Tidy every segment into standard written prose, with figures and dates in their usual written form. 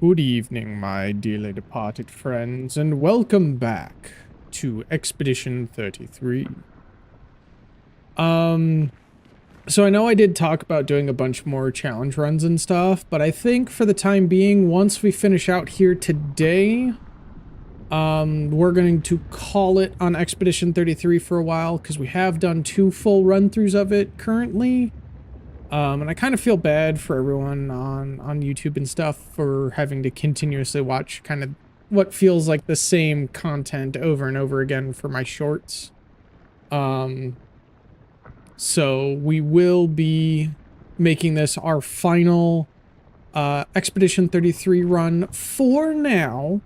Good evening, my dearly departed friends, and welcome back to Expedition 33. So I know I did talk about doing a bunch more challenge runs and stuff, but I think for the time being, once we finish out here today, we're going to call it on Expedition 33 for a while, because we have done 2 full run-throughs of it currently. And I kind of feel bad for everyone on YouTube and stuff for having to continuously watch kind of what feels like the same content over and over again for my shorts. So we will be making this our final Expedition 33 run for now.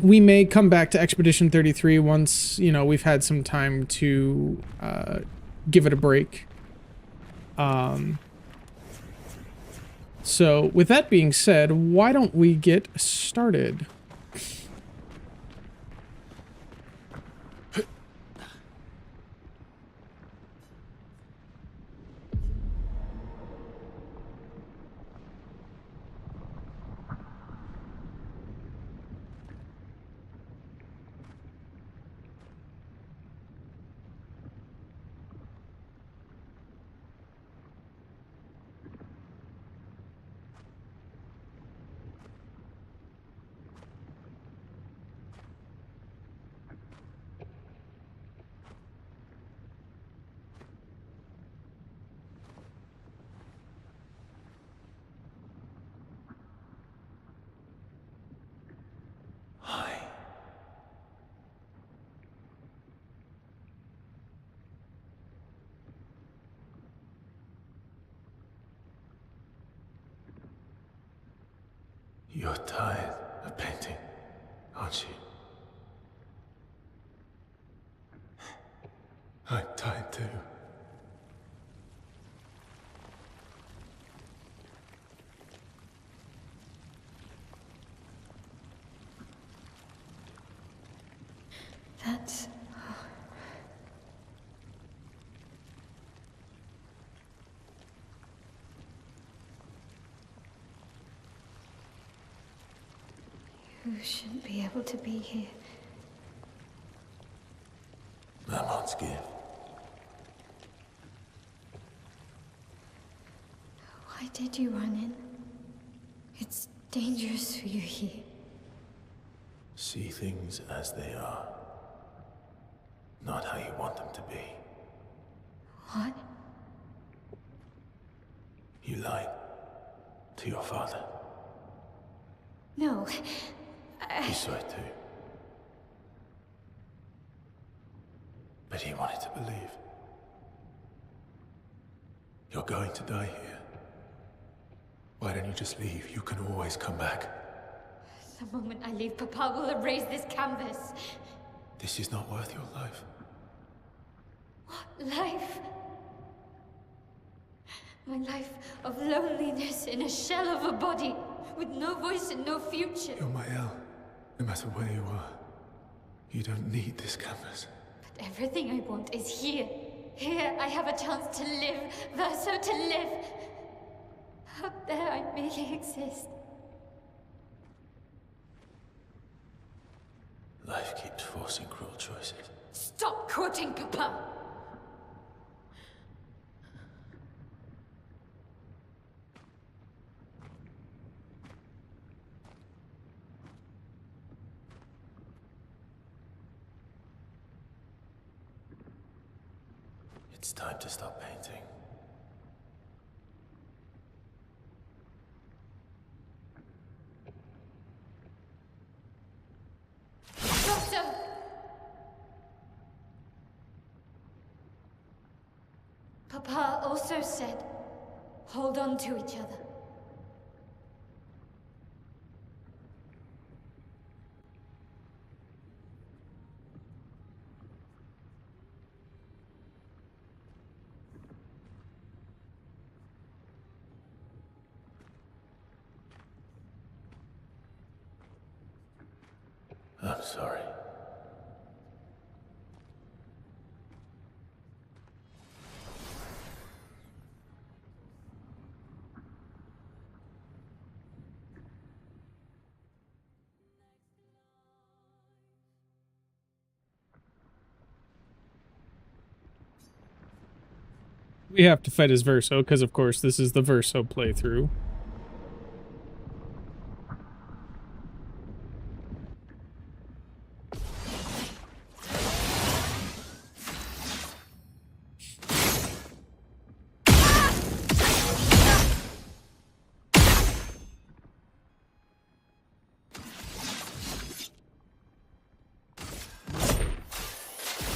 We may come back to Expedition 33 once, you know, we've had some time to give it a break. So with that being said, why don't we get started? You're tired of painting, aren't you? I'm tired too. That's... You shouldn't be able to be here. Mamon's gift. Why did you run in? It's dangerous for you here. See things as they are. Not how you want them to be. What? You lied to your father. No. He saw it too. But he wanted to believe. You're going to die here. Why don't you just leave? You can always come back. The moment I leave, Papa will erase this canvas. This is not worth your life. What life? My life of loneliness in a shell of a body, with no voice and no future. You're my El. No matter where you are, you don't need this canvas. But everything I want is here. Here I have a chance to live, Verso, to live. Out there I merely exist. Life keeps forcing cruel choices. Stop quoting Papa! It's time to stop painting. Verso! Papa also said, hold on to each other. I'm sorry. We have to fight as Verso, because of course this is the Verso playthrough.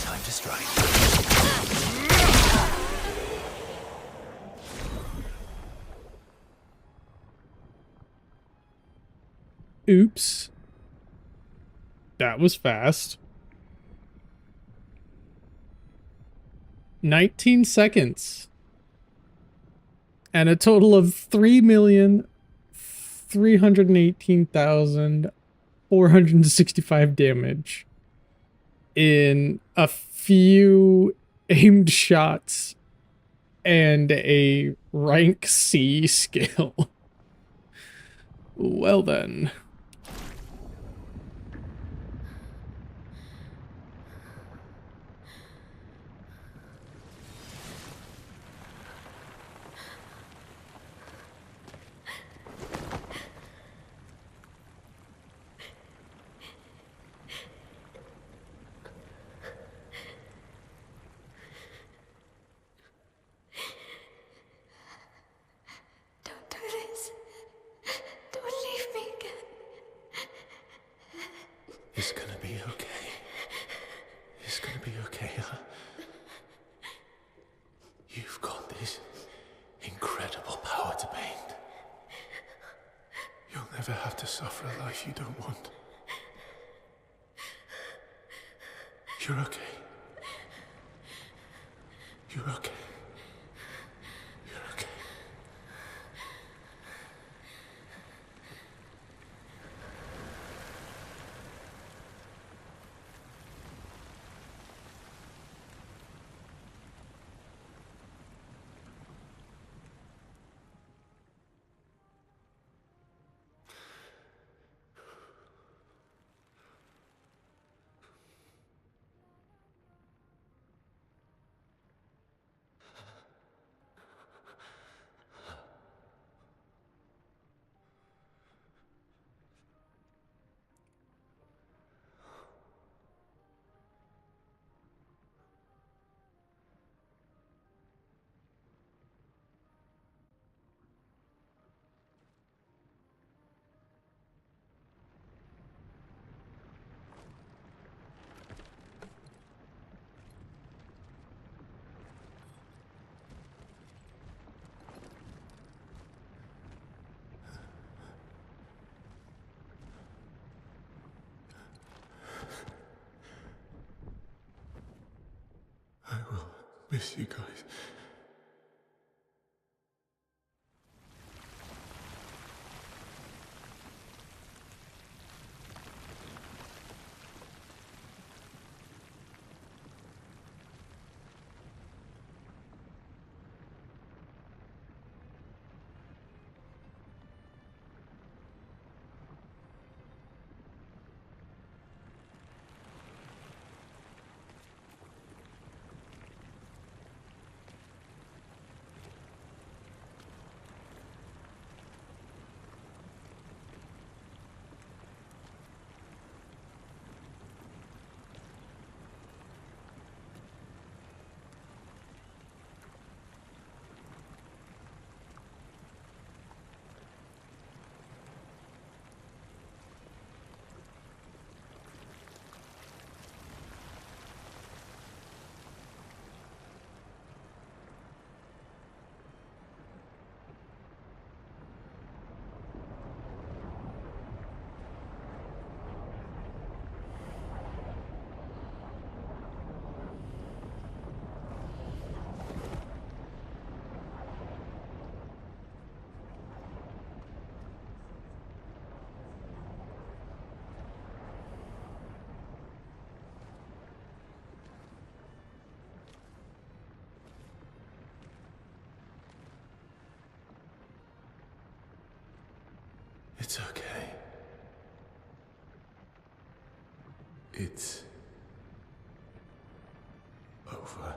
Time to strike. Oops. That was fast. 19 seconds. And a total of 3,318,465 damage in a few aimed shots and a rank C skill. Well then. Don't do this. Don't leave me again. It's gonna be okay. It's gonna be okay, huh? You've got this incredible power to paint. You'll never have to suffer a life you don't want. You're okay. You're okay. You're okay. I will miss you guys. It's okay. It's over.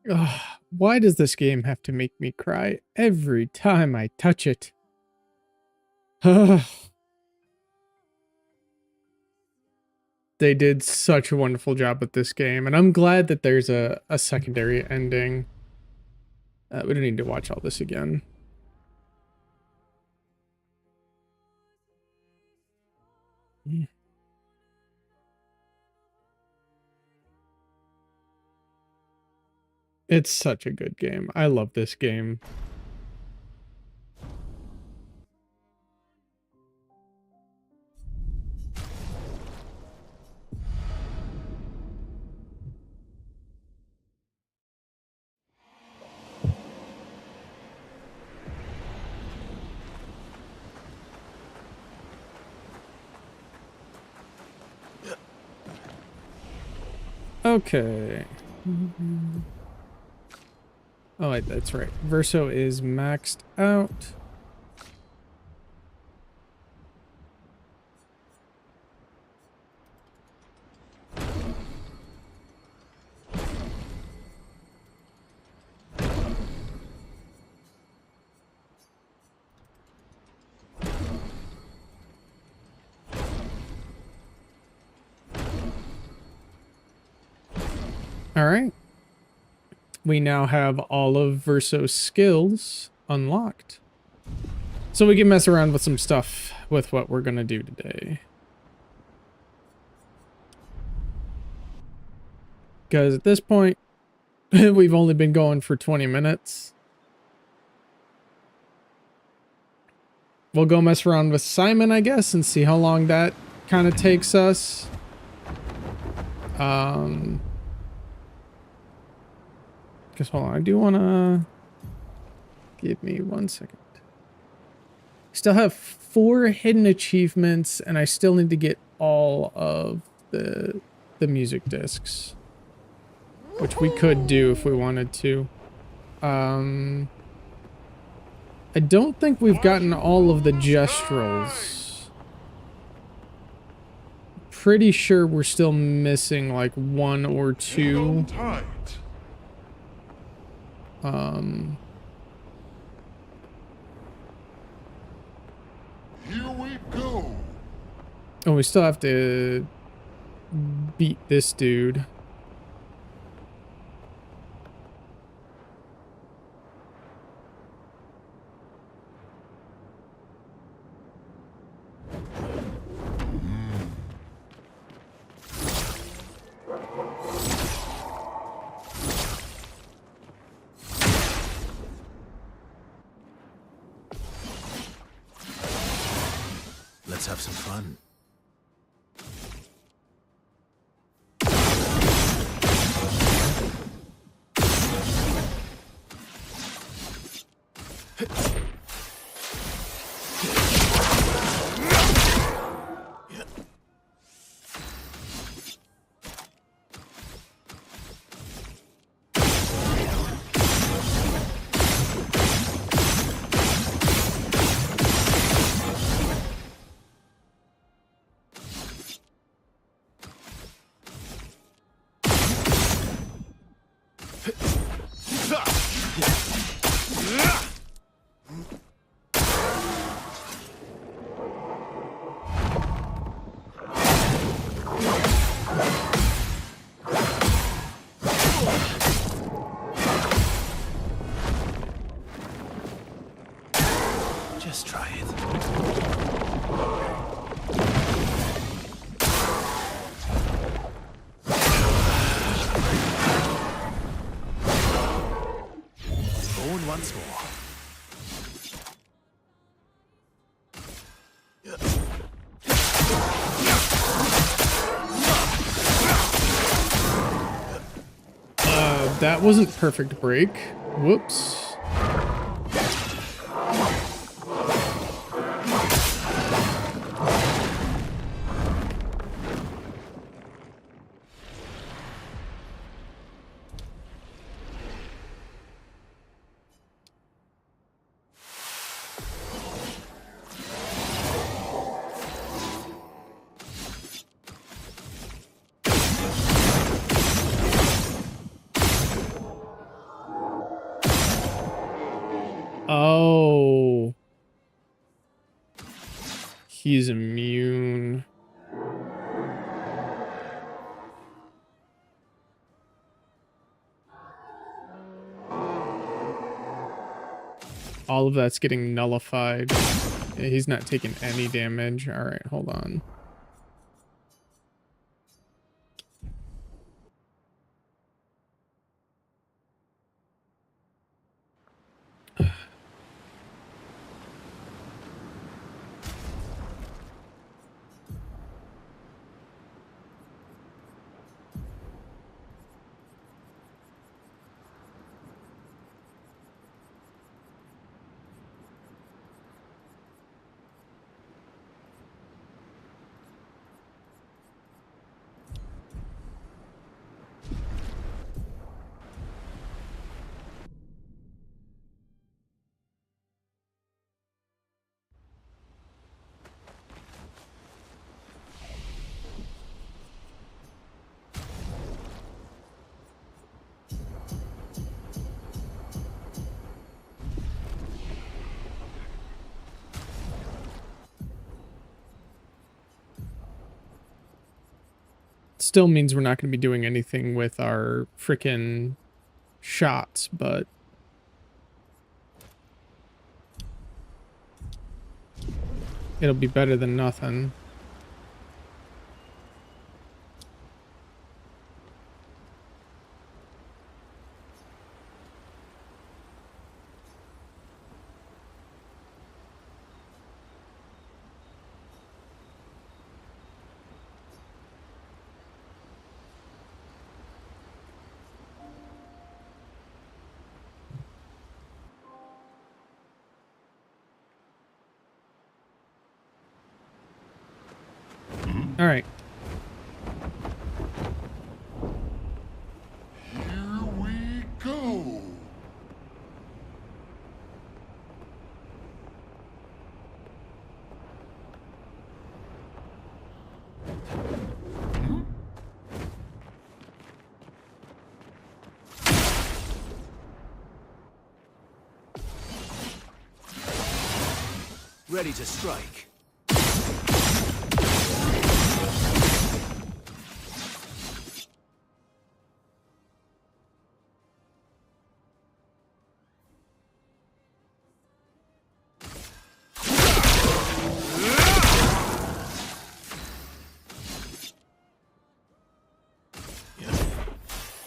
Ugh, why does this game have to make me cry every time I touch it? Ugh. They did such a wonderful job with this game, and I'm glad that there's a secondary ending. We don't need to watch all this again. It's such a good game. I love this game. Okay. Oh, wait, that's right. Verso is maxed out. All right. We now have all of Verso's skills unlocked. So we can mess around with some stuff with what we're going to do today. Because at this point, we've only been going for 20 minutes. We'll go mess around with Simon, I guess, and see how long that kind of takes us. Guess hold on, I do want to give me 1 second. Still have 4 hidden achievements, and I still need to get all of the music discs, which we could do if we wanted to. I don't think we've gotten all of the gestrals. Pretty sure we're still missing like 1 or 2. Here we go. Oh, we still have to beat this dude. Let's have some fun. Just try it. Going once more. That wasn't perfect break. Whoops. Oh. He's immune. All of that's getting nullified. Yeah, he's not taking any damage. All right, hold on. Still means we're not going to be doing anything with our frickin' shots, but it'll be better than nothing. All right. Here we go. Ready to strike.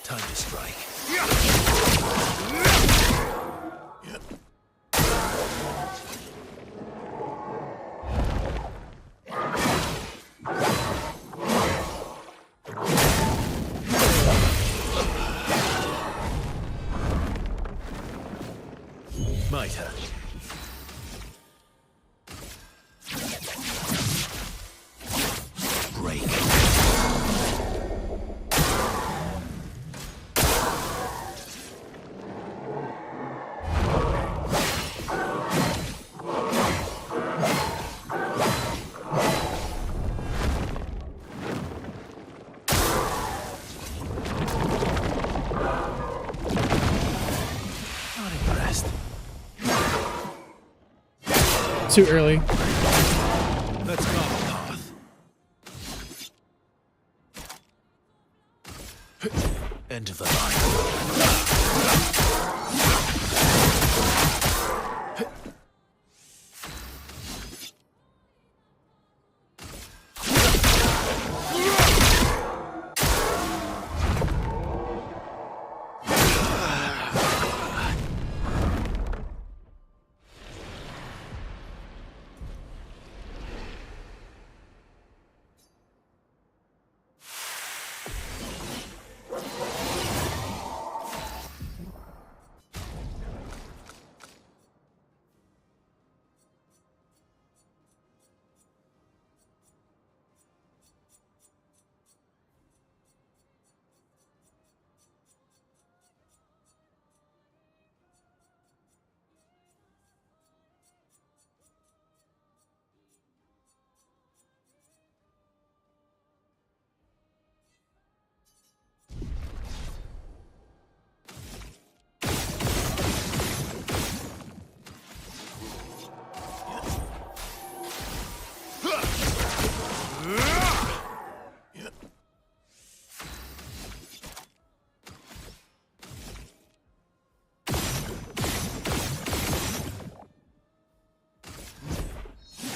Time to strike. My turn. Break. Not impressed. Too early. Let's go, Path. End of the line.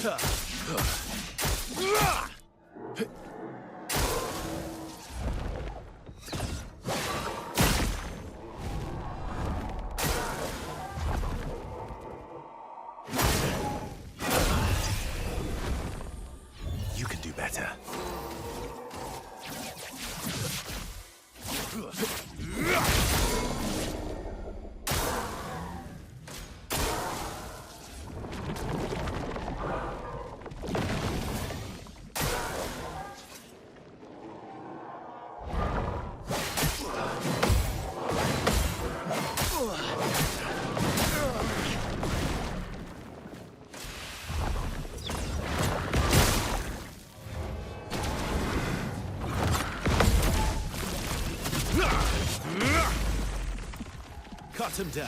You can do better. Cut him down.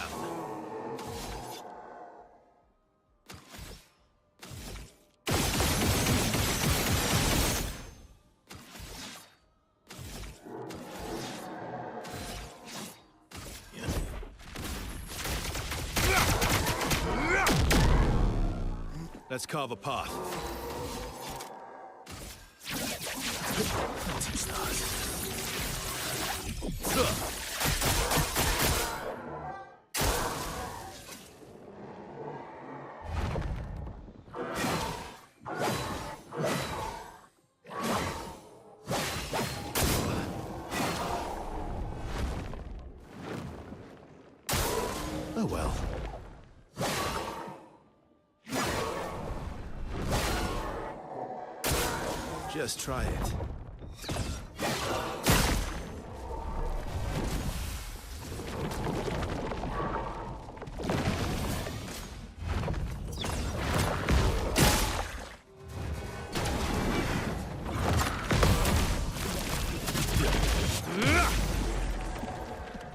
Let's carve a path. Oh well. Just try it.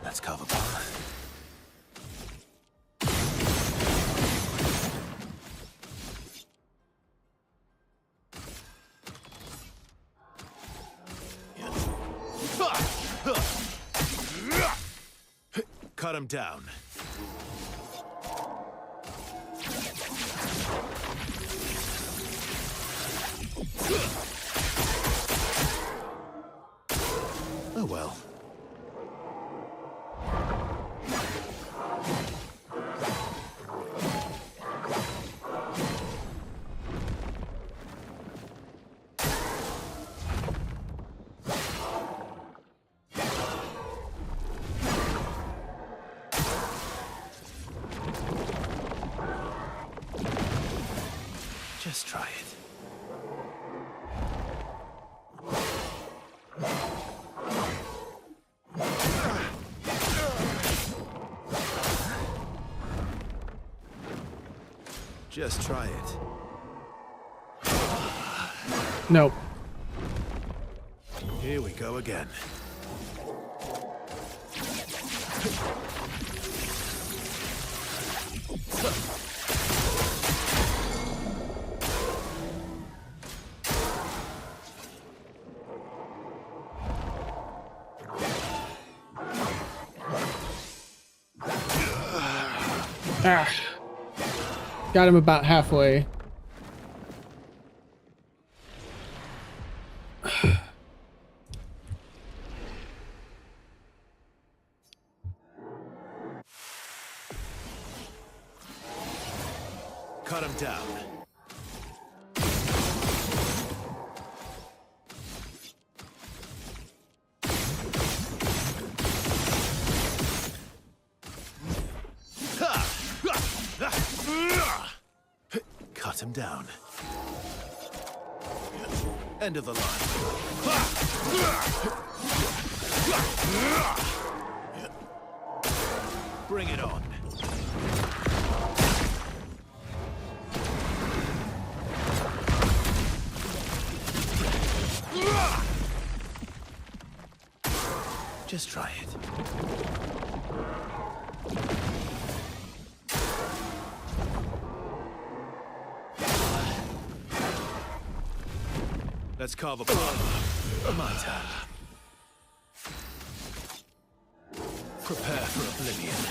Let's carve a path. Cut him down. Oh well. Just try it. Just try it. Nope. Here we go again. Ah. Got him about halfway. Cut him down. Cut him down. End of the line. Bring it on. Just try it. Let's carve a path. My turn. Prepare for oblivion.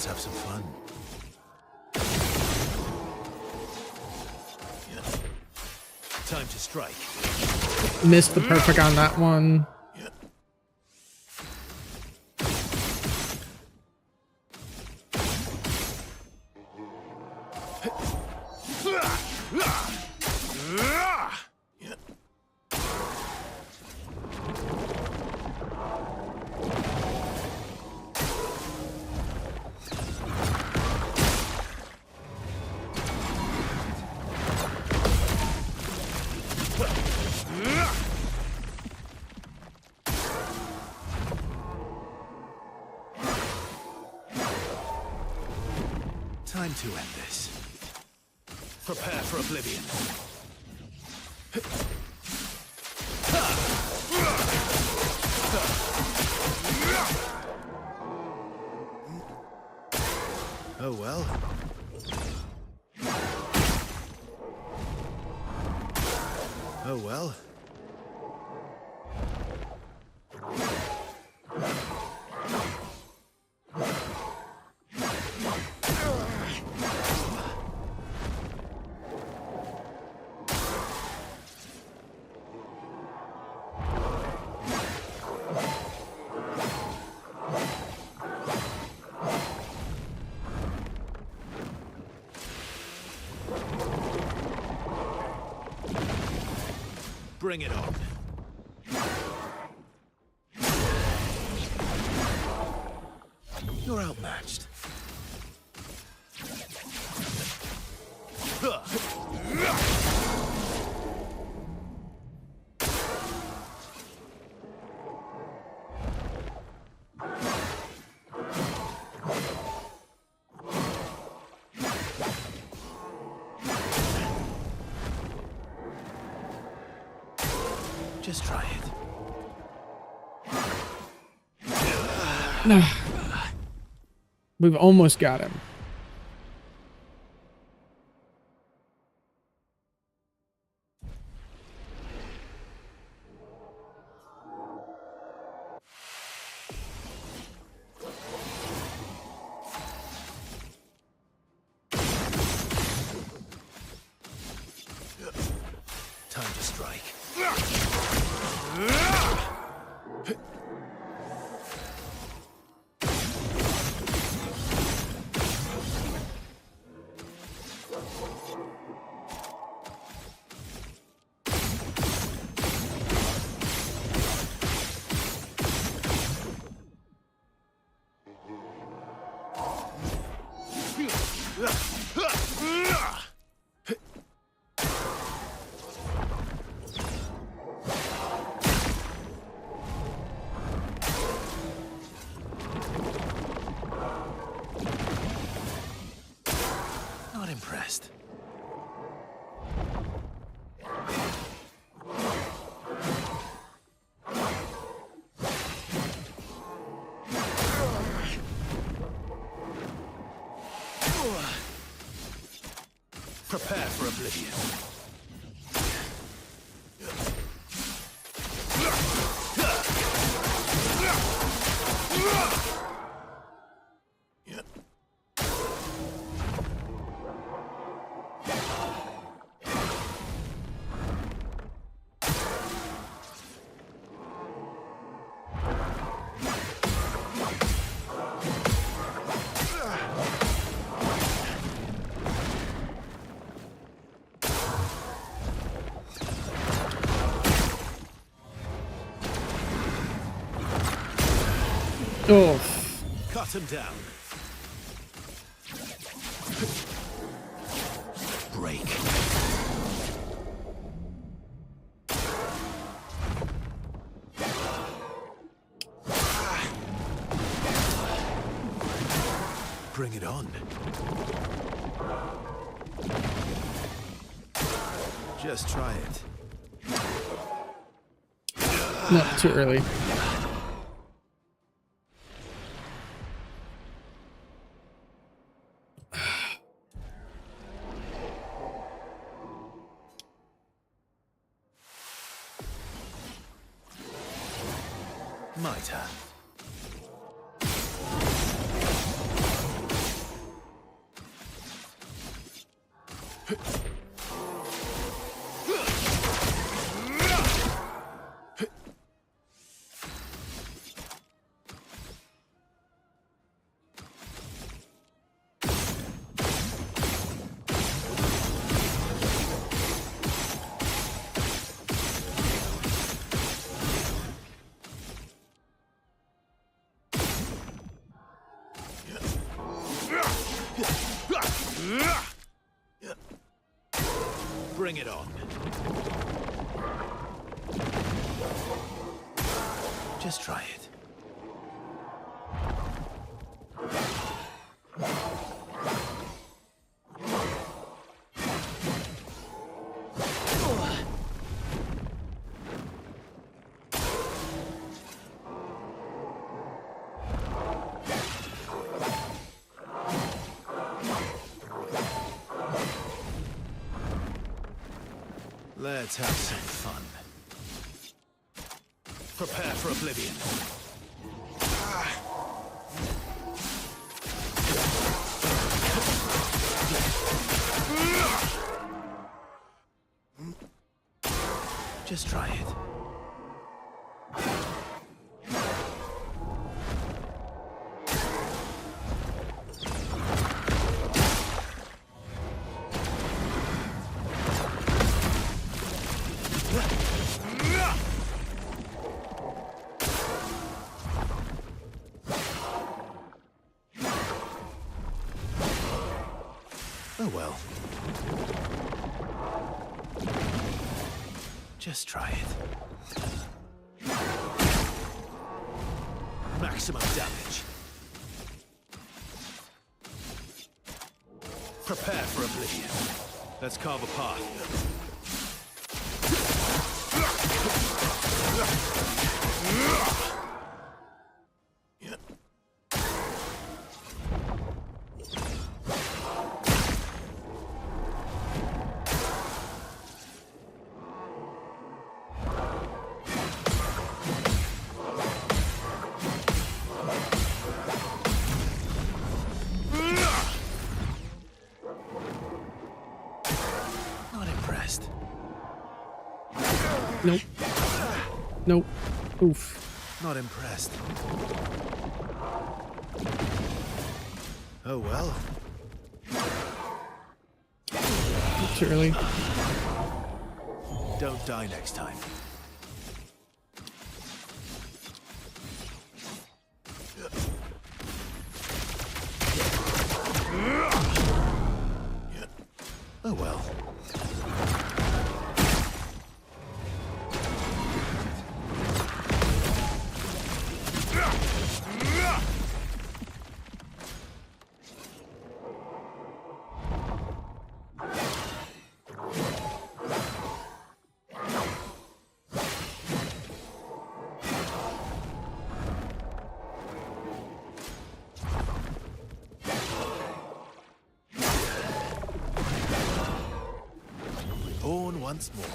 Let's have some fun. Time to strike. Missed the perfect on that one. Time to end this. Prepare for oblivion. Oh well. Oh well. Bring it on. You're outmatched. Just try it. We've almost got him. Time to strike. Not impressed. Prepare for oblivion. Oh, Cut him down. Break. Bring it on. Just try it. no, too early. My turn. Bring it on. Just try it. Let's have some fun. Prepare for oblivion. Just try it. Oh well. Just try it. Maximum damage. Prepare for oblivion. Let's carve a path. Not impressed. Nope. Nope. Oof. Not impressed. Oh well. Too early. Don't die next time. Oh well. Born once more.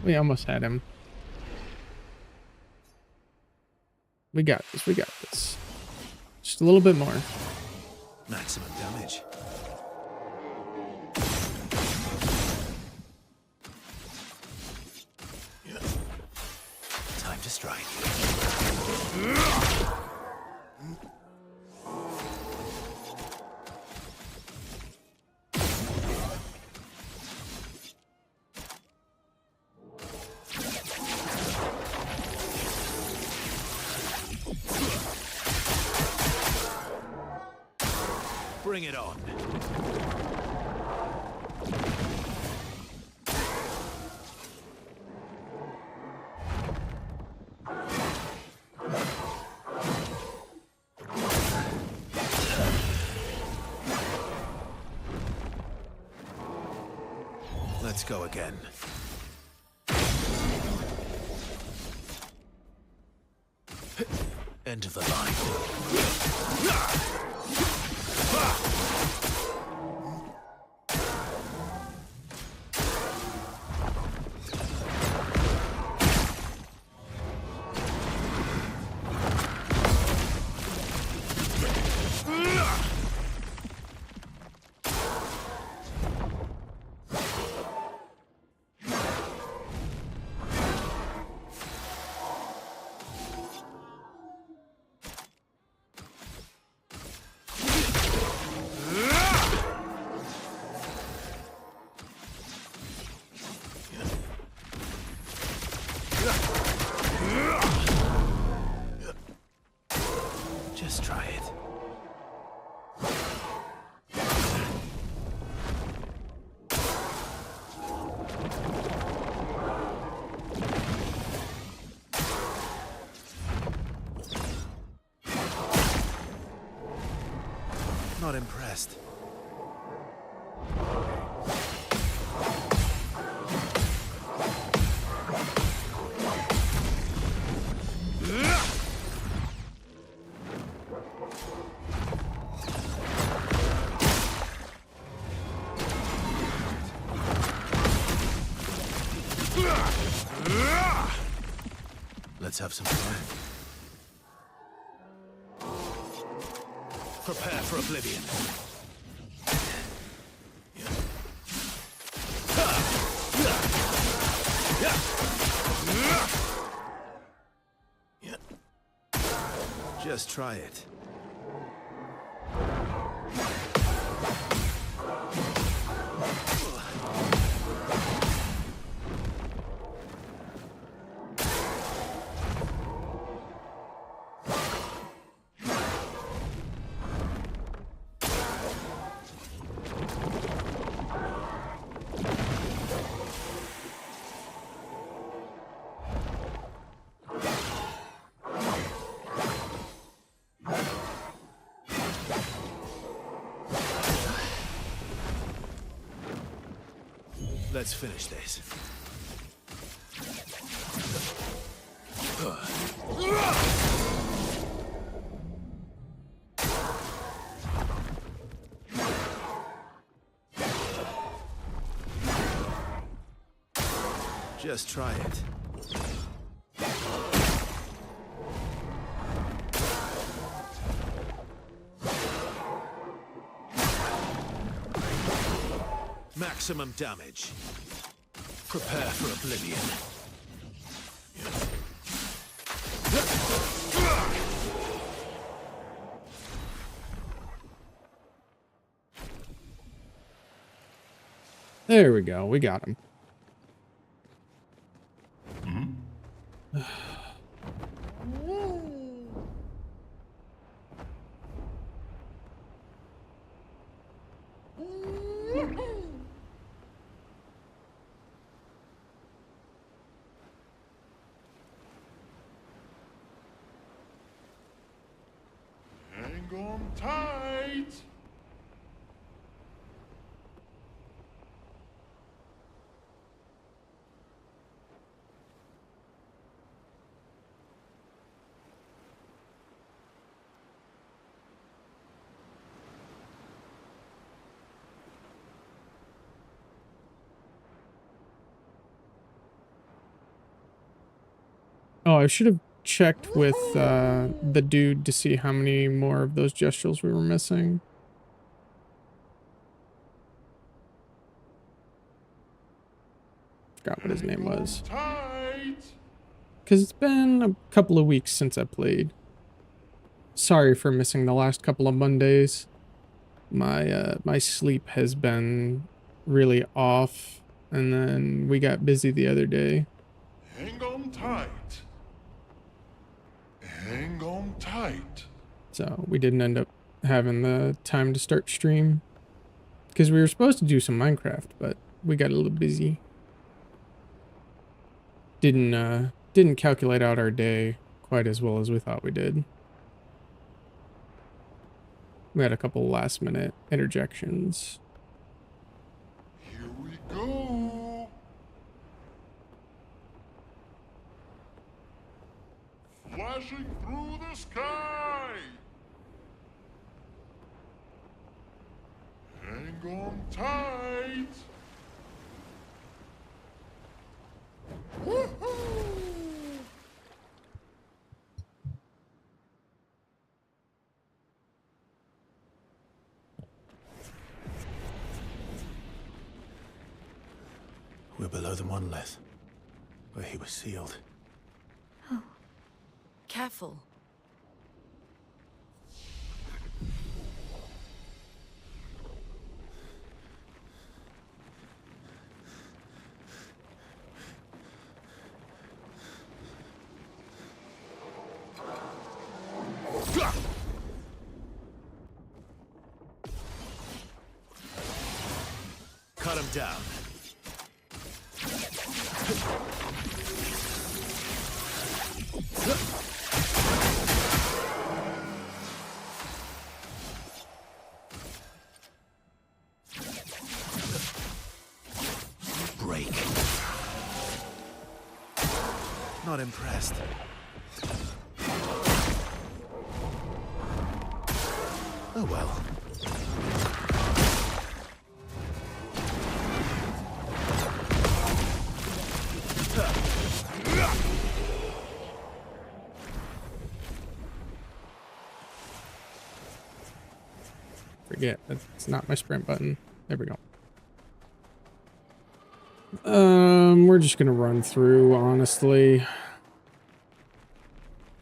We almost had him. We got this. We got this. Just a little bit more. Maximum damage. Time to strike. Bring it on. Let's go again. End of the line. Just try it. Not impressed. Let's have some fun. Prepare for oblivion. Just try it. Let's finish this. Just try it. Maximum damage. Prepare for oblivion. There we go. We got him. Hang on tight. Oh, I should have checked with the dude to see how many more of those gestuals we were missing. Forgot what his name was. Tight. Because it's been a couple of weeks since I played. Sorry for missing the last couple of Mondays. My sleep has been really off, and then we got busy the other day. Hang on tight. Hang on tight. So we didn't end up having the time to start stream. Because we were supposed to do some Minecraft, but we got a little busy. Didn't calculate out our day quite as well as we thought we did. We had a couple last minute interjections. Here we go. Flashing through the sky. Hang on tight. Woohoo! We're below the monolith, where he was sealed. Careful. Cut him down. Break. Not impressed. Oh well. Forget, that's not my sprint button. There we go. We're just gonna run through, honestly.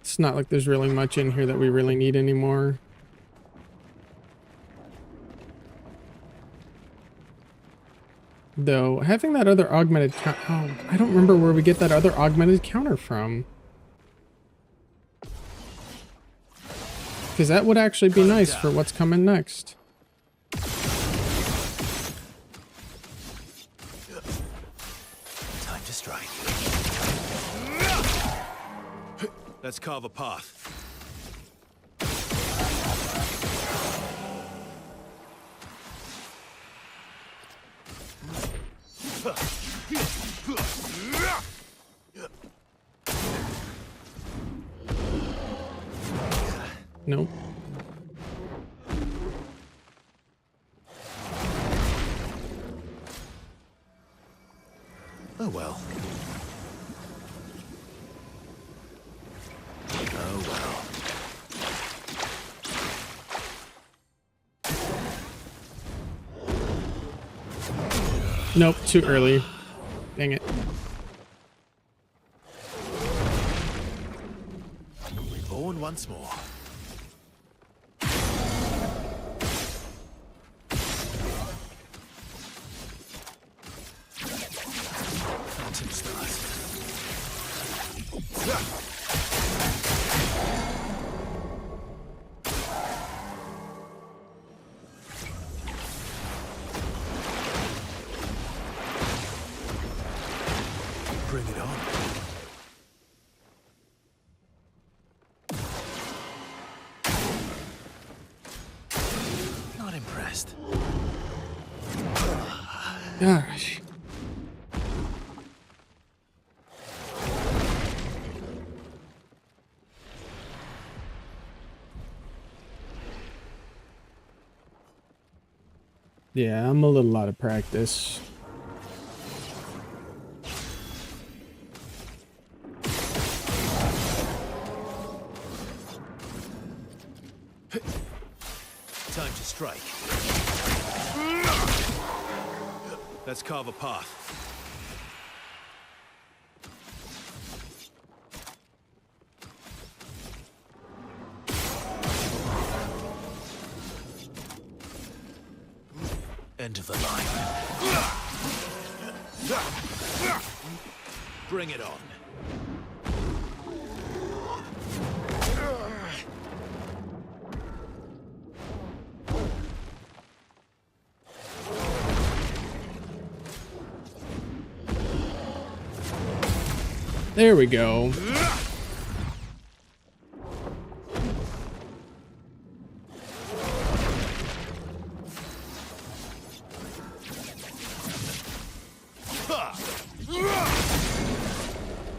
It's not like there's really much in here that we really need anymore. Though, having that other augmented oh, I don't remember where we get that other augmented counter from. Because that would actually be nice for what's coming next. Time to strike. Let's carve a path. Nope. Oh well. Oh well. Nope, too early. Dang it. Reborn once more. Phantom stars. Bring it on. Not impressed. Gosh. Yeah, I'm a little out of practice. Time to strike. Let's carve a path. End of the line. Bring it on. There we go.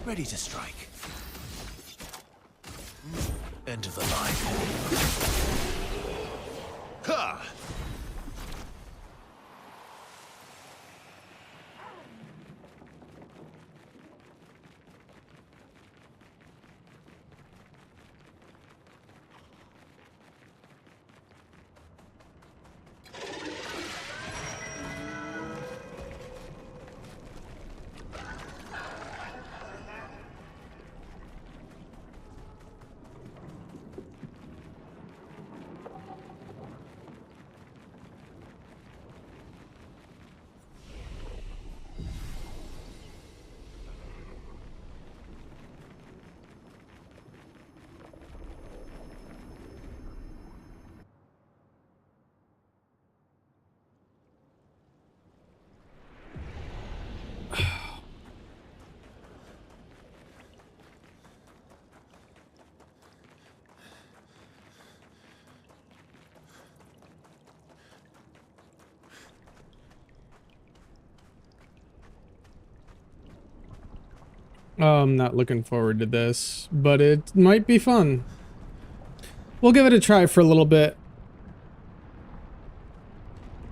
Ready to strike. End of the line. Ha! I'm not looking forward to this, but it might be fun. We'll give it a try for a little bit.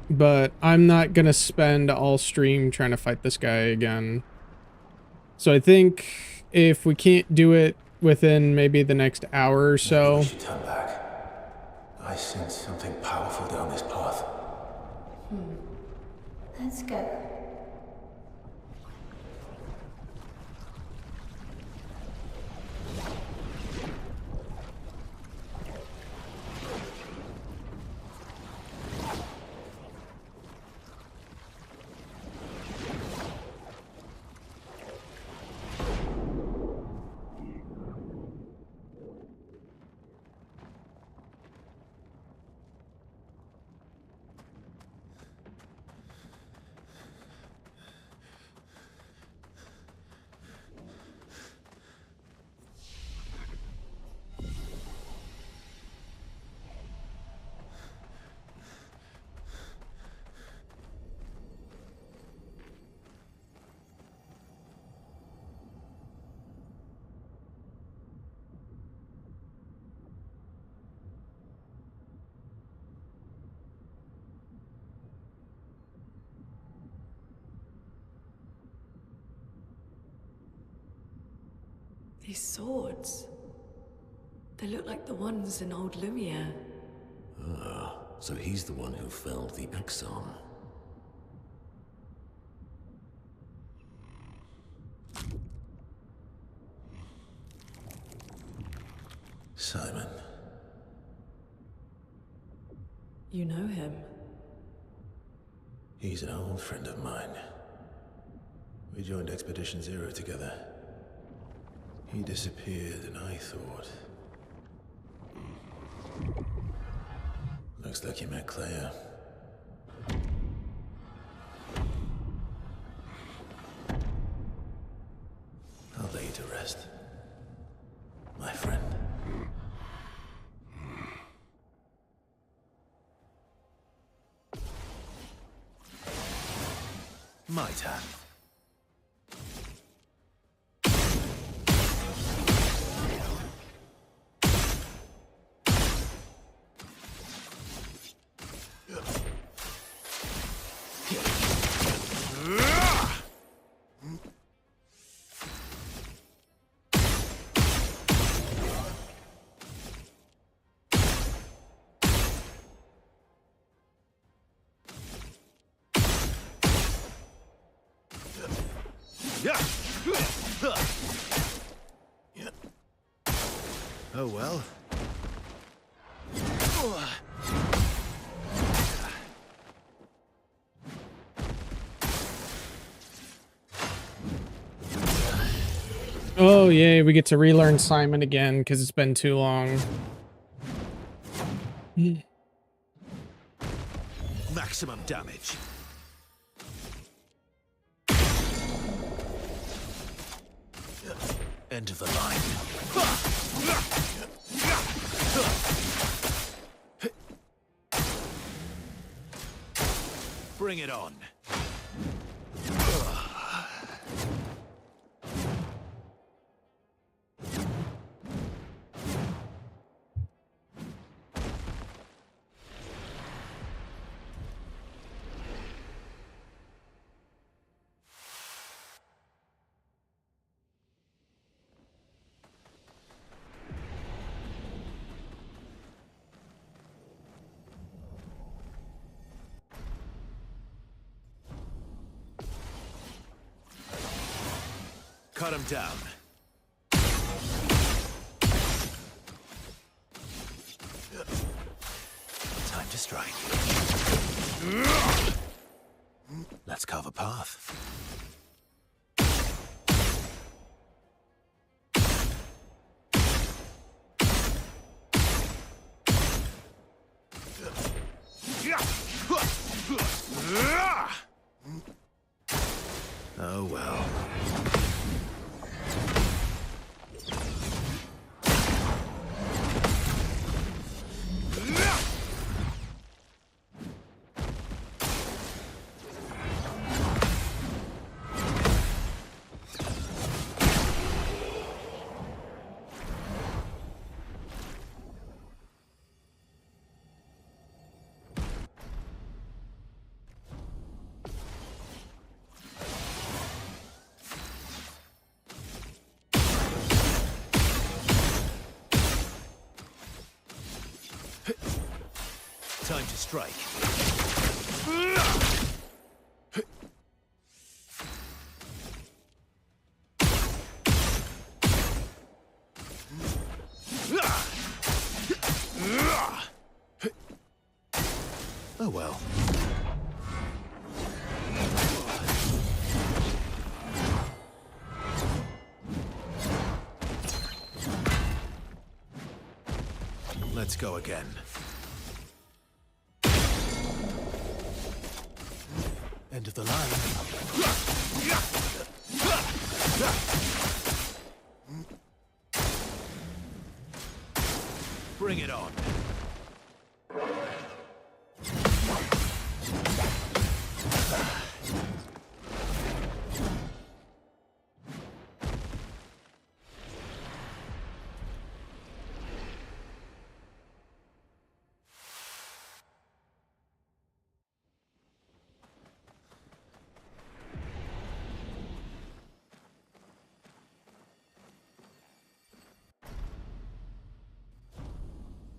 But I'm not gonna spend all stream trying to fight this guy again. So I think if we can't do it within maybe the next hour or so. We should turn back. I sense something powerful down this path. Let's go. These swords. They look like the ones in old Lumiere. Ah, so he's the one who felled the Exxon. Simon. You know him? He's an old friend of mine. We joined Expedition Zero together. He disappeared and I thought... Looks like you met Claire. I'll lay you to rest, my friend. My turn. Oh well. Oh yay, we get to relearn Simon again because it's been too long. Maximum damage. End of the line. Bring it on. Cut him down. Time to strike. Let's carve a path. Oh well. Time to strike. Oh well. Let's go again. End of the line. Bring it on.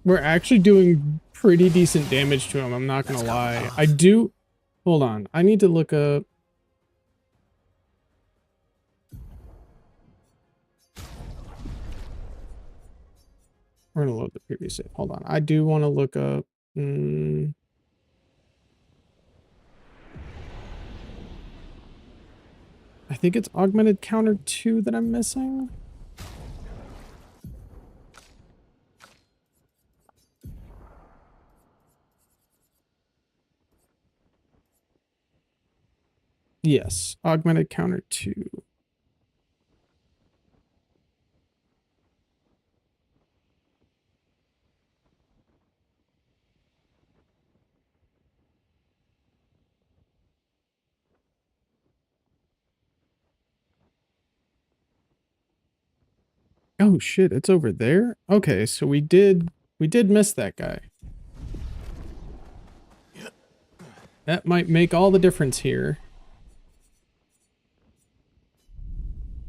We're actually doing pretty decent damage to him, I'm not gonna lie. I do... Hold on. I need to look up... We're gonna load the previous save. Hold on. I do want to look up... I think it's augmented counter 2 that I'm missing. Yes, augmented counter 2. Oh shit, it's over there? Okay, so we did miss that guy. That might make all the difference here.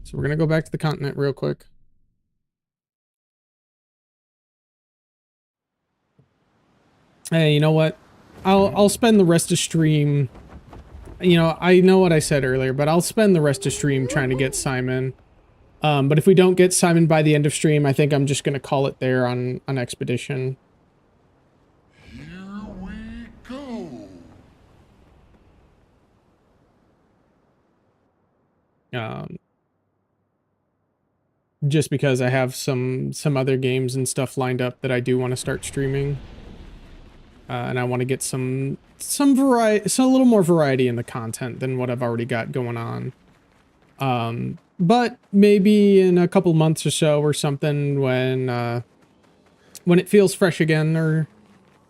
So we're gonna go back to the continent real quick. Hey, you know what? I'll spend the rest of stream. You know, I know what I said earlier, but I'll spend the rest of stream trying to get Simon. But if we don't get Simon by the end of stream, I think I'm just gonna call it there on Expedition. Here we go. Just because I have some other games and stuff lined up that I do want to start streaming. And I want to get some variety, so a little more variety in the content than what I've already got going on. But maybe in a couple months or so or something when it feels fresh again or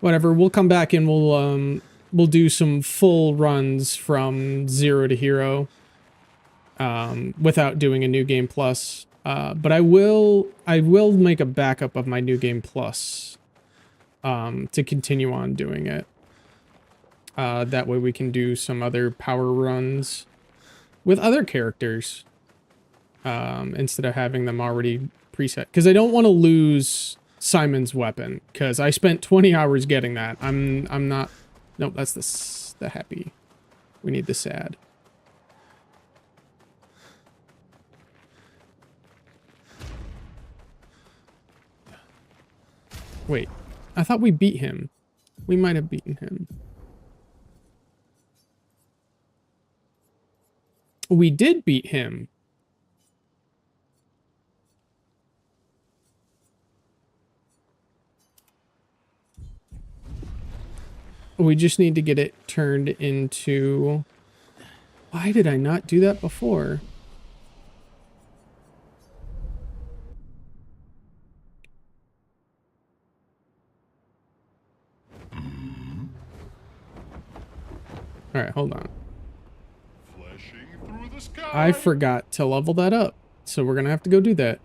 whatever, we'll come back and we'll do some full runs from 0 to hero without doing a new game plus. But I will make a backup of my new game plus to continue on doing it. That way we can do some other power runs with other characters instead of having them already preset. Because I don't want to lose Simon's weapon, because I spent 20 hours getting that. I'm not... Nope, that's the happy. We need the sad. Wait, I thought we beat him. We might have beaten him. We did beat him. We just need to get it turned into... Why did I not do that before? Alright, hold on. Flashing through the sky. I forgot to level that up, so we're gonna have to go do that.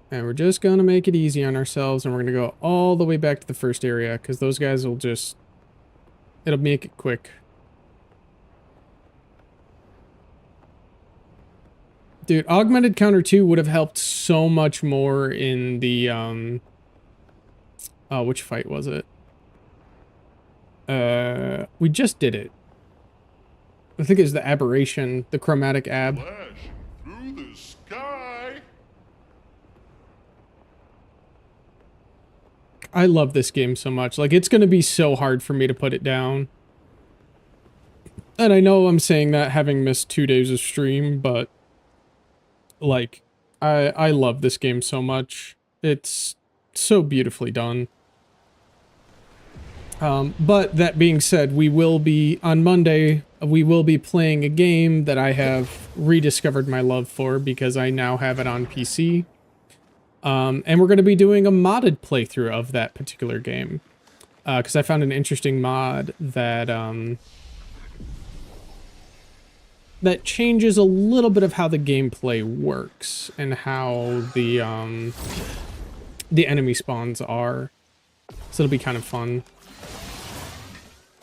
And we're just gonna make it easy on ourselves, and we're gonna go all the way back to the first area, because those guys will just... It'll make it quick. Dude, Augmented Counter 2 would have helped so much more in the, oh, which fight was it? We just did it. I think it was the aberration, the chromatic ab. Flash through the sky. I love this game so much. Like, it's gonna be so hard for me to put it down. And I know I'm saying that having missed 2 days of stream, but... Like, I love this game so much. It's so beautifully done. But that being said, we will be, on Monday, we will be playing a game that I have rediscovered my love for because I now have it on PC. And we're going to be doing a modded playthrough of that particular game. Because I found an interesting mod that, that changes a little bit of how the gameplay works and how the enemy spawns are. So it'll be kind of fun.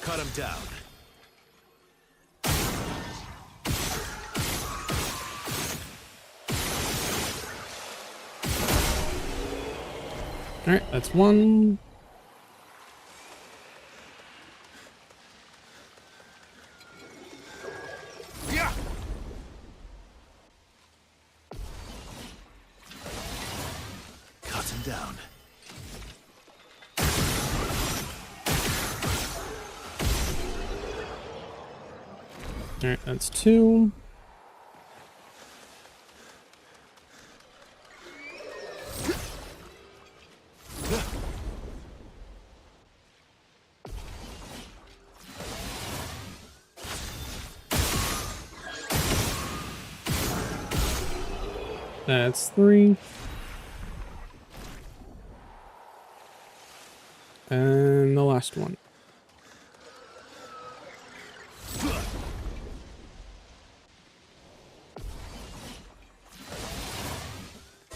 Cut him down. All right, that's one. Yeah. Cut him down. All right, that's two. That's three. And the last one.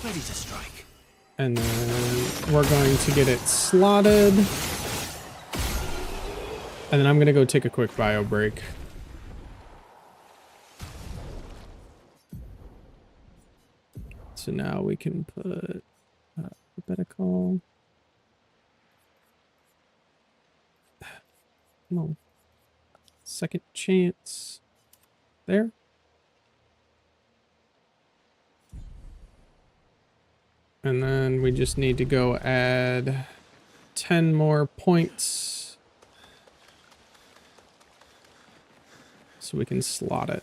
Ready to strike. And then we're going to get it slotted. And then I'm going to go take a quick bio break. So now we can put alphabetical. No. Second chance. There. And then we just need to go add 10 more points. So we can slot it.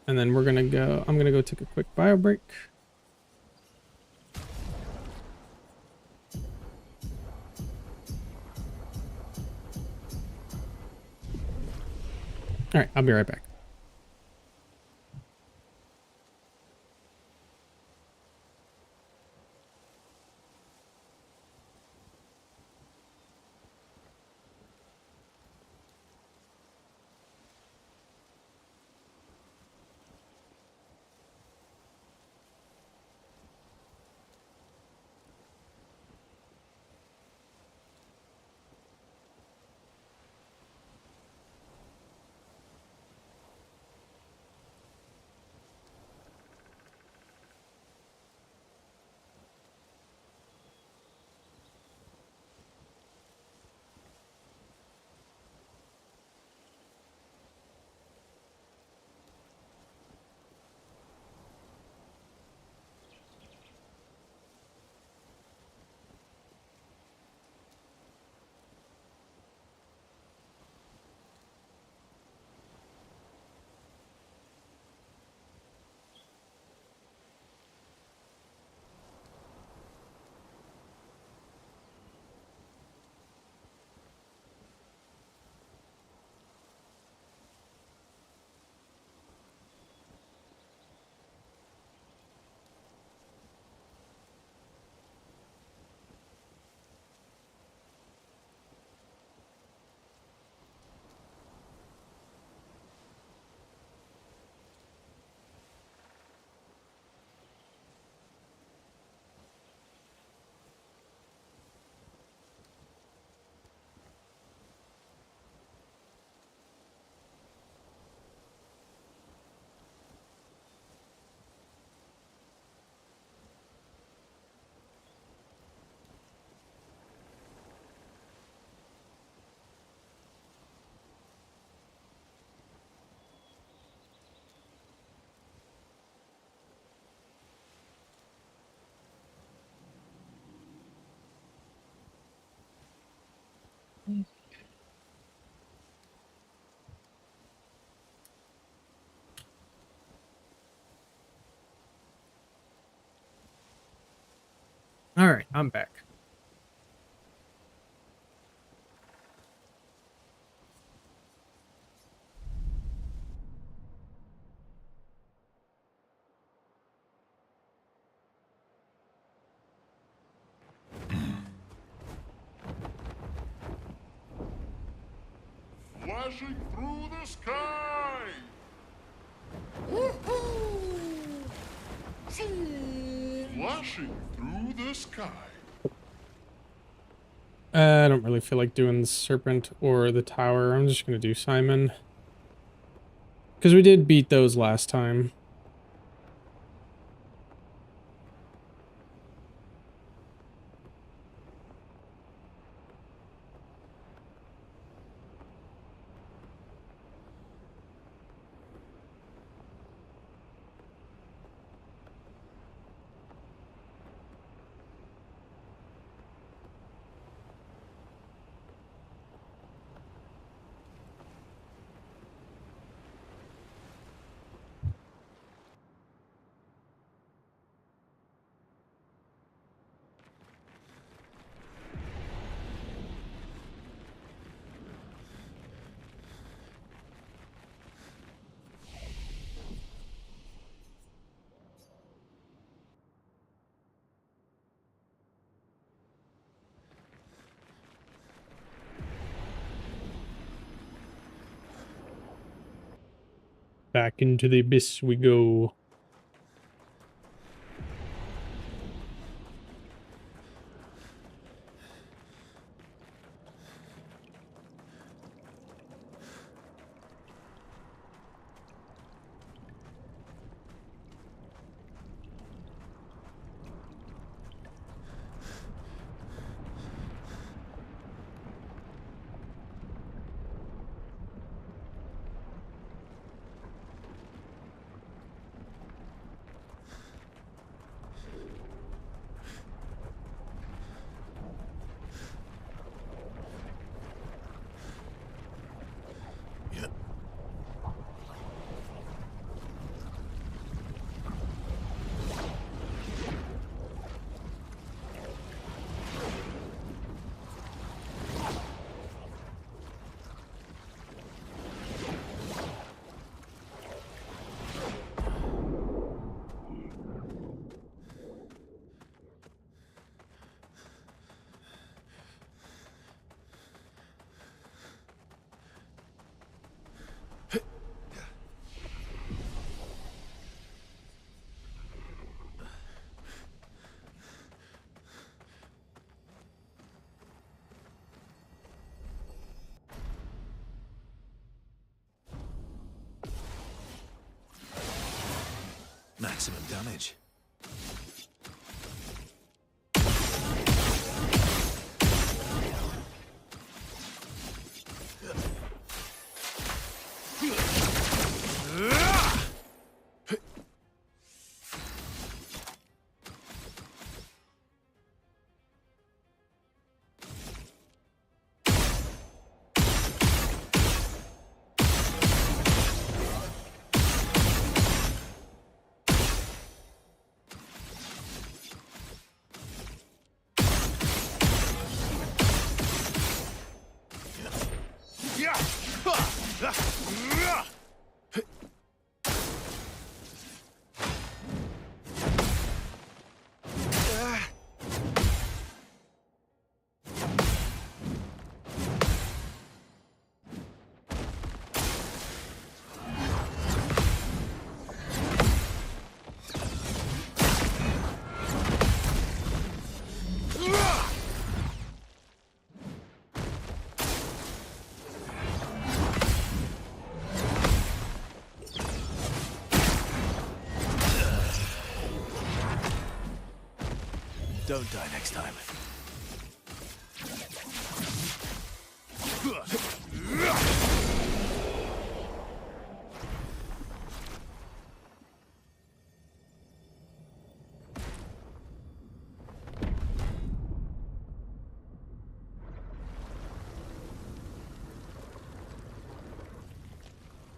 And then we're gonna go, I'm gonna go take a quick bio break. All right, I'll be right back. All right, I'm back. Flashing through the sky! Flashing through the sky. I don't really feel like doing the serpent or the tower. I'm just gonna do Simon. Because we did beat those last time. Back into the abyss we go. Maximum damage. Don't die next time.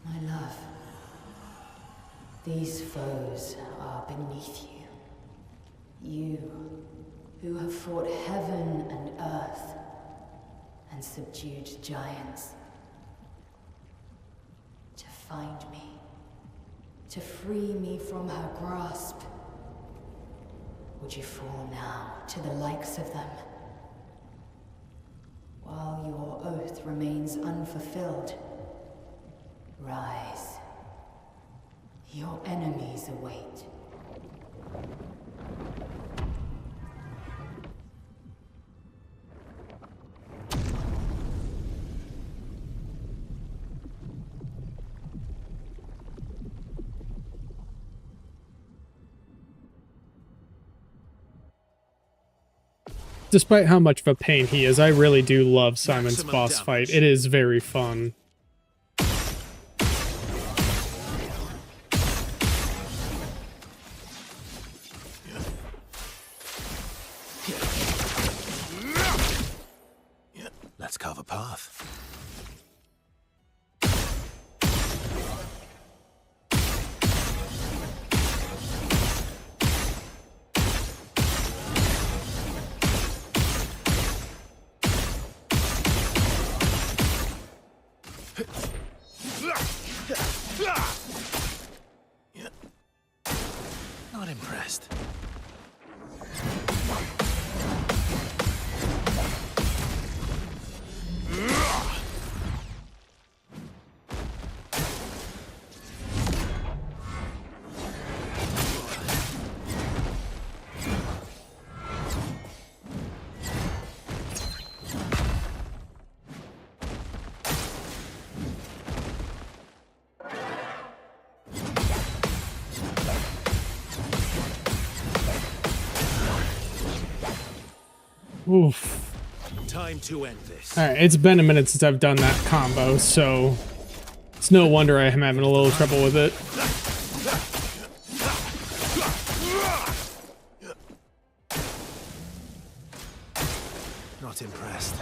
My love, these foes are beneath you. You, who have fought heaven and earth, and subdued giants. To find me, to free me from her grasp. Would you fall now to the likes of them? While your oath remains unfulfilled, rise. Your enemies await. Despite how much of a pain he is, I really do love Simon's Maximum boss damage. fight. It is very fun. Let's carve a path. Not impressed. Oof. Time to end this. Alright, it's been a minute since I've done that combo, so it's no wonder I am having a little trouble with it. Not impressed.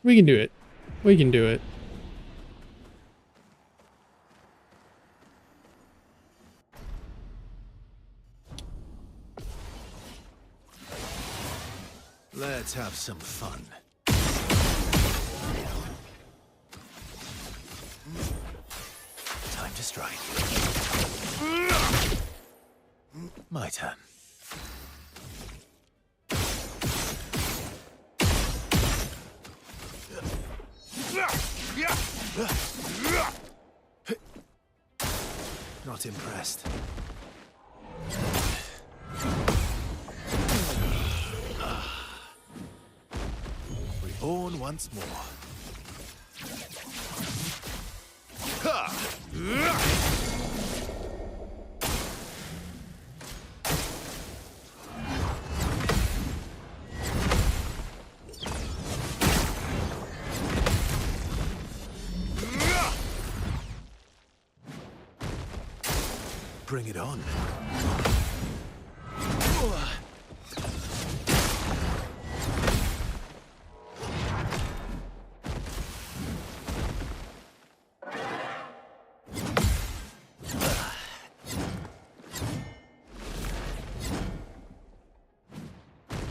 We can do it. We can do it. Let's have some fun. strike. My turn. Not impressed. Reborn once more. Bring it on.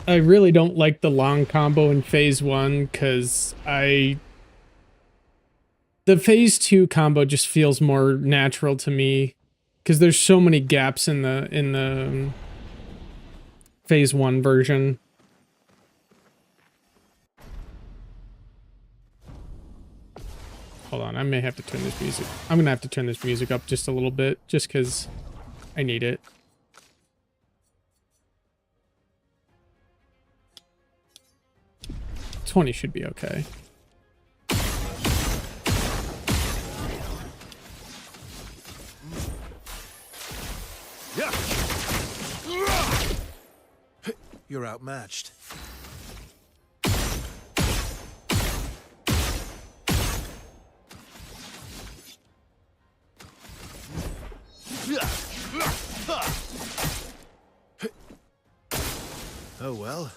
I really don't like the long combo in phase 1 because the phase 2 combo just feels more natural to me because there's so many gaps in the phase 1 version. Hold on, I may have to turn this music. I'm gonna have to turn this music up just a little bit just because I need it. 20 should be okay. You're outmatched. Oh well.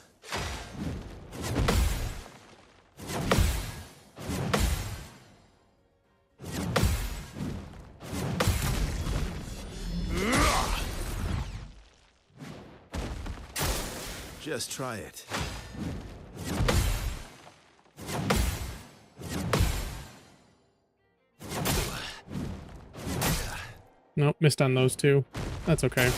Just try it. Nope, missed on those two. That's okay.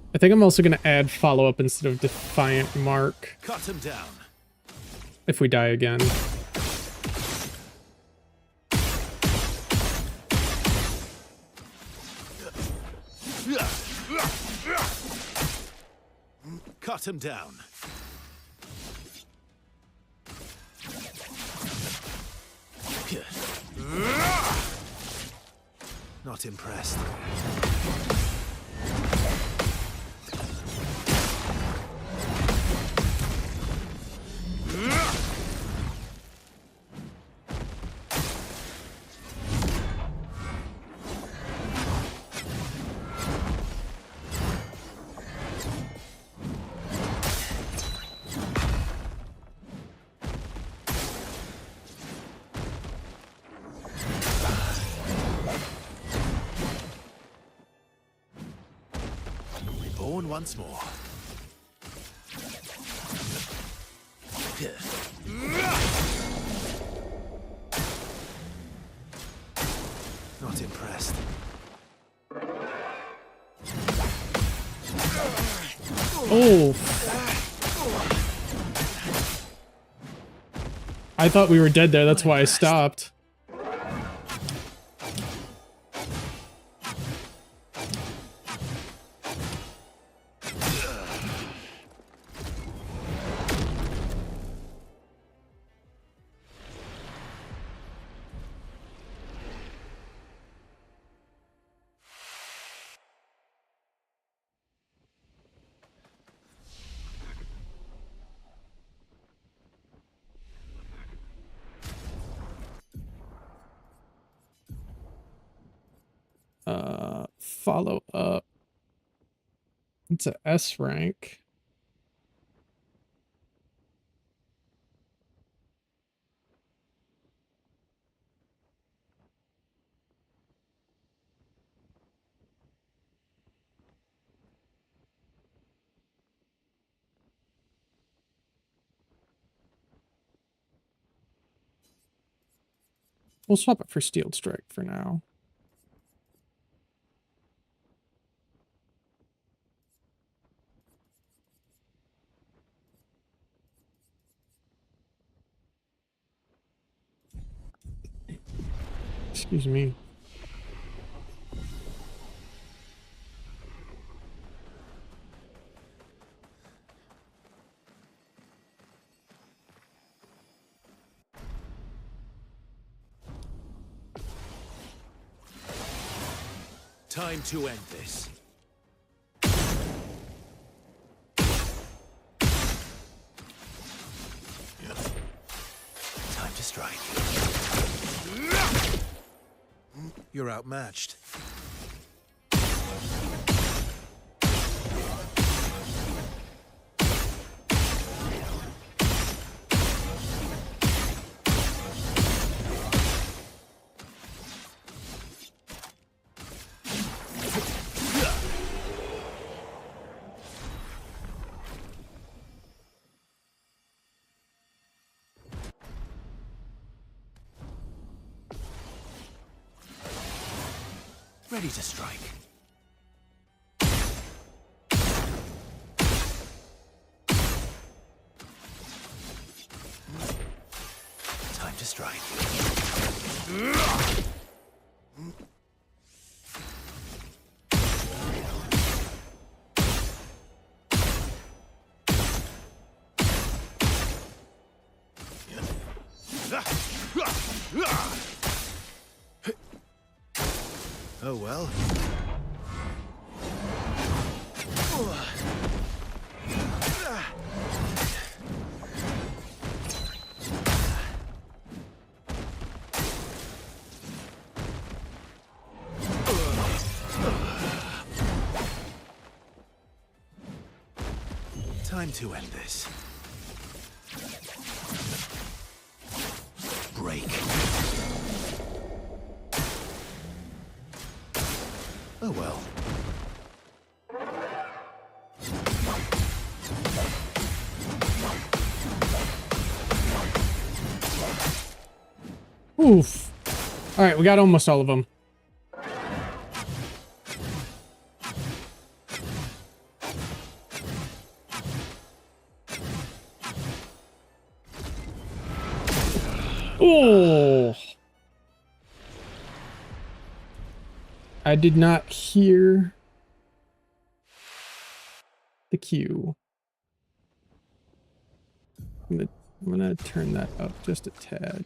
I think I'm also going to add follow-up instead of Defiant Mark. Cut him down. If we die again. Cut him down. Not impressed. Reborn once more. Not impressed. Oh. I thought we were dead there, that's why I stopped. Follow up. It's a S rank. We'll swap it for Steel Strike for now. Excuse me. Time to end this. Time to strike. You're outmatched. Ready to strike. Time to strike. Oh well. Time to end this. Break. Oh well. Oof. All right, we got almost all of them. Oh. I did not hear the cue. I'm gonna turn that up just a tad.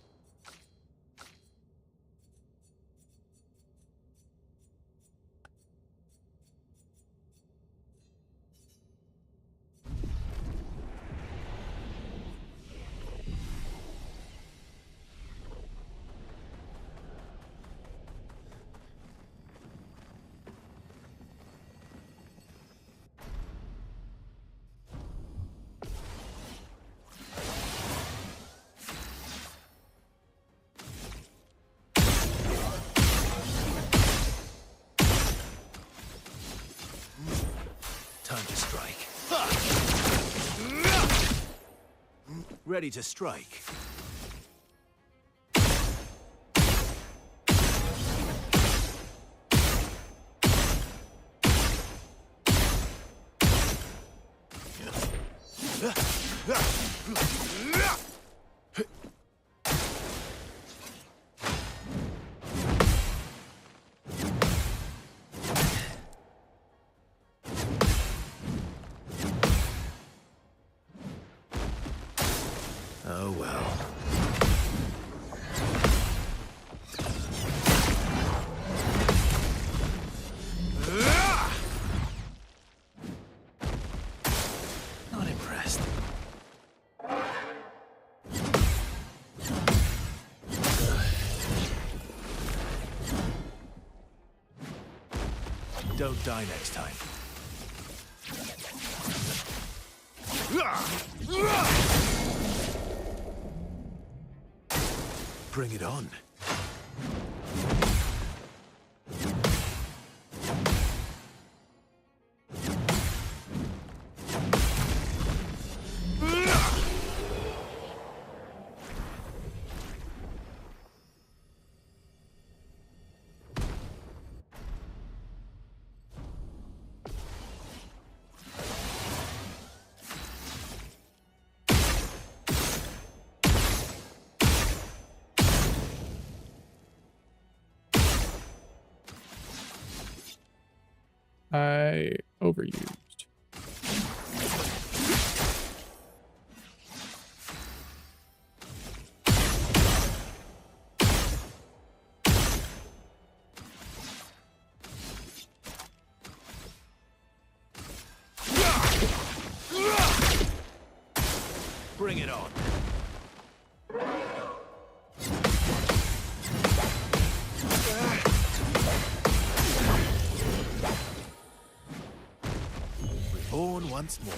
Time to strike. Ready to strike. Oh well. Not impressed. Don't die next time. Bring it on. I overused. Bring it on. Reborn once more.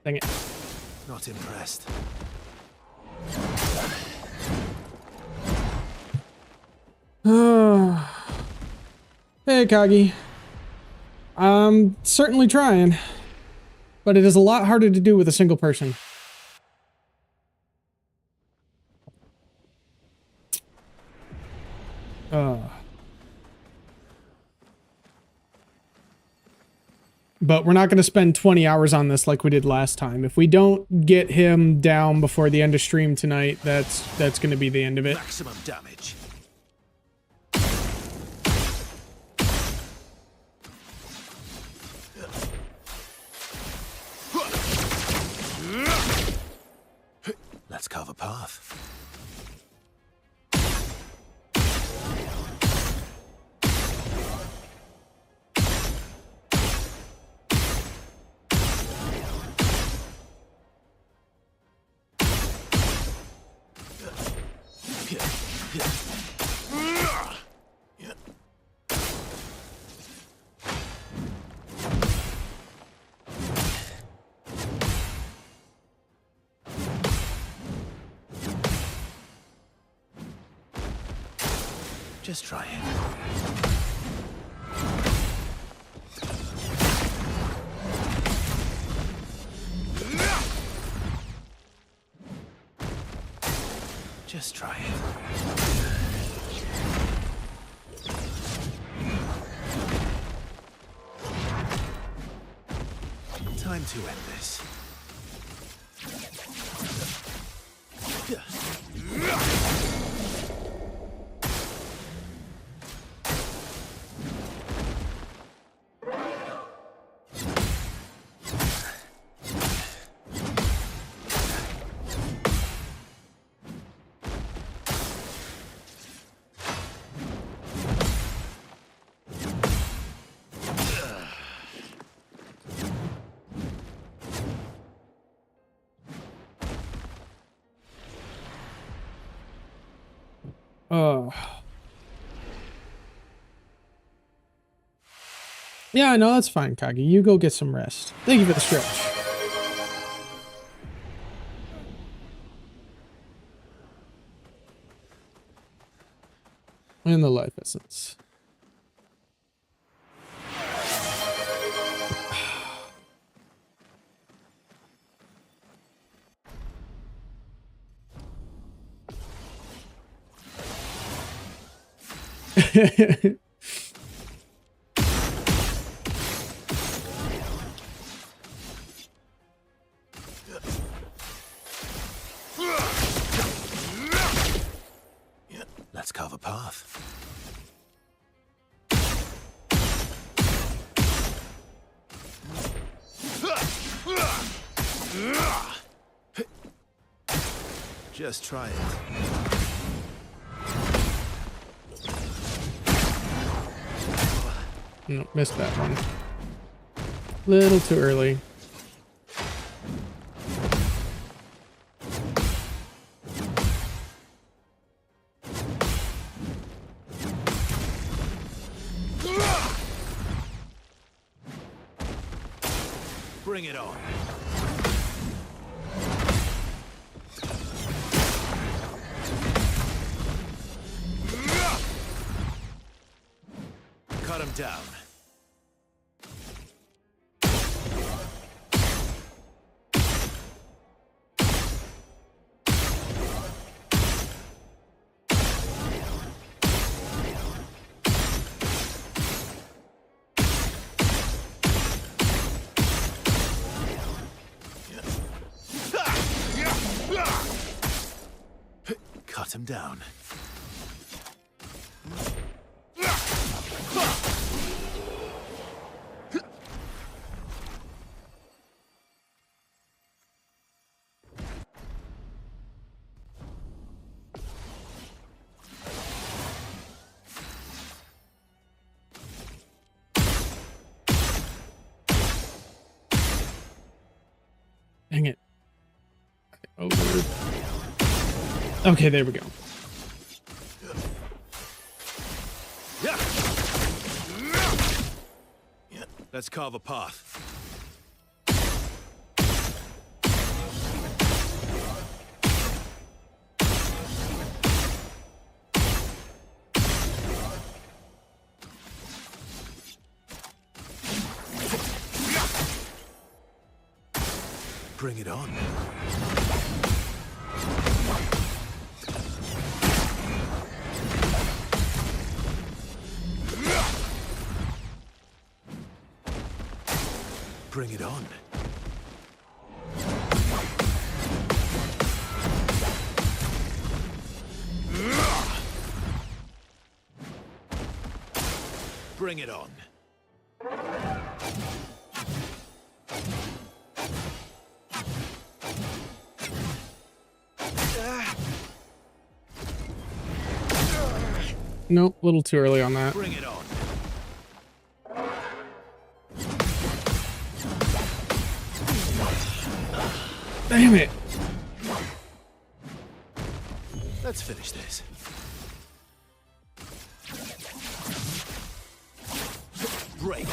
Dang it. Not impressed. Hey, Kagi. I'm certainly trying, but it is a lot harder to do with a single person. But we're not going to spend 20 hours on this like we did last time. If we don't get him down before the end of stream tonight, that's going to be the end of it. Maximum damage. Let's carve a path. Just try it. Just try it. Time to end this. Yeah, no, that's fine, Kagi. You go get some rest. Thank you for the stretch. And the life essence. Let's carve a path. Just try it. No, missed that one. Little too early. Bring it on. Cut him down. Cut him down. Dang it. Over. Okay, there we go. Let's carve a path. Bring it on. Bring it on. Bring it on. Nope, a little too early on that. Bring it on. Damn it. Let's finish this. Break.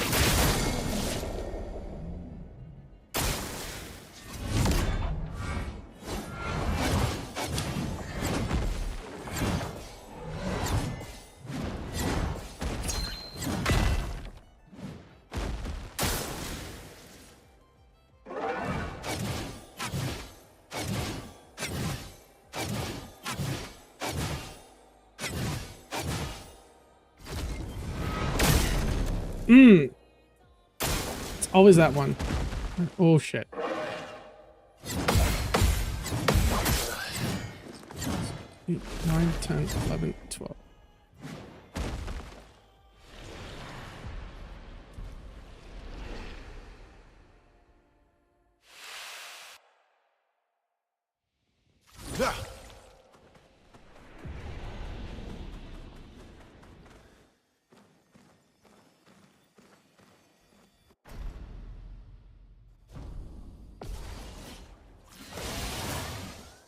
It's always that one. Oh shit. 8, 9, 10, 11, 12.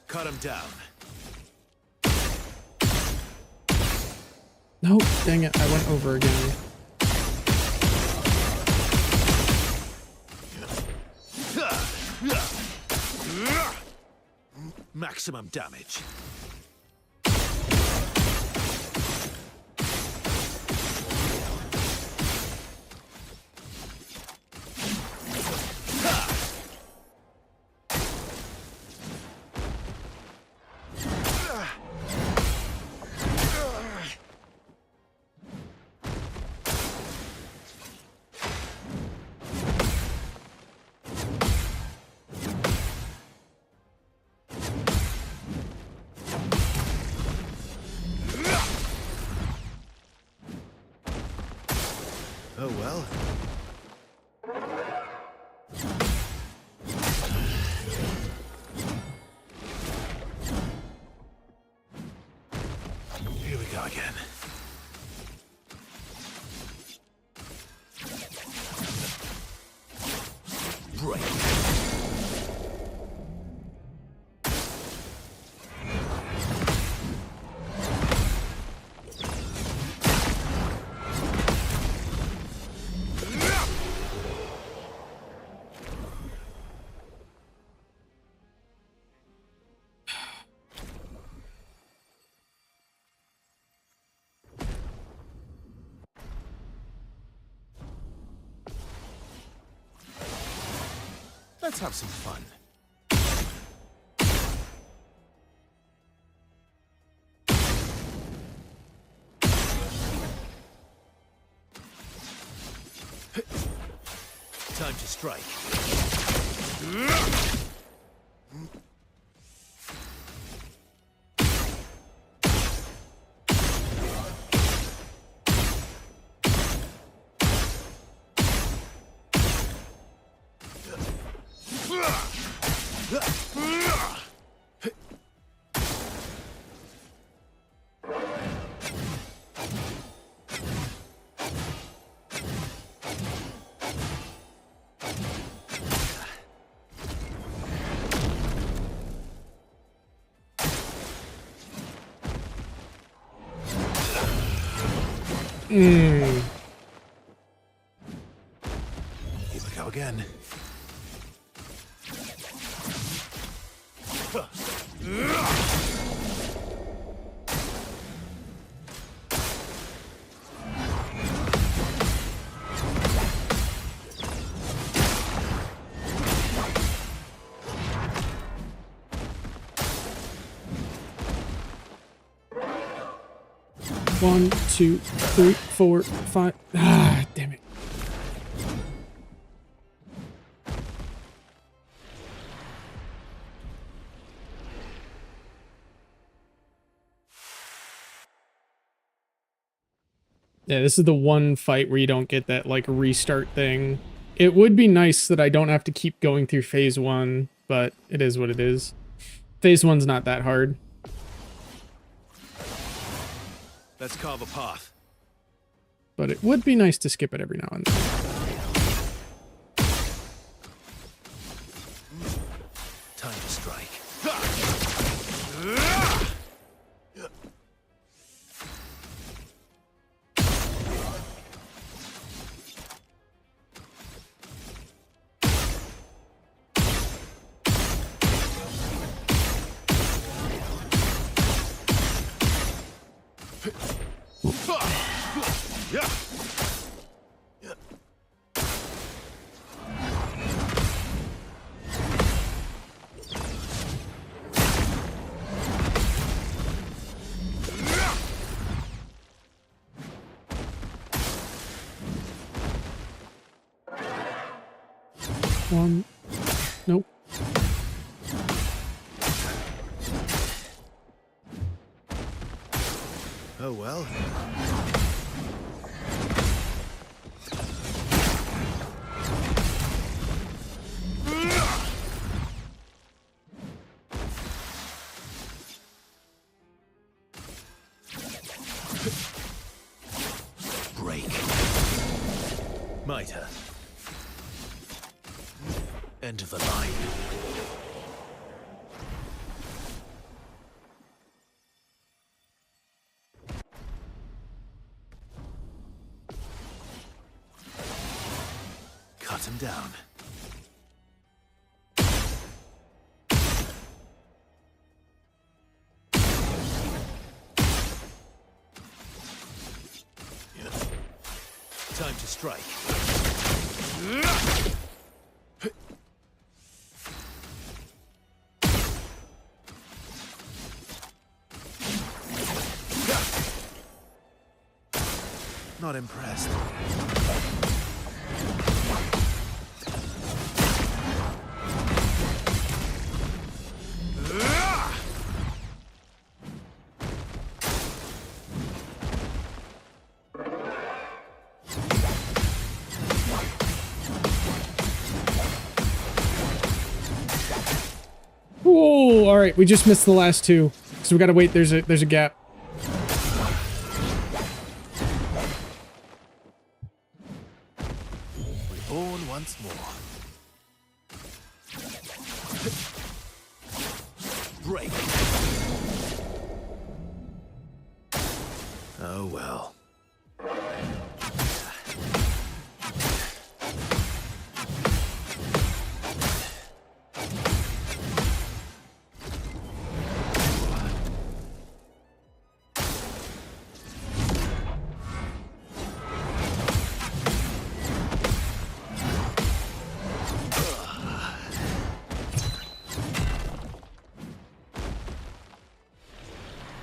Cut him down. Nope, dang it, I went over again. Maximum damage. Oh well. Here we go again. Break. Let's have some fun. Time to strike. 嗯。 Here we go again. One, two, three, four, five. Ah, damn it. Yeah, this is the one fight where you don't get that, like, restart thing. It would be nice that I don't have to keep going through phase 1, but it is what it is. Phase 1's not that hard. Let's carve a path. But it would be nice to skip it every now and then. Time to strike. One. Nope. Oh well. Break. Mitre. End of the line. Cut him down. Time to strike. Not impressed. Whoa! All right, we just missed the last two, so we gotta wait. There's a gap. Reborn once more. Break. Oh well.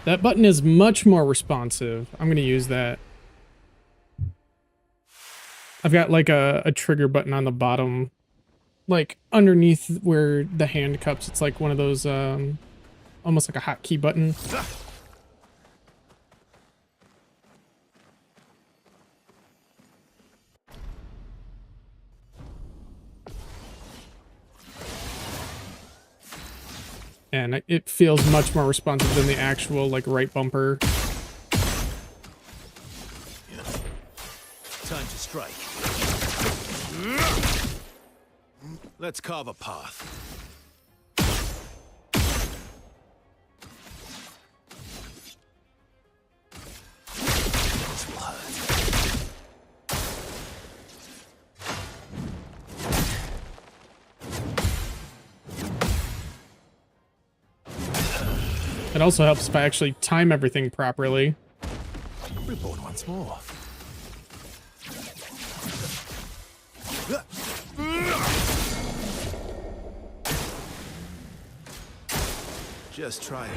That button is much more responsive. I'm gonna use that. I've got like a trigger button on the bottom, like underneath where the hand cups. It's like one of those, almost like a hotkey button. And it feels much more responsive than the actual like right bumper. Time to strike. Let's carve a path. This will hurt. It also helps if I actually time everything properly. Reborn once more. Just try it.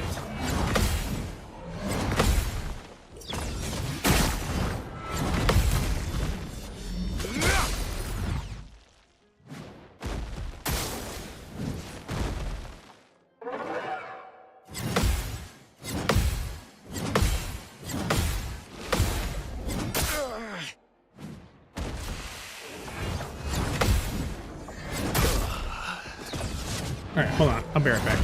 All right, hold on. I'll be right back.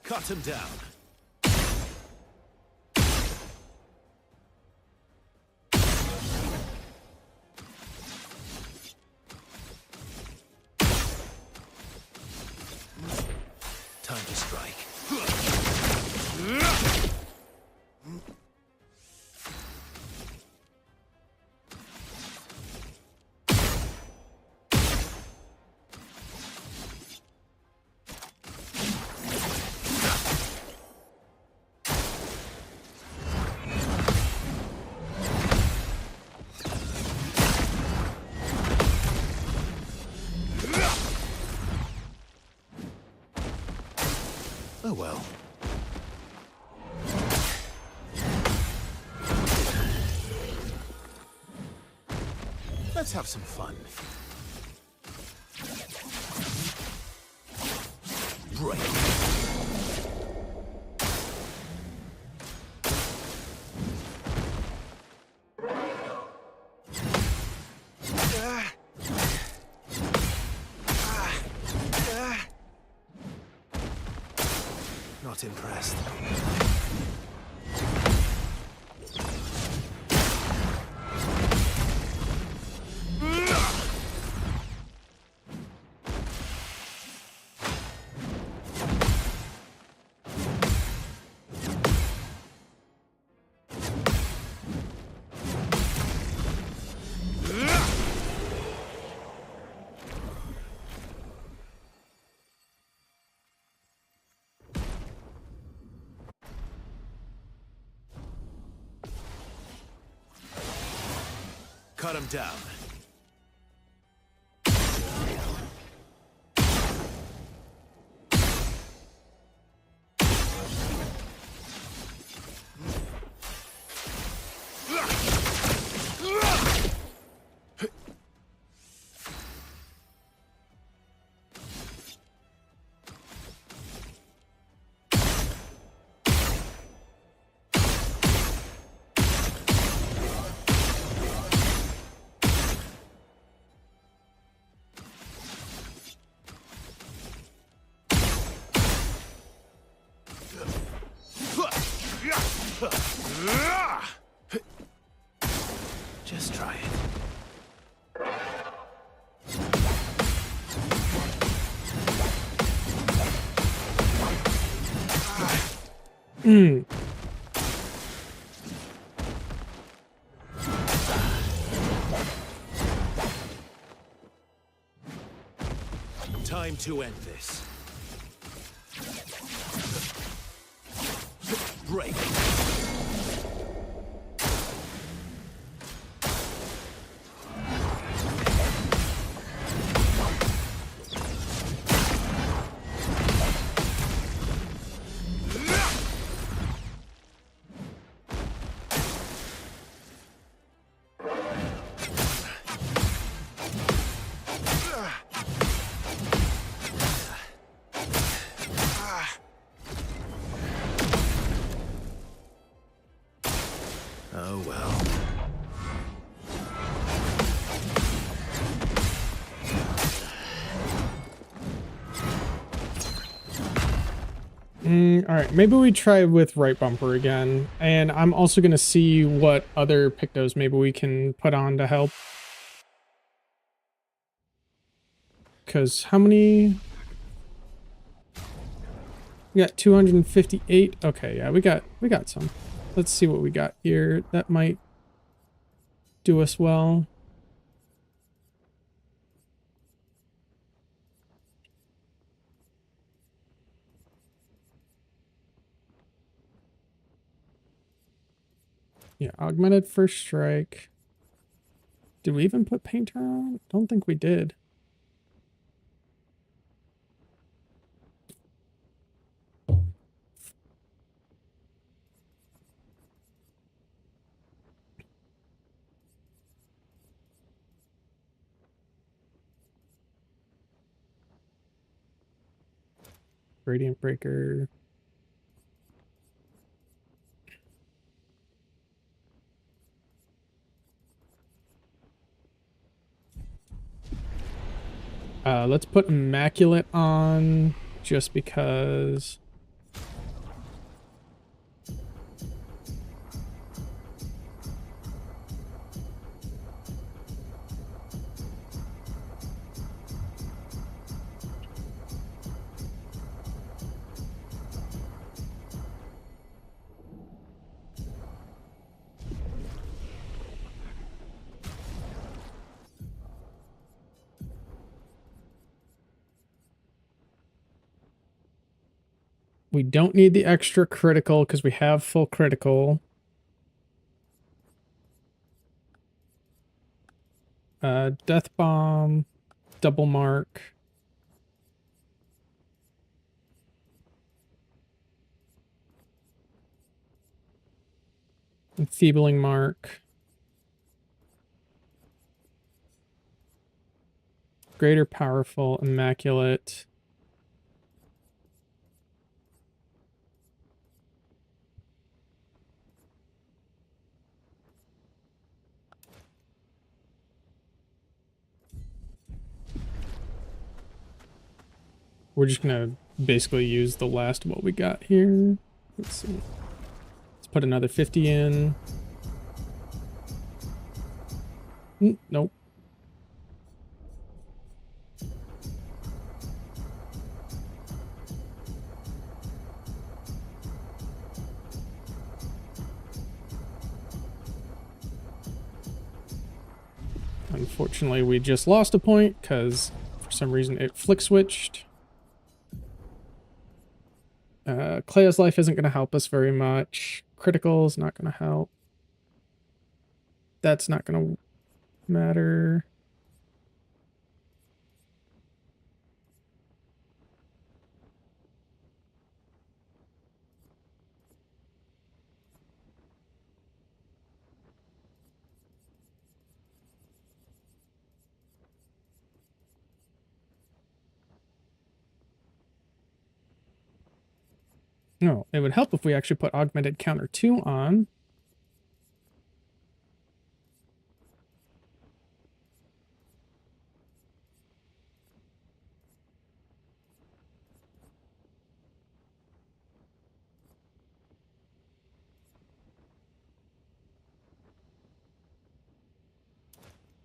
Cut him down. Time to strike. Oh well. Let's have some fun. Break. Not impressed. Cut him down. Just try it. Time to end this. Break. Oh well. All right, maybe we try with right bumper again. And I'm also going to see what other pictos maybe we can put on to help. Because how many? We got 258. Okay, yeah, we got some. Let's see what we got here. That might do us well. Yeah, augmented first strike. Did we even put painter on? Don't think we did. Radiant breaker. Let's put immaculate on just because. We don't need the extra critical because we have full critical. Death bomb, double mark. Enfeebling mark. Greater powerful, immaculate. We're just gonna basically use the last of what we got here. Let's see. Let's put another 50 in. Nope. Unfortunately, we just lost a point because for some reason it flick switched. Clea's life isn't going to help us very much. Critical is not going to help. That's not going to matter. No, it would help if we actually put augmented counter 2 on.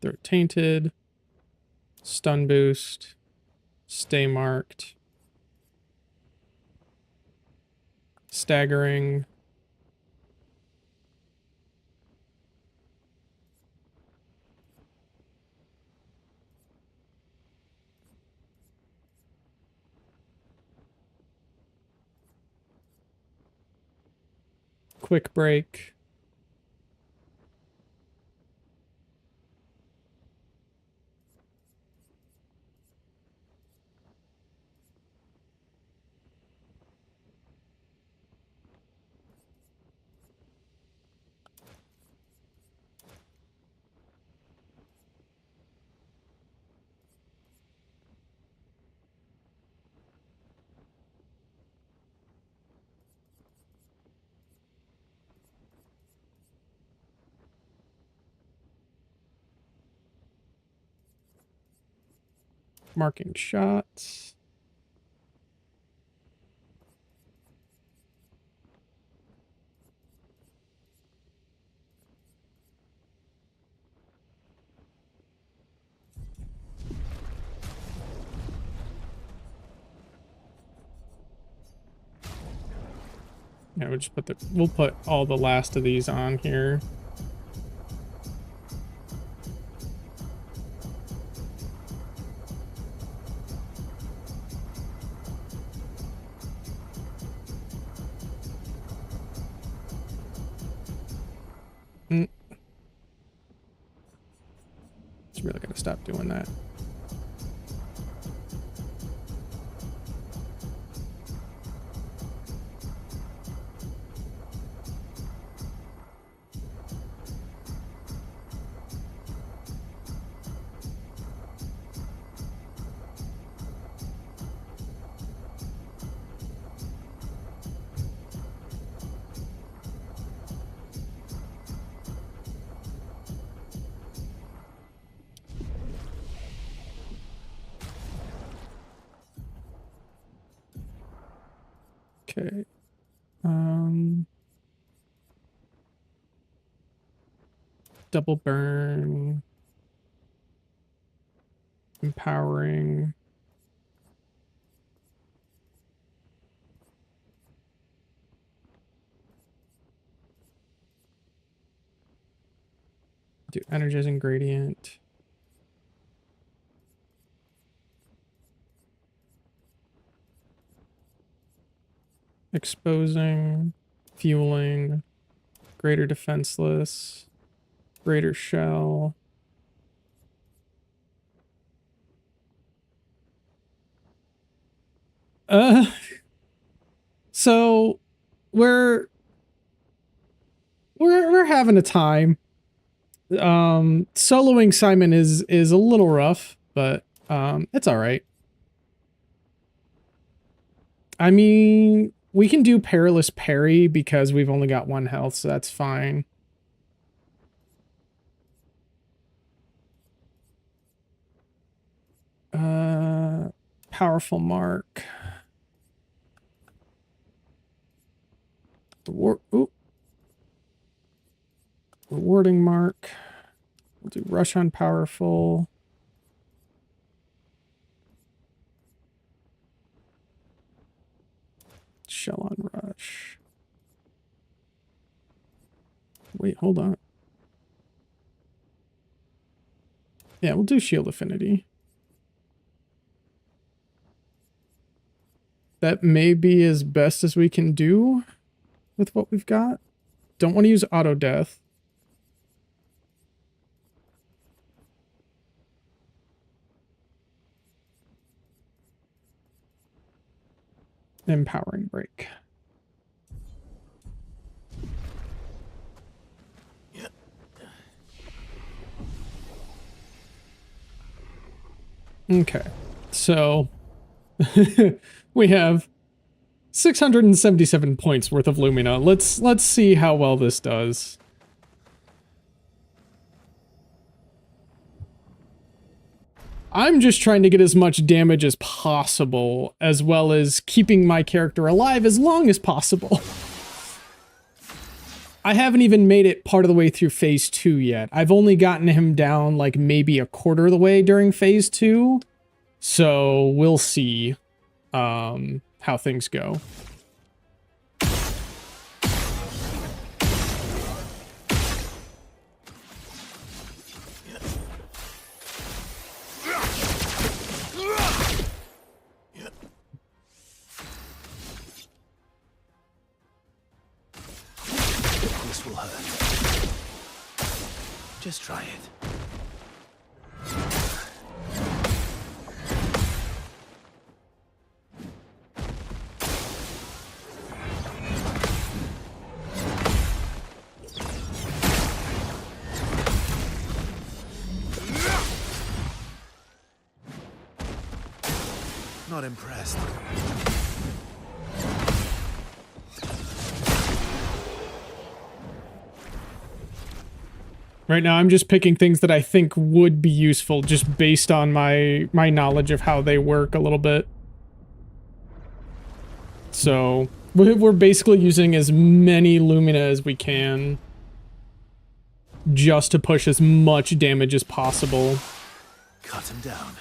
They're tainted, stun boost, stay marked, staggering. Quick break. Marking shots. Yeah, we'll put all the last of these on here. It's really gotta stop doing that. Okay. Double burn. Empowering. Do energizing gradient. Exposing. Fueling. Greater defenseless. Greater shell. So we're having a time. Soloing Simon is a little rough, but it's all right. I mean, we can do Perilous Parry because we've only got 1 health, so that's fine. Powerful mark. Rewarding mark. We'll do rush on powerful. Shell on rush. Wait, hold on. Yeah, we'll do shield affinity. That may be as best as we can do with what we've got. Don't want to use auto death. Empowering break. Okay, so we have 677 points worth of Lumina. Let's see how well this does. I'm just trying to get as much damage as possible, as well as keeping my character alive as long as possible. I haven't even made it part of the way through phase 2 yet. I've only gotten him down like maybe a quarter of the way during phase 2. So we'll see how things go. This will hurt. Just try it. Not impressed. Right now, I'm just picking things that I think would be useful, just based on my knowledge of how they work a little bit. So we're basically using as many Lumina as we can, just to push as much damage as possible. Cut him down.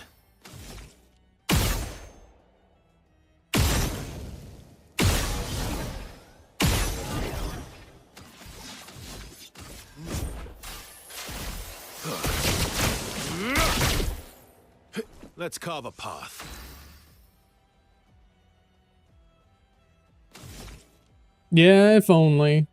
Let's carve a path. Yeah, if only.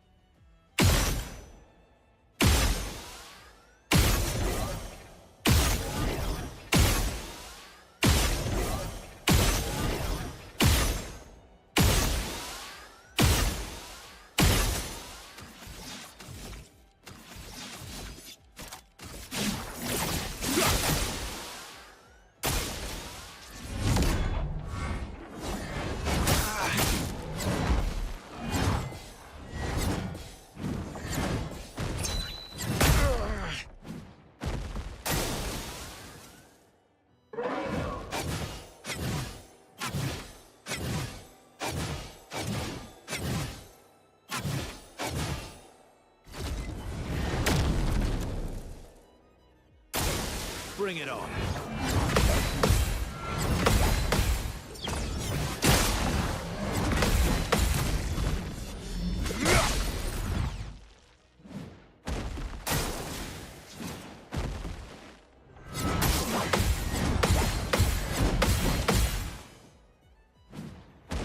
Bring it on.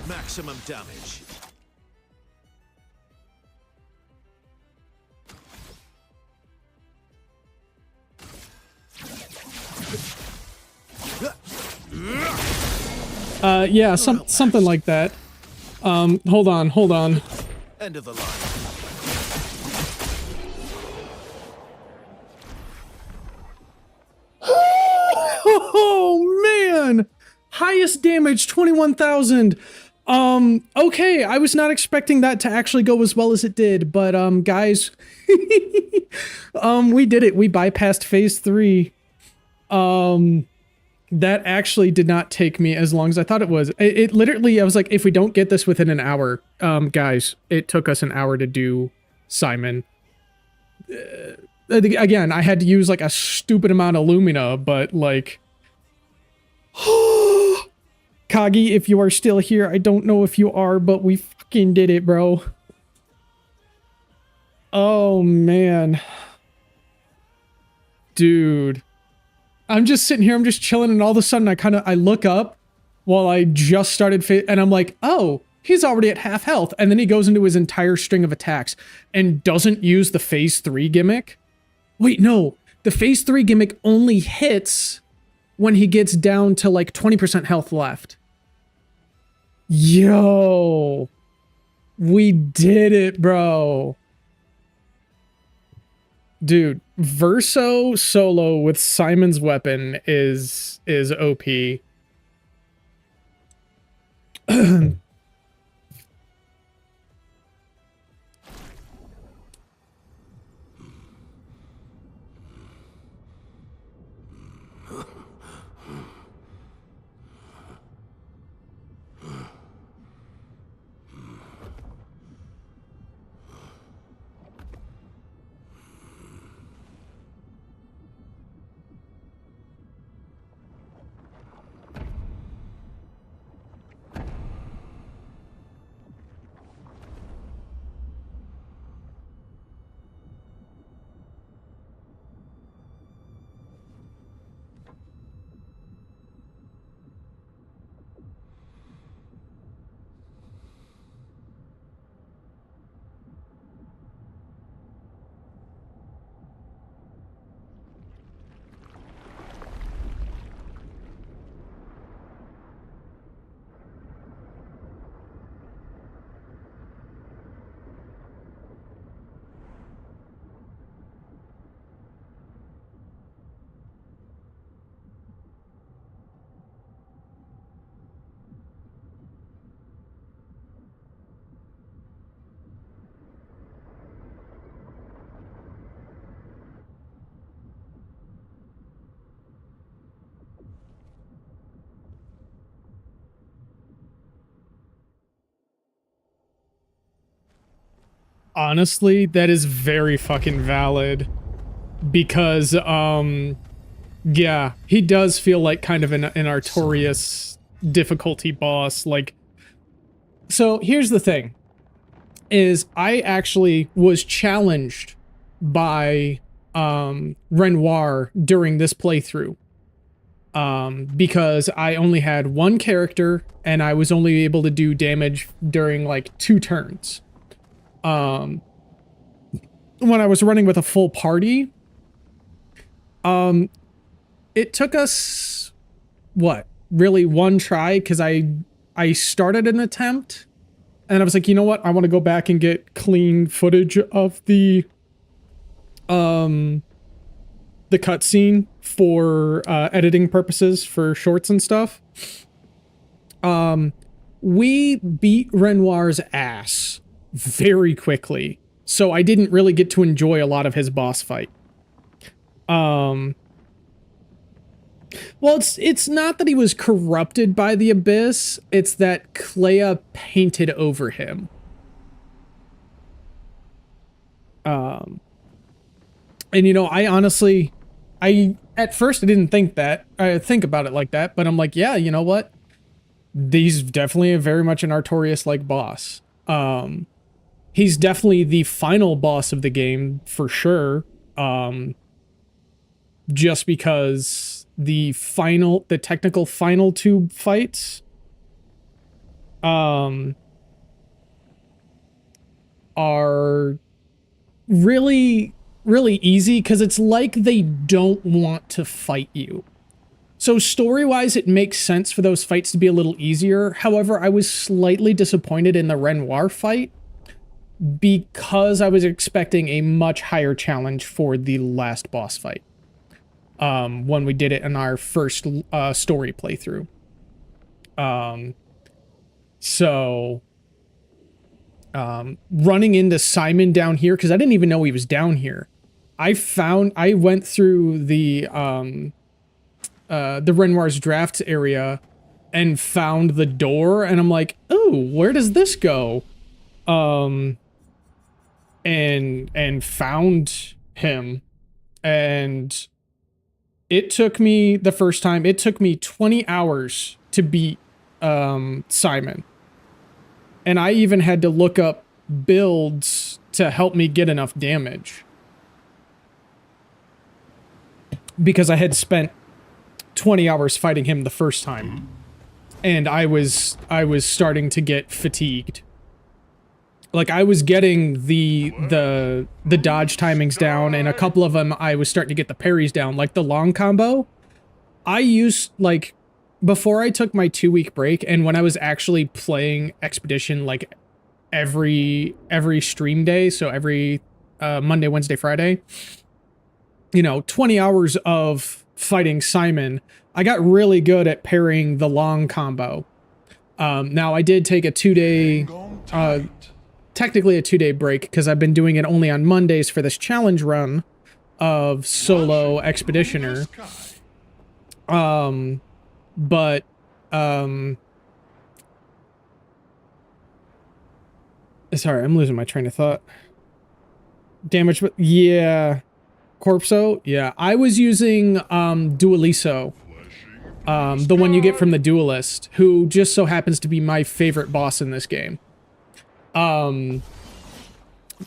Maximum damage. Yeah, something like that. Hold on. End of the line. Oh man! Highest damage, 21,000. Okay, I was not expecting that to actually go as well as it did, but guys, we did it. We bypassed phase 3. That actually did not take me as long as I thought it was. It literally, I was like, if we don't get this within an hour, guys, it took us an hour to do Simon. Again, I had to use like a stupid amount of Lumina, but like, Kagi, if you are still here, I don't know if you are, but we fucking did it, bro. Oh man. Dude. I'm just sitting here, I'm just chilling, and all of a sudden I look up while I just started, and I'm like, oh, he's already at half health. And then he goes into his entire string of attacks and doesn't use the phase 3 gimmick. Wait, no, the phase 3 gimmick only hits when he gets down to like 20% health left. Yo, we did it, bro. Dude, Verso solo with Simon's weapon is OP. Honestly, that is very fucking valid. Because, yeah, he does feel like kind of an Artorias difficulty boss. Like, so here's the thing. Is I actually was challenged by, Renoir during this playthrough. Because I only had one character and I was only able to do damage during like 2 turns. When I was running with a full party, it took us, what, really one try, because I started an attempt, and I was like, you know what, I want to go back and get clean footage of the cutscene for editing purposes for shorts and stuff. We beat Renoir's ass very quickly, so I didn't really get to enjoy a lot of his boss fight. Well, it's not that he was corrupted by the Abyss, it's that Clea painted over him. And you know, I honestly, at first I didn't think about it like that, but I'm like, yeah, you know what? He's definitely very much an Artorias-like boss. He's definitely the final boss of the game, for sure. Just because the technical final 2 fights, are really, really easy, because it's like they don't want to fight you. So story-wise, it makes sense for those fights to be a little easier. However, I was slightly disappointed in the Renoir fight, because I was expecting a much higher challenge for the last boss fight. When we did it in our first story playthrough. Running into Simon down here, because I didn't even know he was down here. I went through the Renoir's drafts area and found the door, and I'm like, ooh, where does this go? And found him, and it took me, the first time, it took me 20 hours to beat Simon. And I even had to look up builds to help me get enough damage. Because I had spent 20 hours fighting him the first time. And I was starting to get fatigued. Like, I was getting the dodge timings down, and a couple of them I was starting to get the parries down. Like the long combo, I used, like, before I took my 2-week break, and when I was actually playing Expedition like every stream day, so every Monday, Wednesday, Friday, you know, 20 hours of fighting Simon, I got really good at pairing the long combo. Now I did take a 2-day, technically a 2-day break, because I've been doing it only on Mondays for this challenge run of solo Expeditioner. But sorry, I'm losing my train of thought. Damage, but yeah, Corpso, yeah. I was using Dualiso, the one you get from the Duelist, who just so happens to be my favorite boss in this game.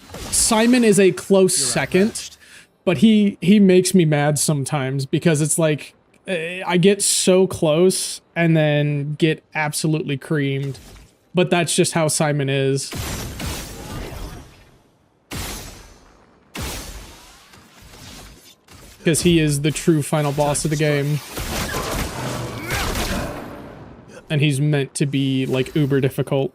Simon is a close second, but he makes me mad sometimes because it's like I get so close and then get absolutely creamed. But that's just how Simon is. Because he is the true final boss of the game. And he's meant to be, like, uber difficult.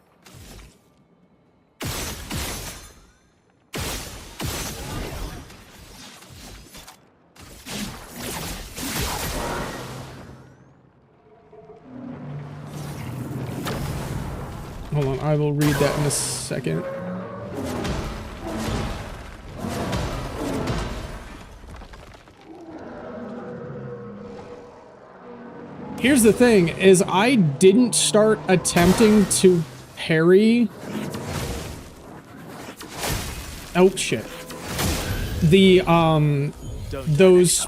Hold on, I will read that in a second. Here's the thing, is I didn't start attempting to parry... Oh, shit. The, those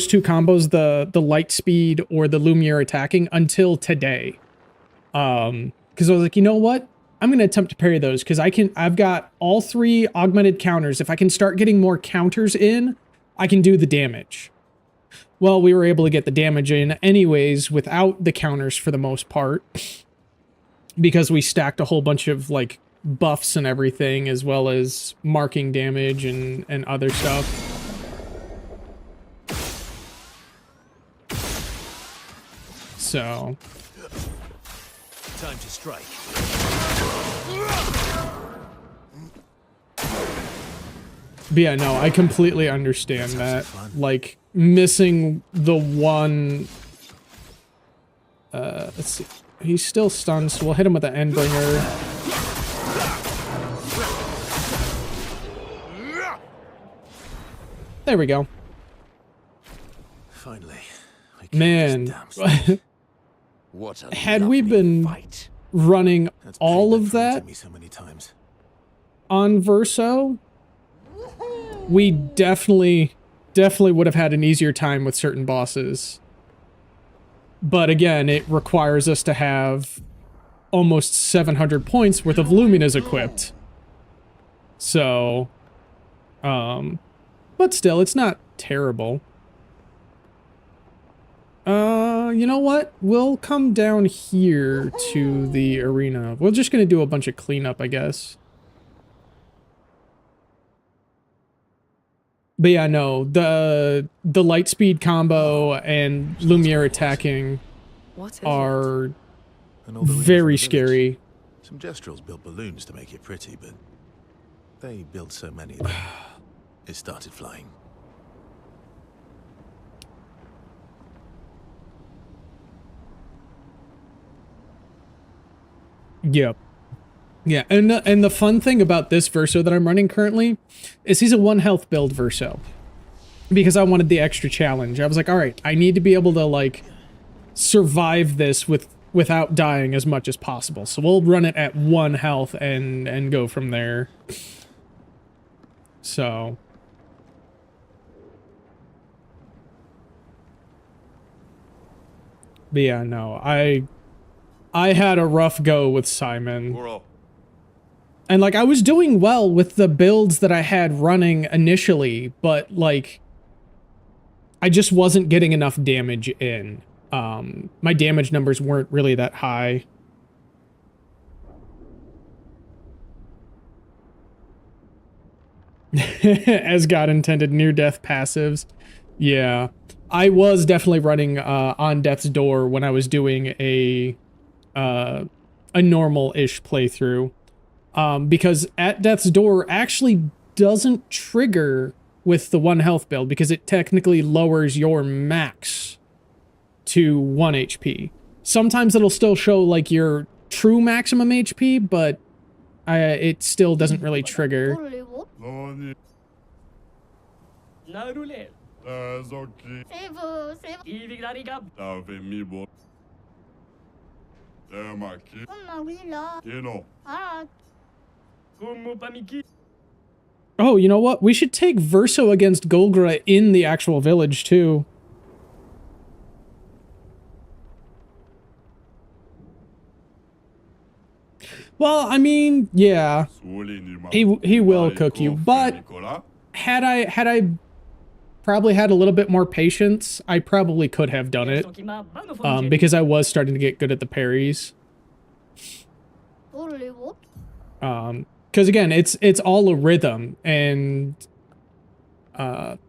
two combos, the light speed or the Lumiere attacking, until today. Because I was like, you know what? I'm going to attempt to parry those, because I've got all 3 augmented counters. If I can start getting more counters in, I can do the damage. Well, we were able to get the damage in anyways without the counters for the most part, because we stacked a whole bunch of like buffs and everything, as well as marking damage and other stuff. So Time to strike. But yeah, no, I completely understand that. Like, missing the one... let's see. He's still stunned, so we'll hit him with the Endbringer. There we go. Finally. Man. What a Had we been fight. running That's all pretty of that me so many times. on Verso, we definitely would have had an easier time with certain bosses. But again, it requires us to have almost 700 points worth of Luminas equipped. So, but still, it's not terrible. You know what? We'll come down here to the arena. We're just gonna do a bunch of cleanup, I guess. But yeah, no, the light speed combo and Lumiere attacking are And all the rings in very the village. scary. Some Gestrels built balloons to make it pretty, but they built so many that it started flying. Yep. Yeah, and the fun thing about this Verso that I'm running currently is he's a 1 health build Verso. Because I wanted the extra challenge. I was like, alright, I need to be able to, like, survive this without dying as much as possible. So we'll run it at 1 health and go from there. So... But yeah, no, I had a rough go with Simon. And, like, I was doing well with the builds that I had running initially, but, like, I just wasn't getting enough damage in. My damage numbers weren't really that high. As God intended, near-death passives. Yeah, I was definitely running on Death's Door when I was doing a normal-ish playthrough, because at Death's Door actually doesn't trigger with the 1 health build because it technically lowers your max to 1 HP. Sometimes it'll still show like your true maximum HP, but it still doesn't really trigger. Noni. Zoki. Dave mi bo. Temaki. Kino. Oh, you know what? We should take Verso against Golgra in the actual village too. Well, I mean, yeah, he will cook you, but had I probably had a little bit more patience, I probably could have done it, because I was starting to get good at the parries. Because again, it's all a rhythm, and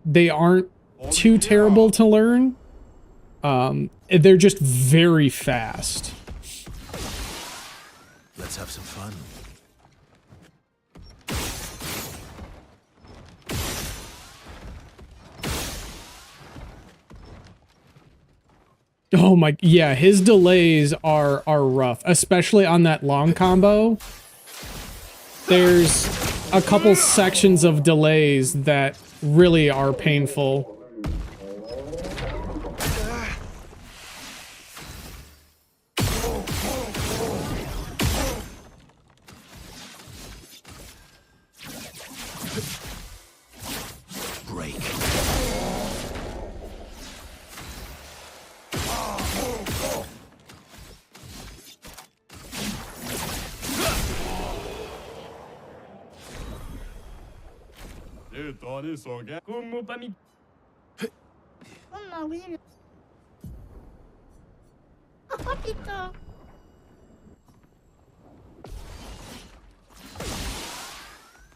they aren't too terrible to learn. They're just very fast. Let's have some fun. Oh my, yeah, his delays are rough, especially on that long combo. There's a couple sections of delays that really are painful.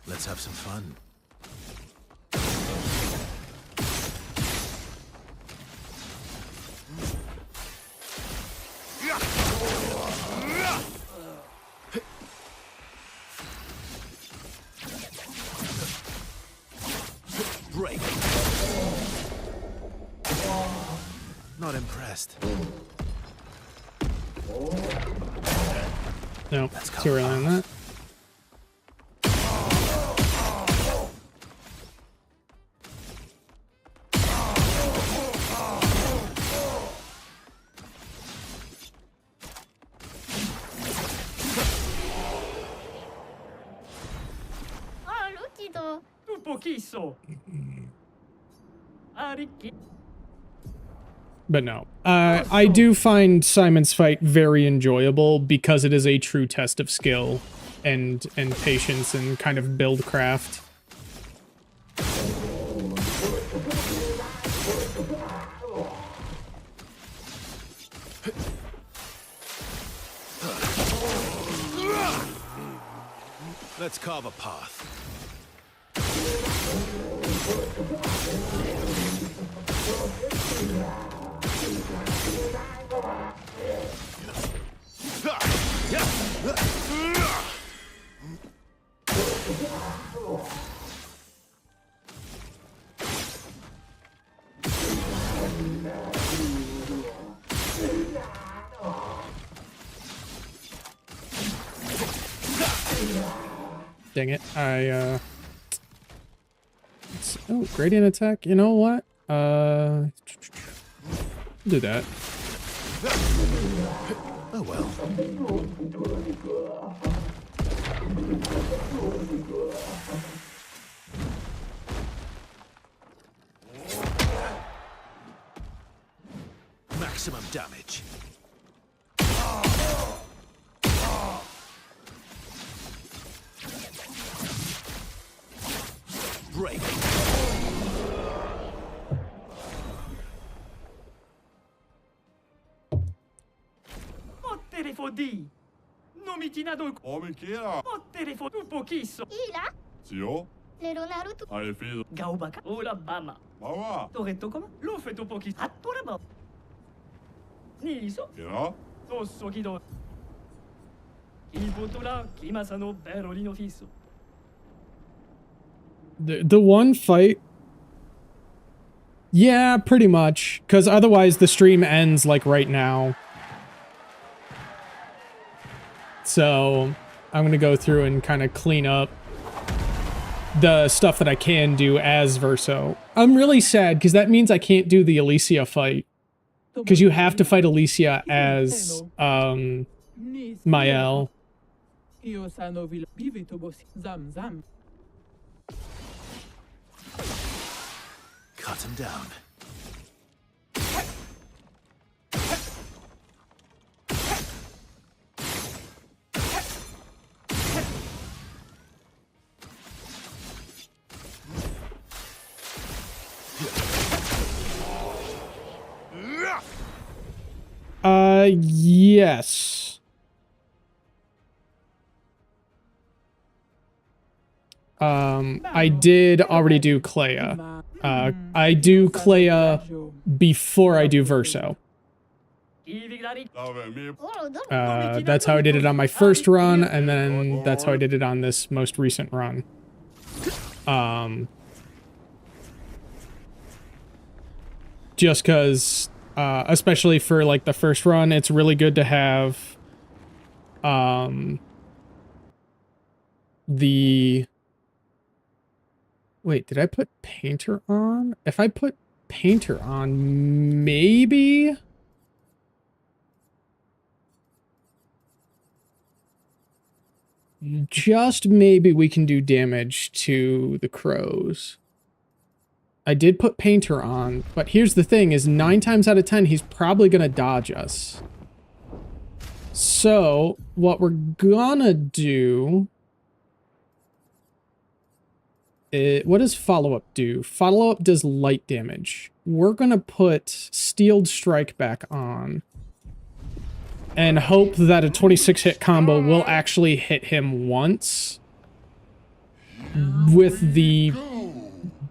Let's have some fun. Break. Not impressed. No, too early on that. But no, I do find Simon's fight very enjoyable because it is a true test of skill and patience and kind of build craft. Let's carve a path. Dang it, oh, gradient attack, you know what? Do that. Oh well. Maximum damage. Break. Omikira. Zio. I feel. Gaubaka, Ula Bama, Mawa. Toretokoma, Lufetopoki, Atorama. Niso, Yeah? Tosokido. Ibotola, Kimasano, Berolino Fiso. The one fight. Yeah, pretty much. Because otherwise the stream ends like right now. So I'm going to go through and kind of clean up the stuff that I can do as Verso. I'm really sad because that means I can't do the Alicia fight. Because you have to fight Alicia as Mael. Cut him down. Yes. I did already do Clea. I do Clea before I do Verso. That's how I did it on my first run, and then that's how I did it on this most recent run. Just because, especially for like the first run, it's really good to have the... Wait, did I put Painter on? If I put Painter on, maybe... Just maybe we can do damage to the crows. I did put Painter on, but here's the thing, is 9 times out of 10, he's probably gonna dodge us. So, what we're gonna do... what does follow-up do? Follow-up does light damage. We're gonna put Steeled Strike back on. And hope that a 26-hit combo will actually hit him once. With the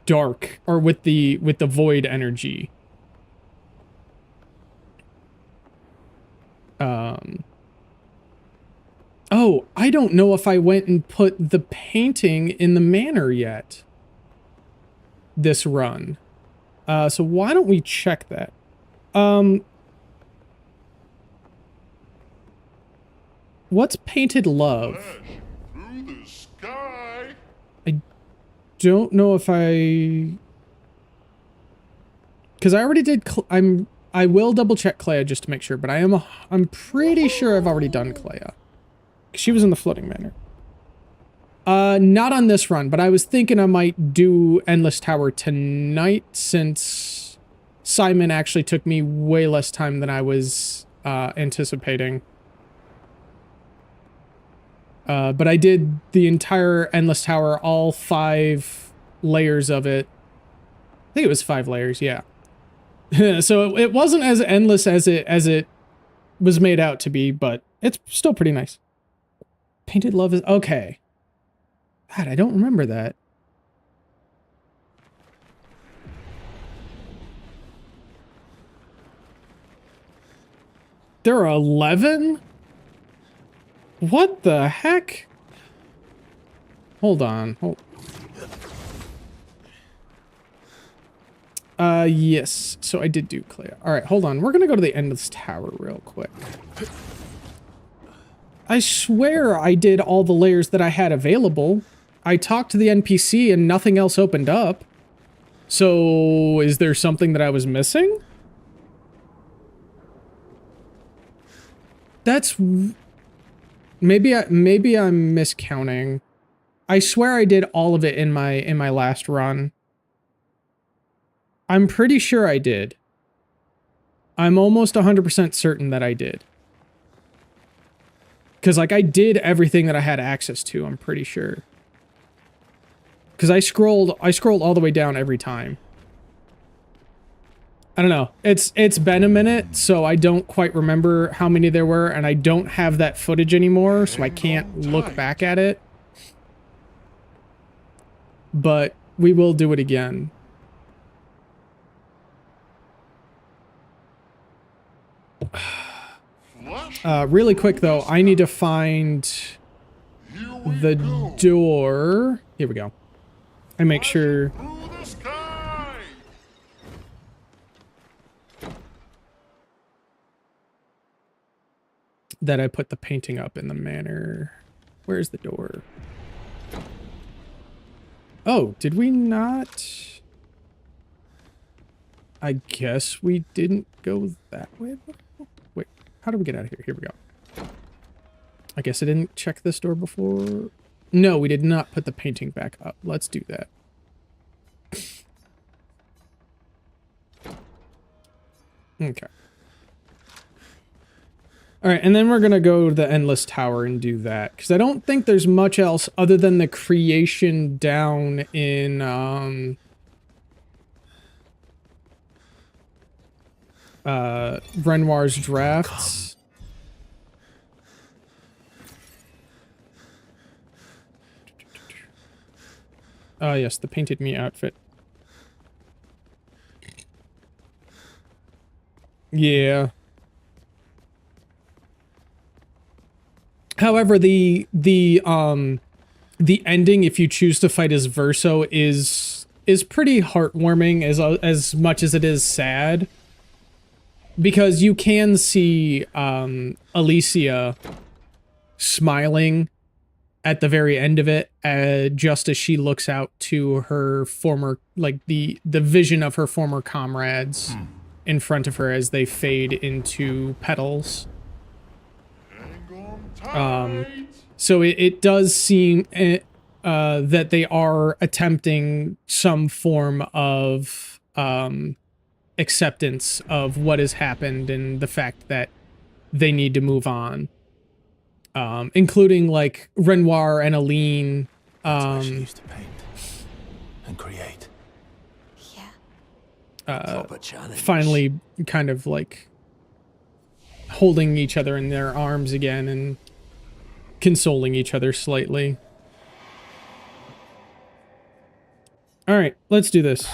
dark, or with the void energy. Oh, I don't know if I went and put the painting in the manor yet. This run. So why don't we check that? What's Painted Love? Through the sky. I don't know if I... Because I already did... I will double check Clea just to make sure, but I'm pretty sure I've already done Clea. She was in the floating manor. Not on this run, but I was thinking I might do Endless Tower tonight, since Simon actually took me way less time than I was anticipating. But I did the entire Endless Tower, all 5 layers of it. I think it was 5 layers, yeah. So it wasn't as endless as it was made out to be, but it's still pretty nice. Painted Love is... Okay. God, I don't remember that. There are 11? What the heck? Hold on. Yes. So I did do Clea. Alright, hold on. We're gonna go to the end of this tower real quick. I swear I did all the layers that I had available. I talked to the NPC and nothing else opened up. So, is there something that I was missing? That's... Maybe I'm miscounting. I swear I did all of it in my last run. I'm pretty sure I did. I'm almost 100% certain that I did. Because, like, I did everything that I had access to, I'm pretty sure. Because I scrolled all the way down every time. I don't know. It's been a minute, so I don't quite remember how many there were, and I don't have that footage anymore, so I can't look back at it. but we will do it again. Really quick though, I need to find the door. Here we go. And make sure. Through the sky! That I put the painting up in the manner. Where's the door? Oh, did we not? I guess we didn't go that way before. Wait, how do we get out of here? Here we go. I guess I didn't check this door before. No, we did not put the painting back up. Let's do that. Okay. All right, and then we're going to go to the Endless Tower and do that. Because I don't think there's much else other than the creation down in... Renoir's drafts. Oh, yes, the painted me outfit. Yeah. However, the ending, if you choose to fight as Verso, is pretty heartwarming as much as it is sad. Because you can see Alicia smiling at the very end of it, just as she looks out to her former, like the vision of her former comrades in front of her as they fade into petals. So it does seem that they are attempting some form of acceptance of what has happened and the fact that they need to move on, including like Renoir and Aline. That's where she used to paint and create. Proper challenge. Finally kind of like holding each other in their arms again and consoling each other slightly. All right, let's do this.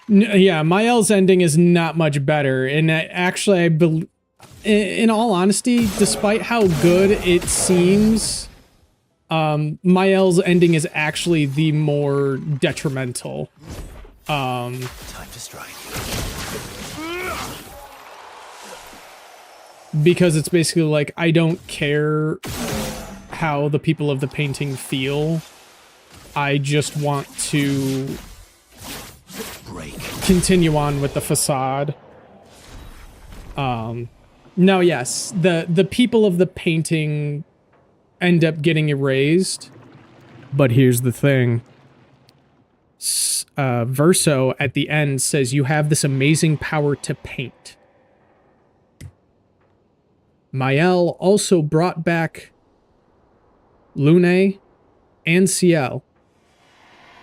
Yeah, Mael's ending is not much better, and actually, I believe, in all honesty, despite how good it seems, Mael's ending is actually the more detrimental. Time to strike. Because it's basically like, I don't care how the people of the painting feel. I just want to continue on with the facade. Now, yes, the people of the painting end up getting erased. But here's the thing. Verso at the end says, you have this amazing power to paint. Mael also brought back Lune and Ciel.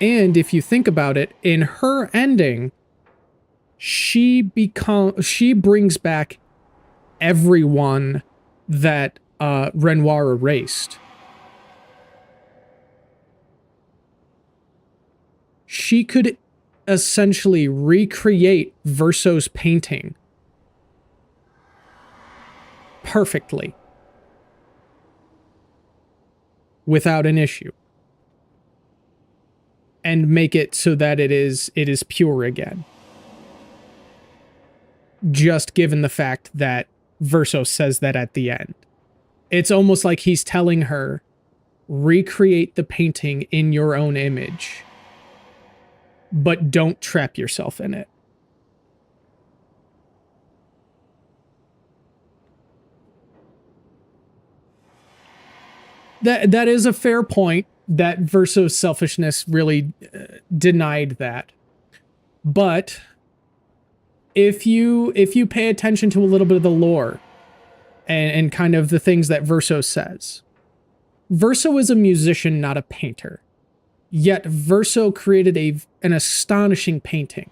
And if you think about it, in her ending, she brings back everyone that Renoir erased. She could essentially recreate Verso's painting perfectly without an issue and make it so that it is pure again. Just given the fact that Verso says that at the end. It's almost like he's telling her, recreate the painting in your own image, but don't trap yourself in it. That is a fair point, that Verso's selfishness really denied that. But if you pay attention to a little bit of the lore and kind of the things that Verso says, Verso is a musician, not a painter. Yet Verso created an astonishing painting.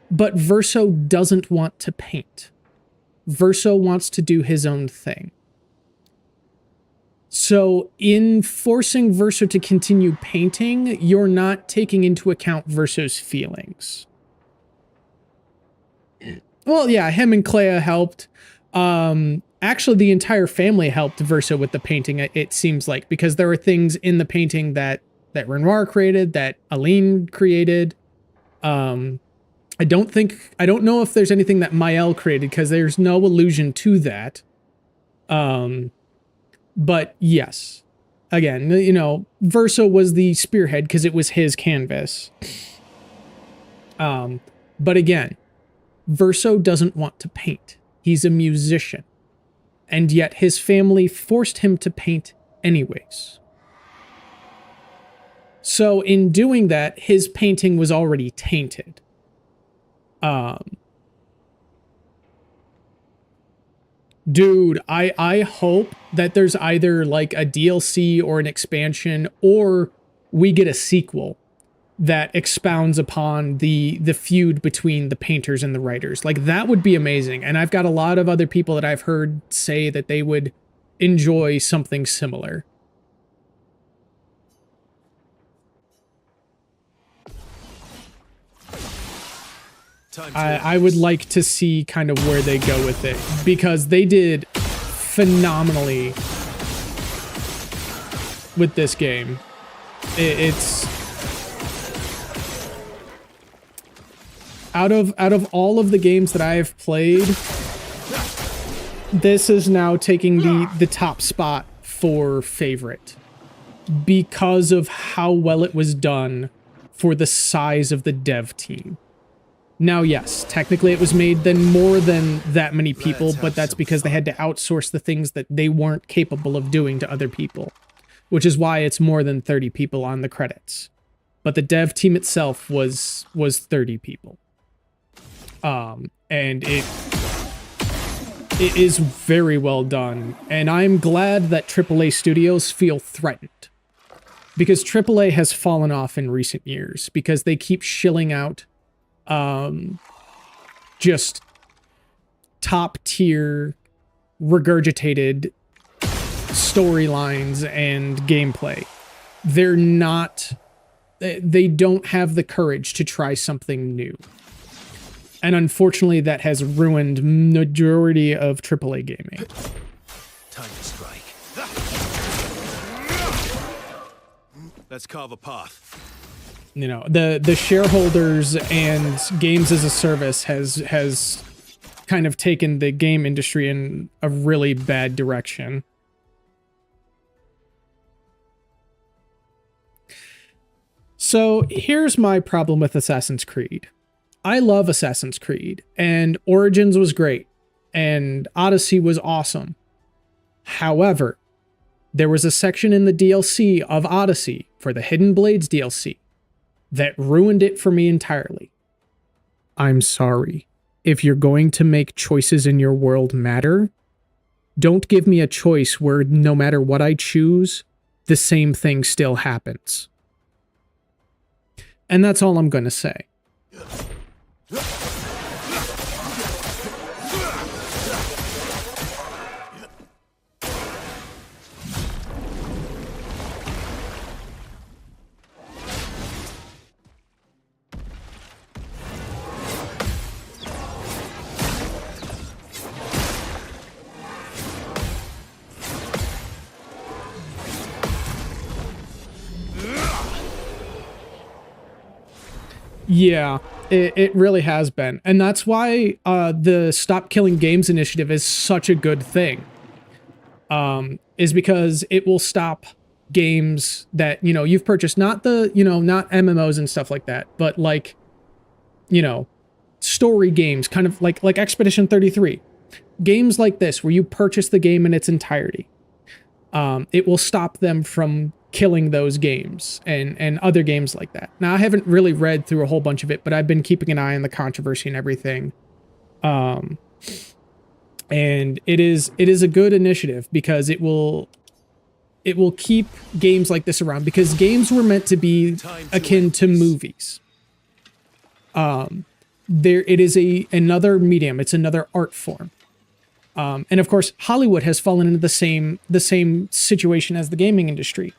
But Verso doesn't want to paint. Verso wants to do his own thing. So in forcing Verso to continue painting, you're not taking into account Verso's feelings. Well, yeah, him and Clea helped. Actually, the entire family helped Verso with the painting, it seems like, because there were things in the painting that Renoir created, that Aline created. I don't know if there's anything that Mael created, because there's no allusion to that. But yes, again, you know, Verso was the spearhead because it was his canvas. But again, Verso doesn't want to paint. He's a musician. And yet his family forced him to paint anyways. So in doing that, his painting was already tainted. Dude, I hope that there's either like a DLC or an expansion, or we get a sequel that expounds upon the feud between the painters and the writers. Like, that would be amazing. And I've got a lot of other people that I've heard say that they would enjoy something similar. I would like to see kind of where they go with it, because they did phenomenally with this game. It's out of all of the games that I have played, this is now taking the top spot for favorite, because of how well it was done for the size of the dev team. Now, yes, technically it was made then more than that many people, but that's because they had to outsource the things that they weren't capable of doing to other people, which is why it's more than 30 people on the credits. But the dev team itself was 30 people. And it is very well done, and I'm glad that AAA studios feel threatened, because AAA has fallen off in recent years because they keep shilling out just top tier regurgitated storylines and gameplay. They don't have the courage to try something new. And unfortunately, that has ruined majority of AAA gaming. Time to strike. Let's carve a path. You know, the shareholders and games as a service has kind of taken the game industry in a really bad direction. So here's my problem with Assassin's Creed. I love Assassin's Creed, and Origins was great, and Odyssey was awesome. However, there was a section in the DLC of Odyssey for the Hidden Blades DLC that ruined it for me entirely. I'm sorry. If you're going to make choices in your world matter, don't give me a choice where no matter what I choose, the same thing still happens. And that's all I'm going to say. Yeah, it really has been. And that's why the Stop Killing Games initiative is such a good thing. Is because it will stop games that, you know, you've purchased, not not MMOs and stuff like that, but like, you know, story games, kind of like Expedition 33. Games like this, where you purchase the game in its entirety. It will stop them from killing those games and other games like that. Now, I haven't really read through a whole bunch of it, but I've been keeping an eye on the controversy and everything. And it is a good initiative, because it will keep games like this around, because games were meant to be akin to movies. It is another medium, it's another art form. And of course, Hollywood has fallen into the same situation as the gaming industry.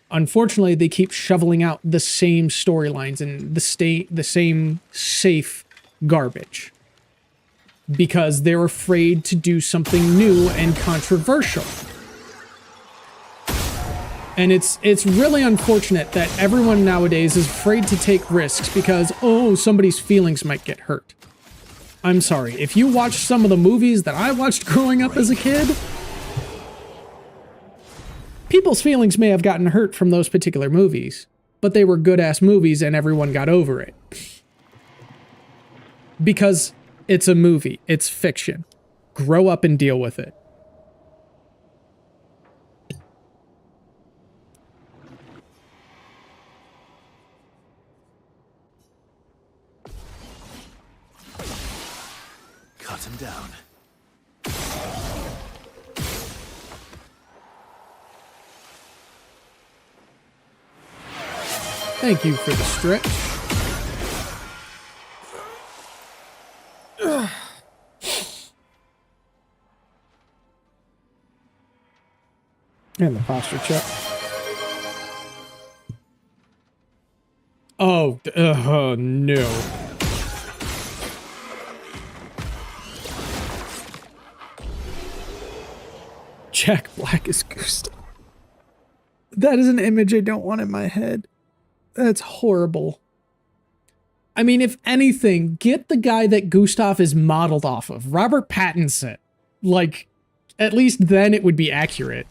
Unfortunately, they keep shoveling out the same storylines and the same safe garbage because they're afraid to do something new and controversial. And it's really unfortunate that everyone nowadays is afraid to take risks because, oh, somebody's feelings might get hurt. I'm sorry, if you watch some of the movies that I watched growing up as a kid, people's feelings may have gotten hurt from those particular movies, but they were good-ass movies and everyone got over it. Because it's a movie, it's fiction. Grow up and deal with it. Cut him down. Thank you for the stretch. And the posture check. Oh, no. Jack Black is Gustav. That is an image I don't want in my head. That's horrible. I mean, if anything, get the guy that Gustav is modeled off of. Robert Pattinson. Like, at least then it would be accurate.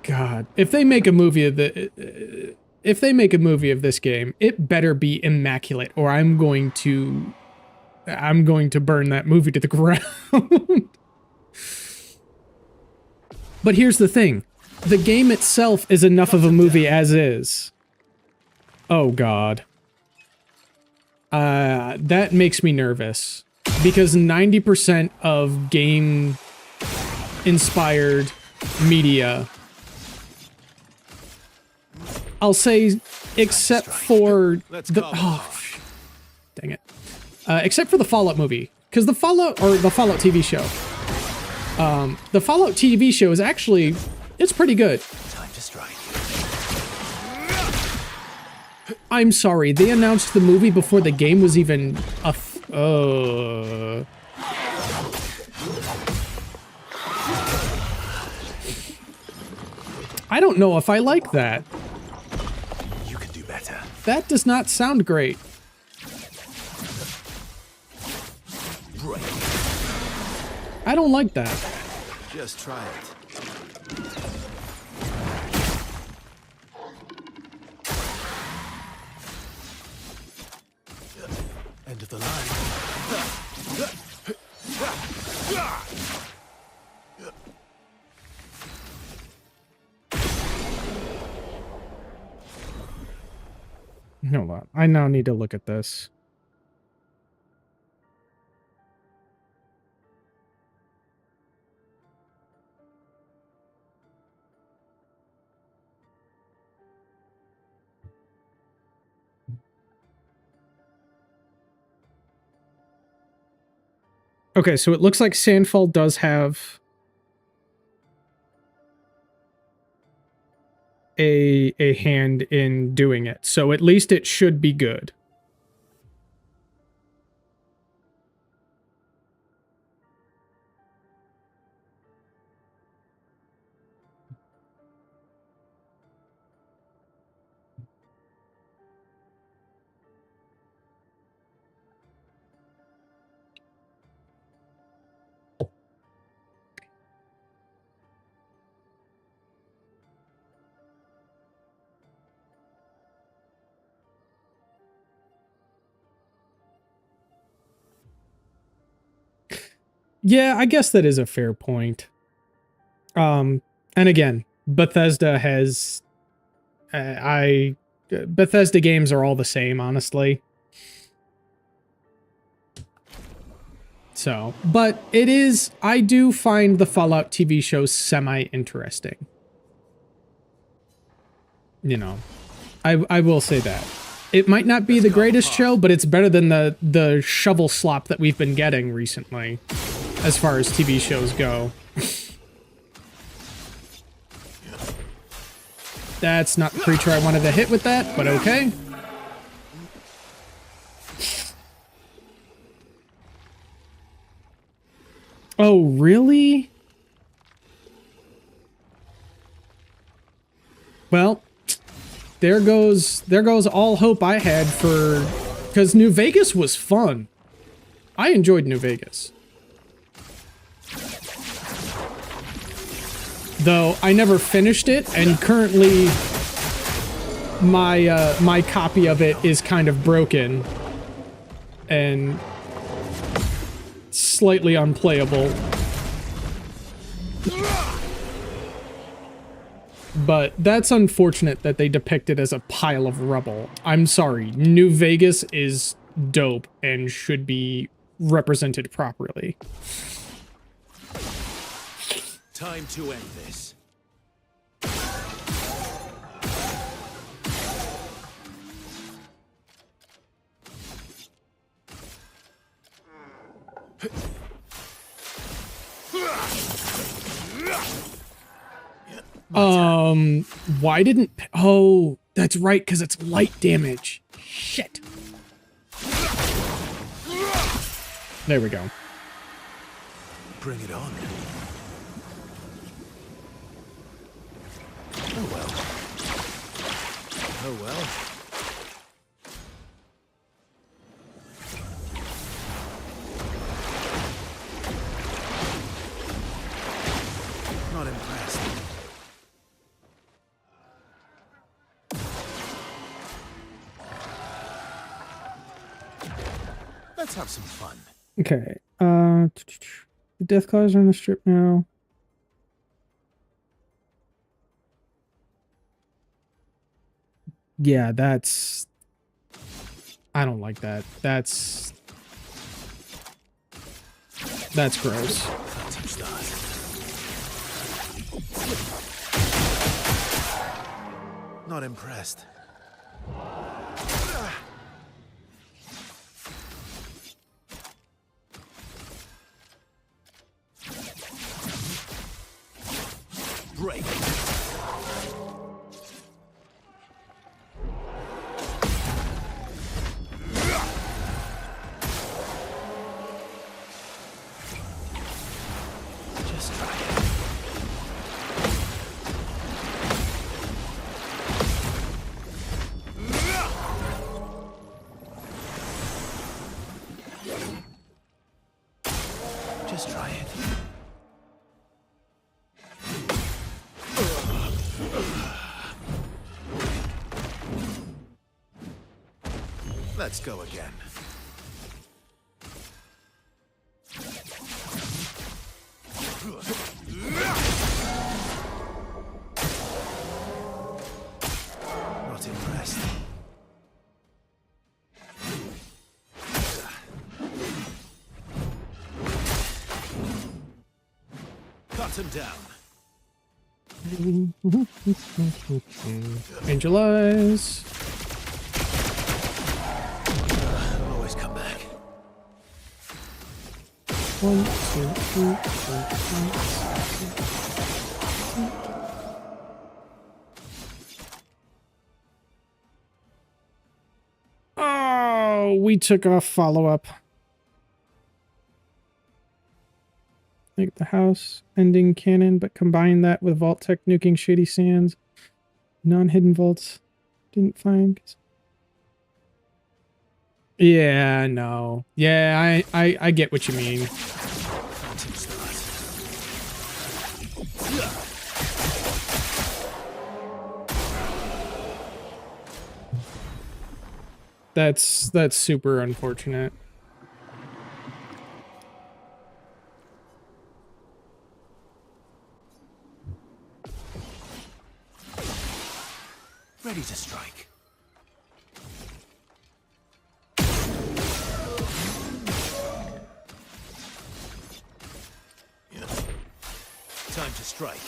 God, if they make a movie of this game, it better be immaculate, or I'm going to burn that movie to the ground. But here's the thing. The game itself is enough of a movie as is. Oh, God. That makes me nervous. Because 90% of game-inspired media, I'll say, except for the... Oh, dang it. Except for the Fallout movie. Because the Fallout TV show. The Fallout TV show is actually, it's pretty good. Time to strike. I'm sorry, they announced the movie before the game was even I don't know if I like that. You can do better. That does not sound great. Right. I don't like that. Just try it. End of the line. Hold on. I now need to look at this. Okay, so it looks like Sandfall does have a hand in doing it. So at least it should be good. Yeah, I guess that is a fair point. And again, Bethesda has... Bethesda games are all the same, honestly. So, but it is... I do find the Fallout TV show semi-interesting. You know, I will say that. It might not be the greatest show, but it's better than the shovel slop that we've been getting recently, as far as TV shows go. That's not the creature I wanted to hit with that, but okay. Oh, really? Well, there goes all hope I had for, because New Vegas was fun. I enjoyed New Vegas. Though I never finished it, and currently my copy of it is kind of broken and slightly unplayable. But that's unfortunate that they depict it as a pile of rubble. I'm sorry, New Vegas is dope and should be represented properly. Time to end this. Why didn't... Oh, that's right, because it's light damage. Shit. There we go. Bring it on. Oh well. Oh well. Not impressed. Let's have some fun. Okay. The death claws are on the strip now. Yeah, that's... I don't like that. That's gross. Can't touch that. Not impressed. Break. Just try it. Just try it. Let's go again. Not impressed. Cut him down. Angel Eyes. Always come back. 1, 2, 3, 4, 5. Oh, we took off follow-up. Make the house ending cannon, but combine that with Vault Tech nuking Shady Sands. Non-hidden vaults. Didn't find. Yeah, no. Yeah, I get what you mean. That's super unfortunate. Ready to strike. Time to strike.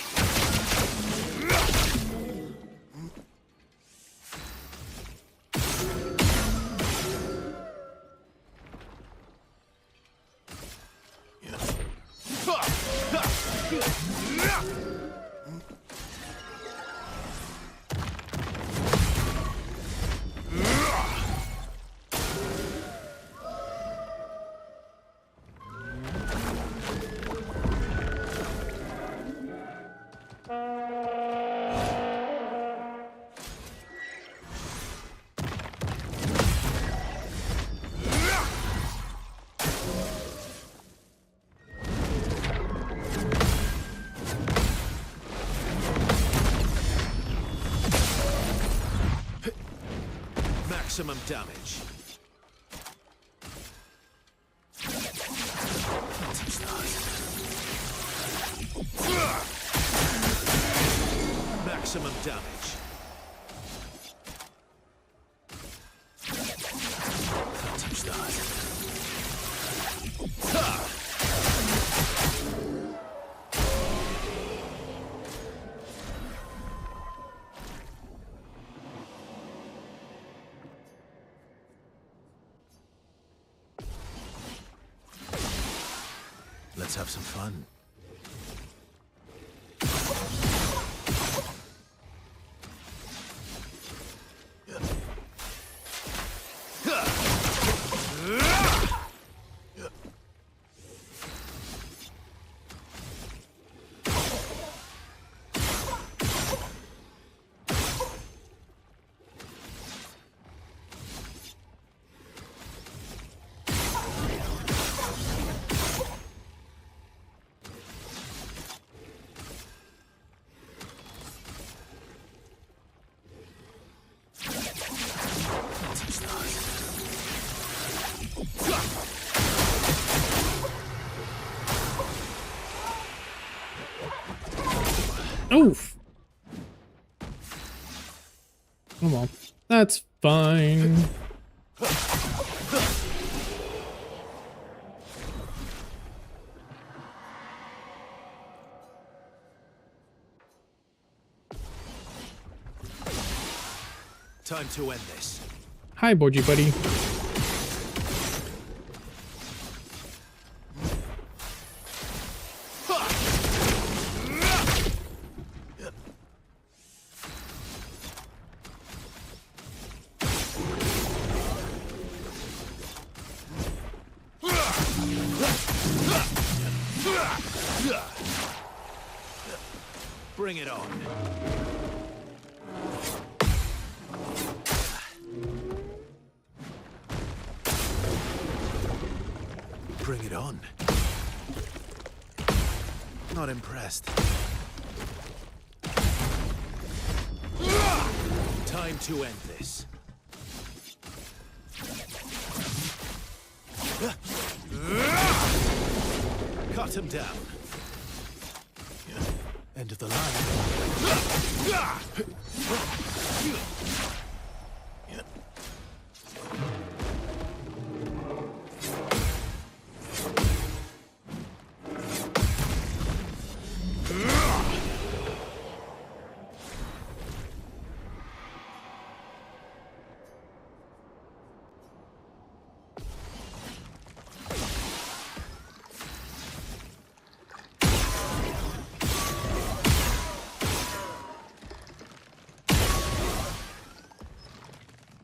Maximum damage. Maximum damage. Can't touch that. Ha! Let's have some fun. Oof. Oh well, that's fine. Time to end this. Hi, Borgie buddy. Bring it on. Bring it on. Not impressed. Time to end this. Cut him down. End of the line.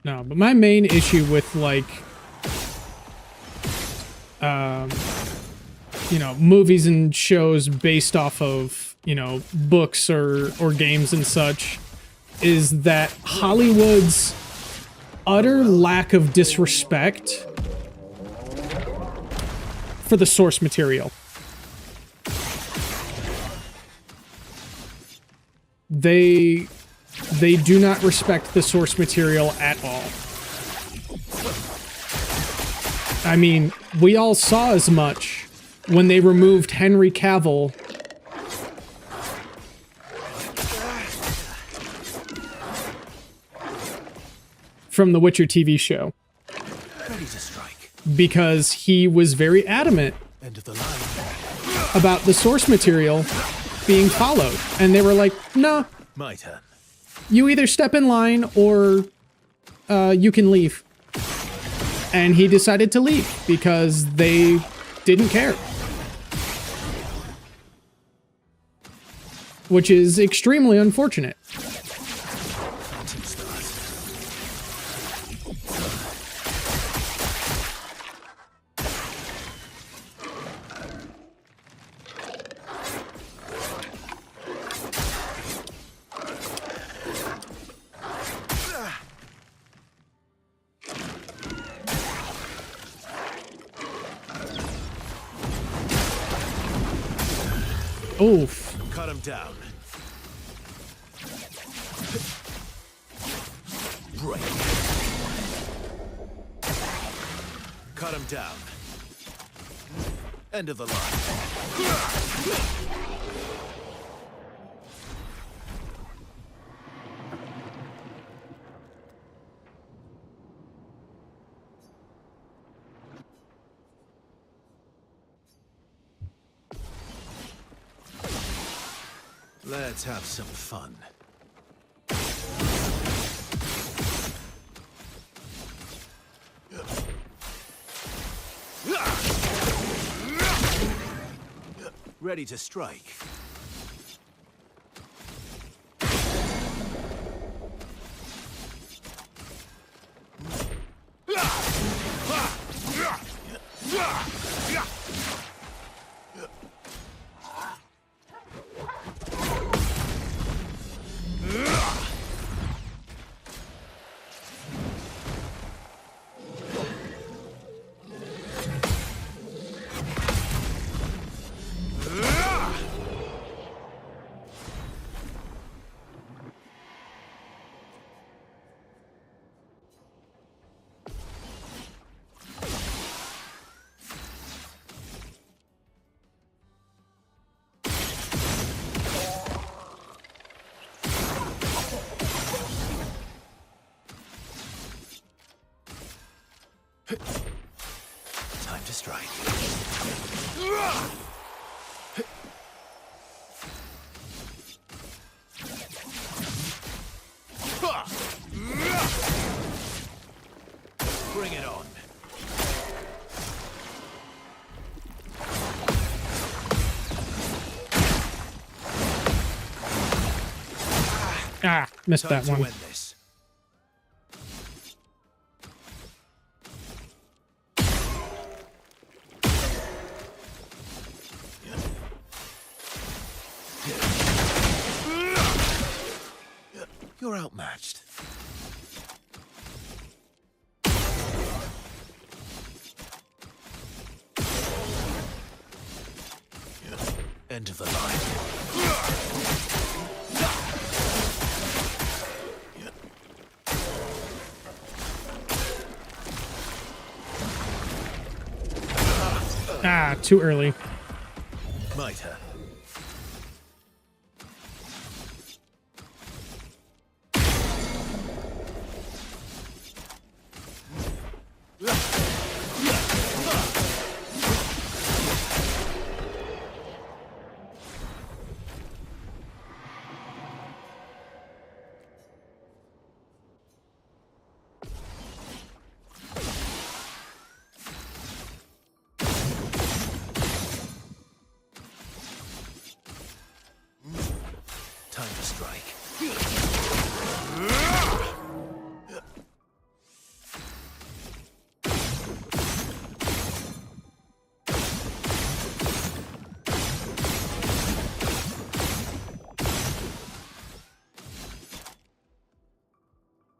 No, but my main issue with, like, you know, movies and shows based off of, you know, books or games and such is that Hollywood's utter lack of disrespect for the source material. They do not respect the source material at all. I mean, we all saw as much when they removed Henry Cavill from the Witcher TV show. Ready to strike. Because he was very adamant End of the line. about the source material being followed. And they were like, no, My turn. you either step in line or you can leave. And he decided to leave because they didn't care. Which is extremely unfortunate. Oof. Cut him down. Break. Cut him down. End of the line. Let's have some fun. Ready to strike. Time to strike. Bring it on. Ah, missed Time that to one. end this. You're outmatched. End of the line. Ah, too early. My turn. Time to strike.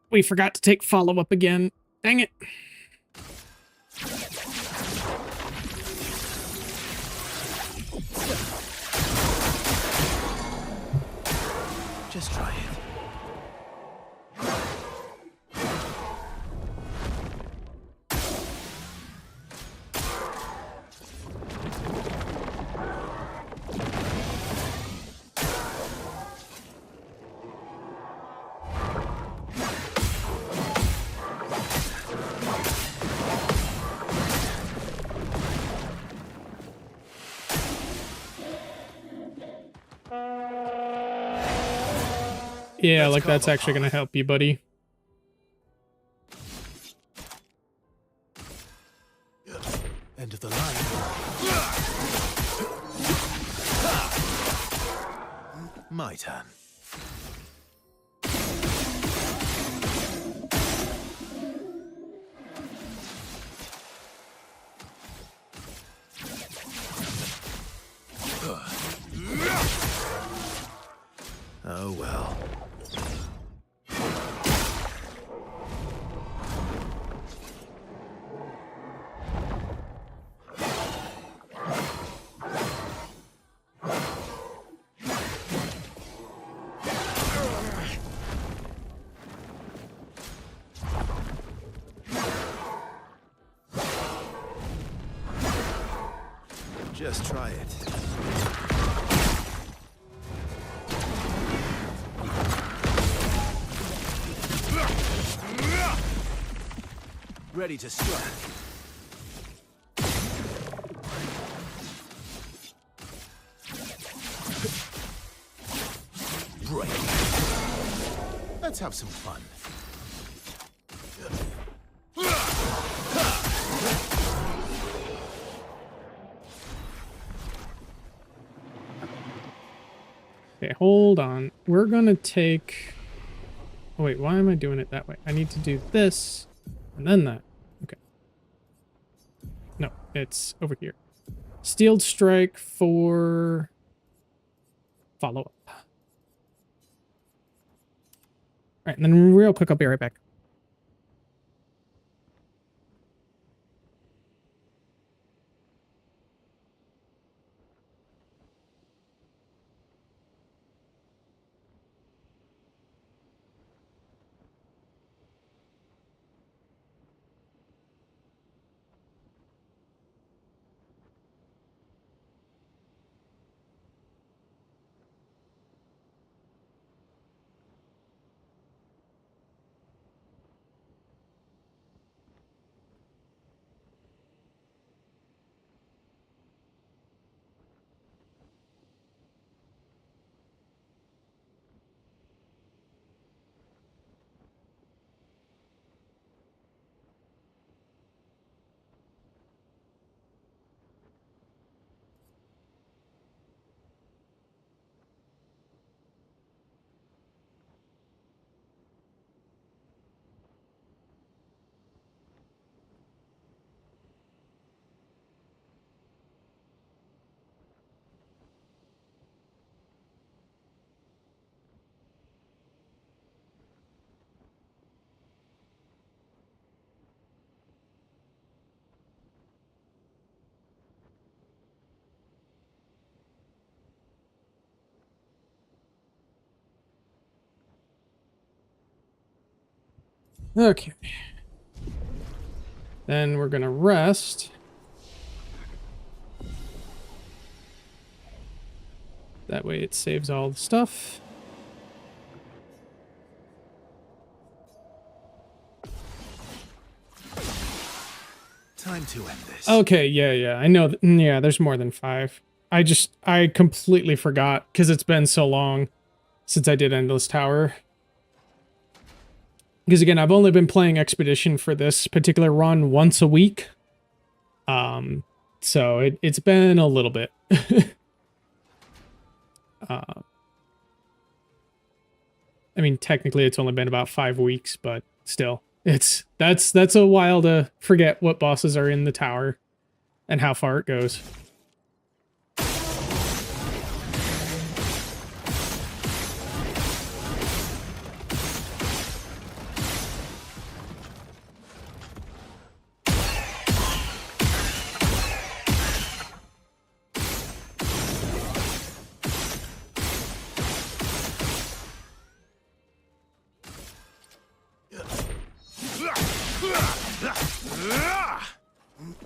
We forgot to take follow-up again. Dang it. Just try it. Yeah, Let's like call that's the actually gonna pod. help you, buddy. End of the line. My turn. Oh well. Just try it. Ready to strike. Right. Let's have some fun. Okay, hold on. We're gonna take... Oh, wait, why am I doing it that way? I need to do this, and then that. Okay. No, it's over here. Steeled Strike for... follow-up. Alright, and then real quick, I'll be right back. Okay. Then we're gonna rest. That way it saves all the stuff. Time to end this. Okay, yeah. I know. Yeah, there's more than 5. I completely forgot because it's been so long since I did Endless Tower. Because again, I've only been playing Expedition for this particular run once a week. So it's been a little bit. I mean, technically it's only been about 5 weeks, but still, that's a while to forget what bosses are in the tower and how far it goes.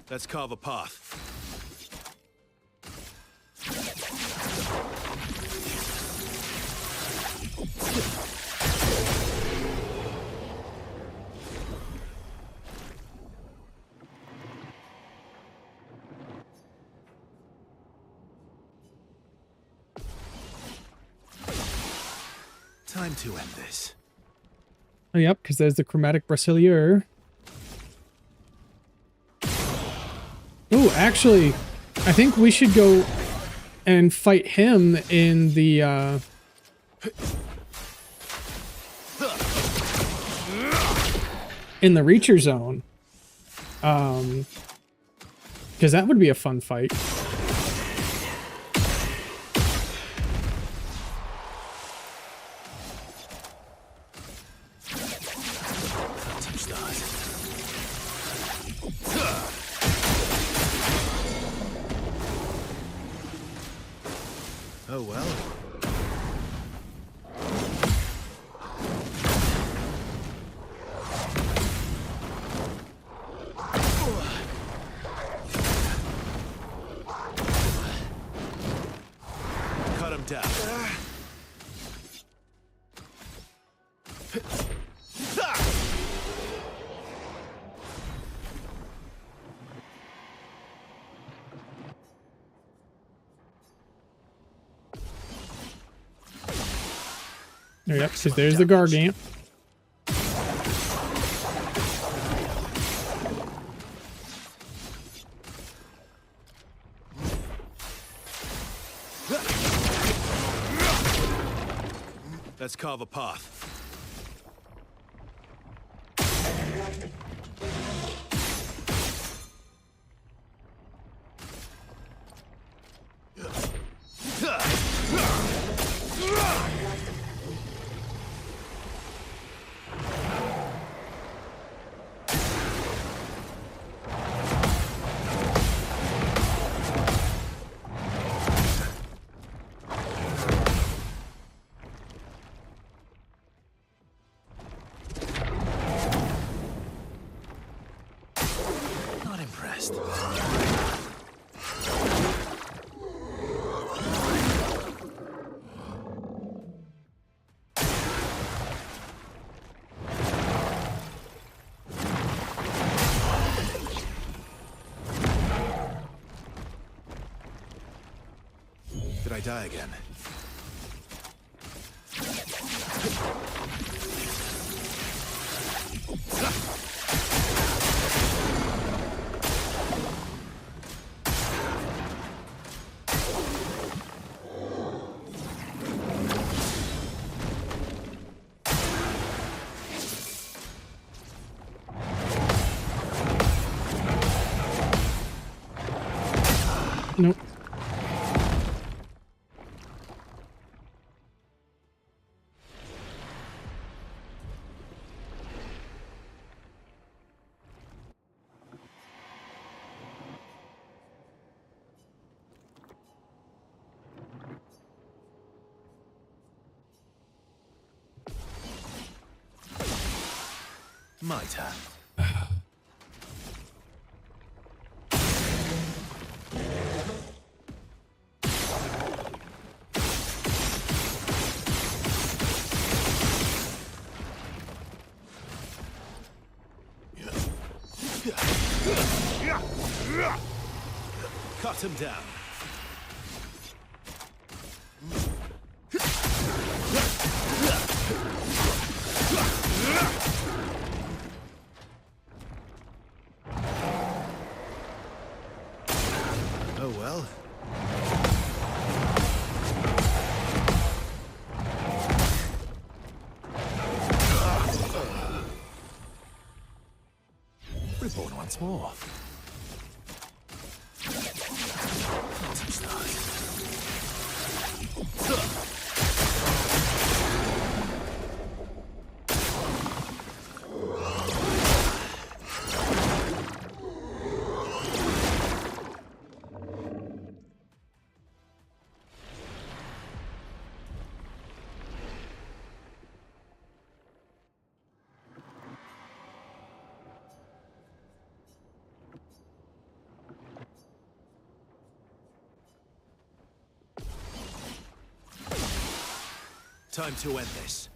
Let's carve a path. Time to end this. Oh, yep, because there's the Chromatic Brasselier. Ooh, actually, I think we should go and fight him in the, in the Reacher Zone. Because that would be a fun fight. Touch that. Oh well. Yep, because there's the Gargant. Let's carve a path. Not impressed. Did I die again? Nope. My turn. Cut him down. Oh well. Reborn once more. Time to end this.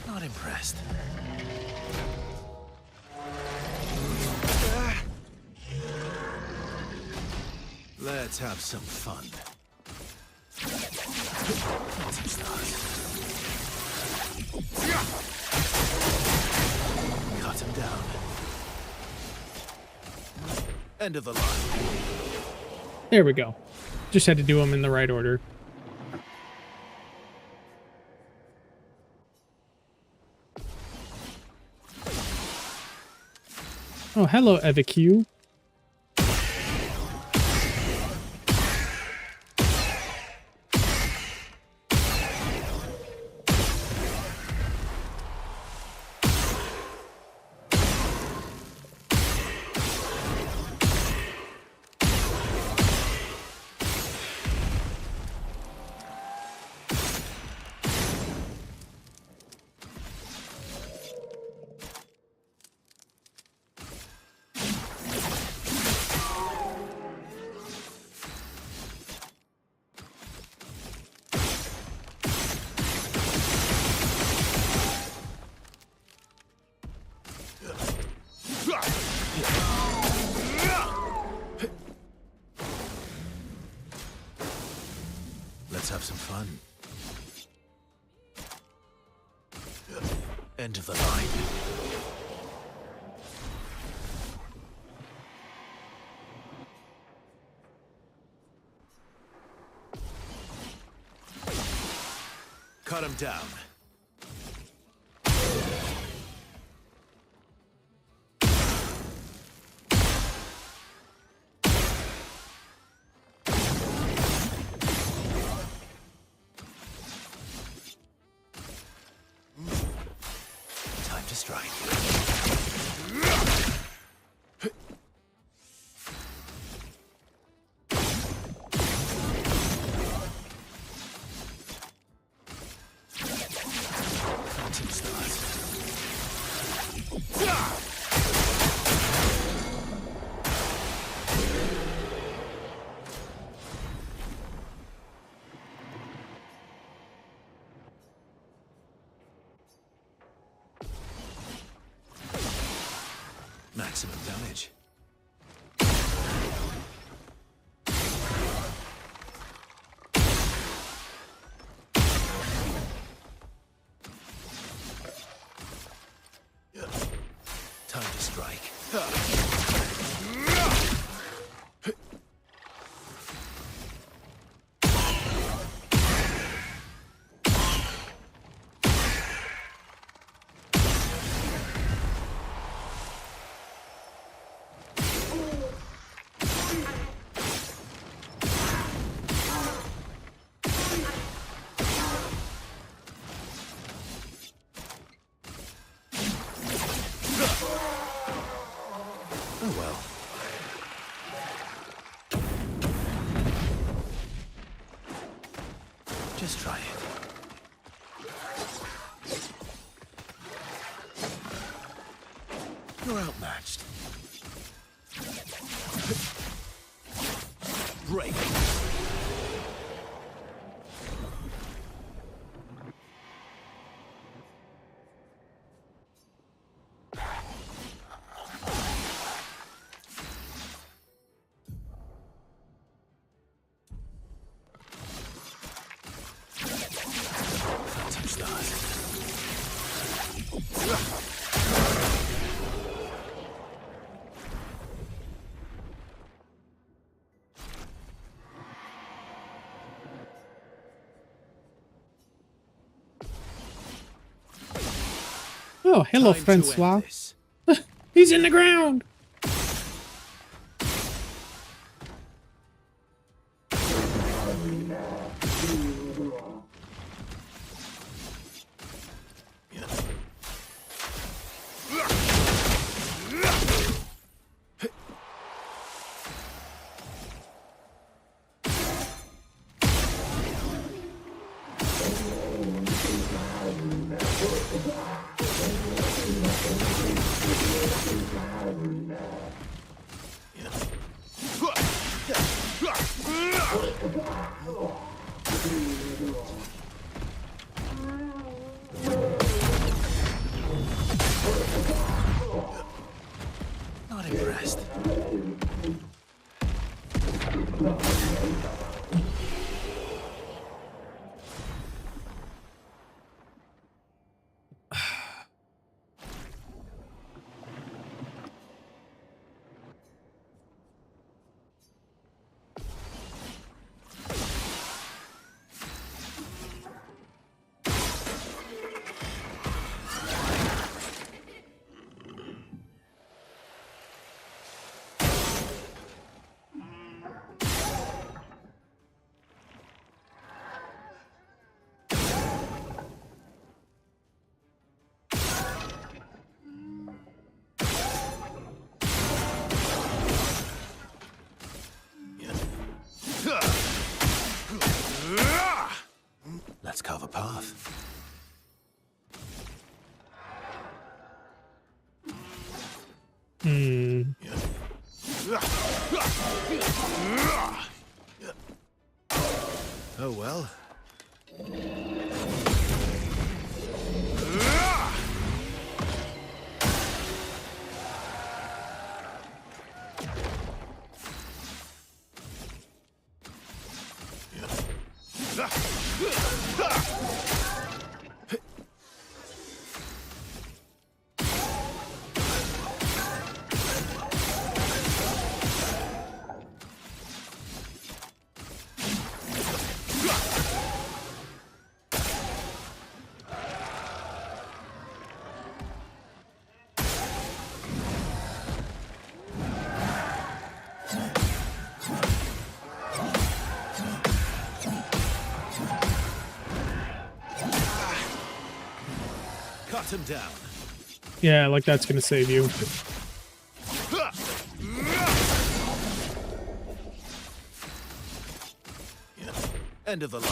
Not impressed. Let's have some fun. Cut him down. End of the line. There we go. Just had to do them in the right order. Oh, hello, Eviq. Let's have some fun. End of the line. Cut him down. Time to strike. Phantom stars. Maximum damage. Time to strike. Oh well. Just try it. You're outmatched. Break. Phantom stars. Oh, hello, Time to end Francois. this. He's in the ground. Not impressed. Hmm. Oh well. Cut him down. Yeah, like that's gonna save you. End of the line.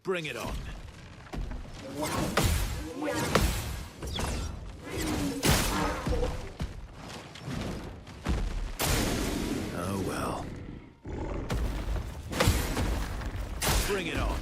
Bring it on. Oh well. Bring it on.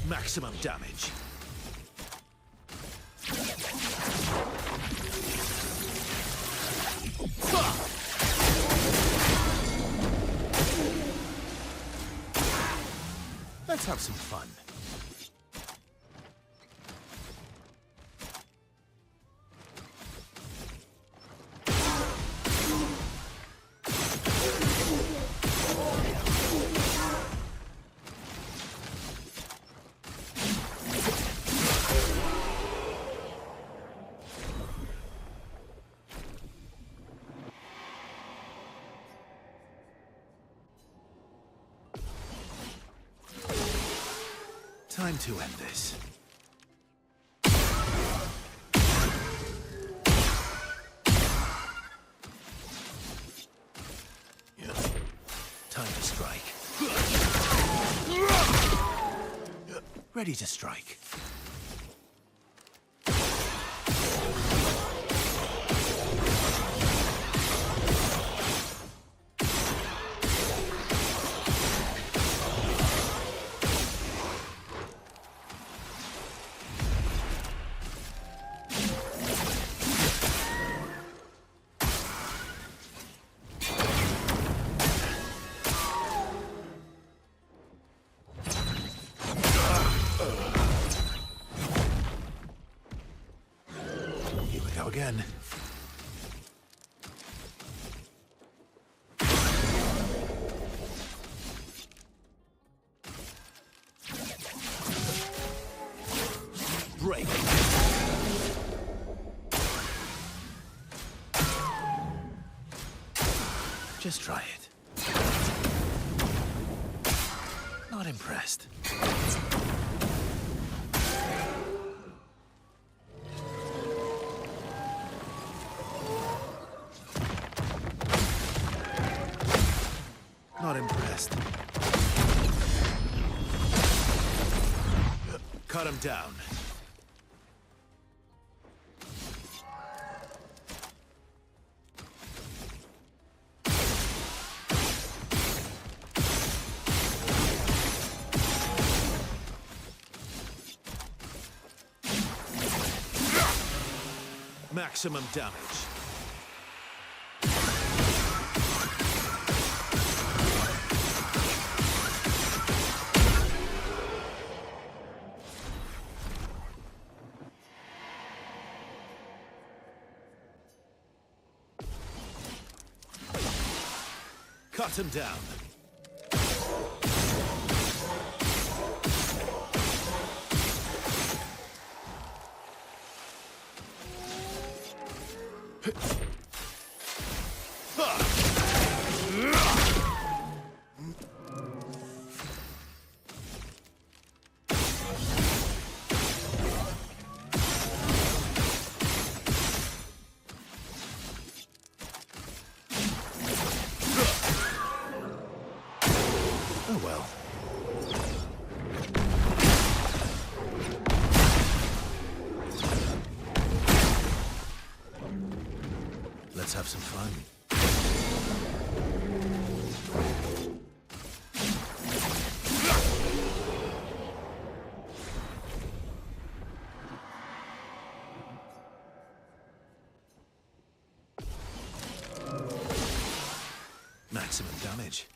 Maximum damage. Let's have some fun. Time to end this. Time to strike. Ready to strike. Again. Break. Just try it. Not impressed. Not impressed. Cut him down. Maximum damage. Cut him down. Oh well. Let's have some fun. Maximum damage.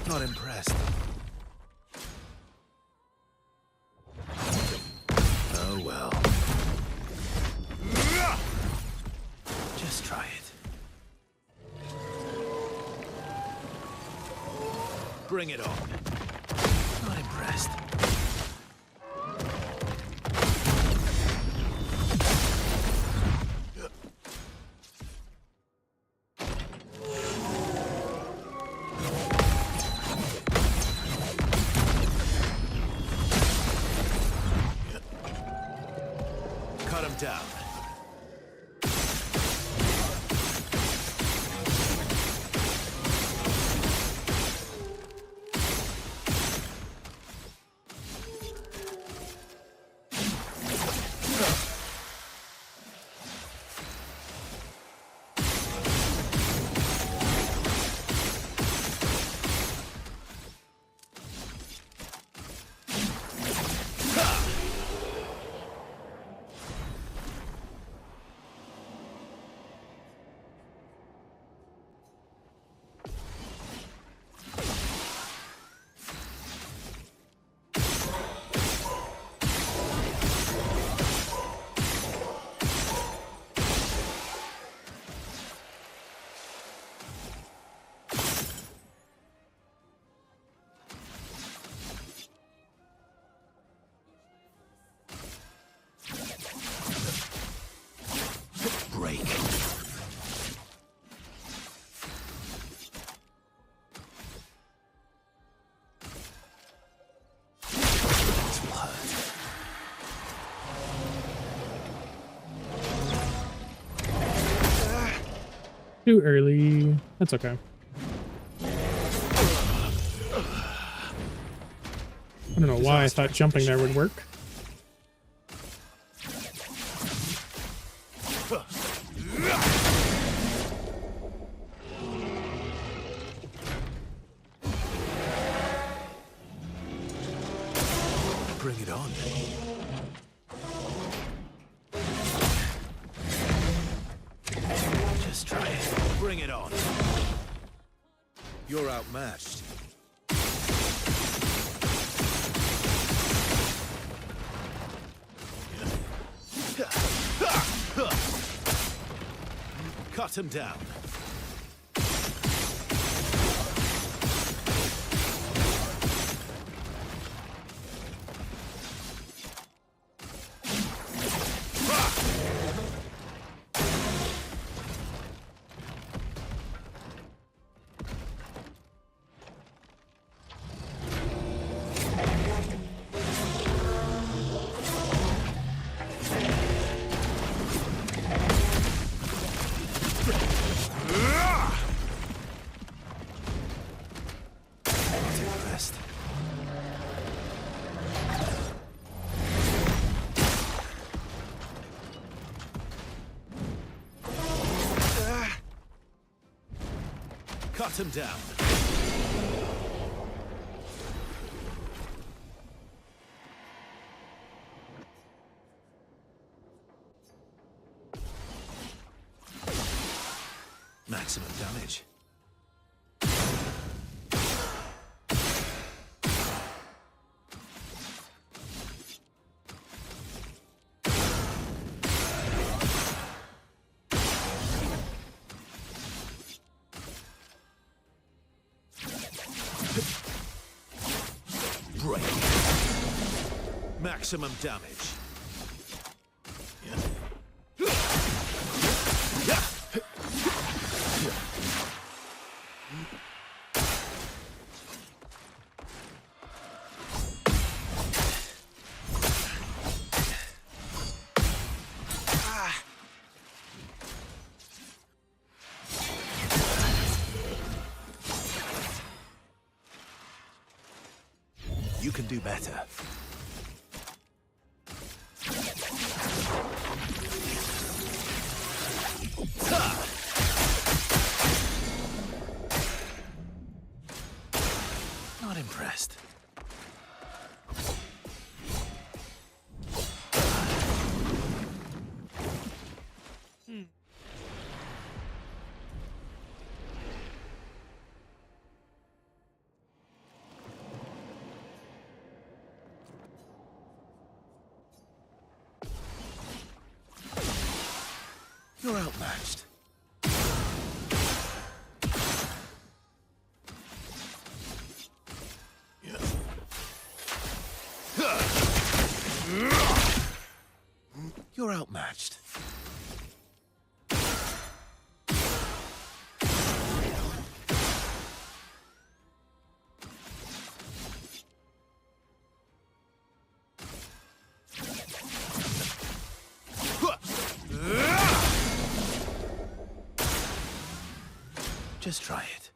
Not impressed. Oh well. Just try it. Bring it on. Not impressed. Cut him down. Break. This will hurt. Too early. That's okay. I don't know why I thought jumping there would work. Bring it on. Just try it. Bring it on. You're outmatched. Cut him down. Cut him down. Maximum damage. Break. Maximum damage. You can do better. Not impressed. You're outmatched. You're outmatched. Just try it.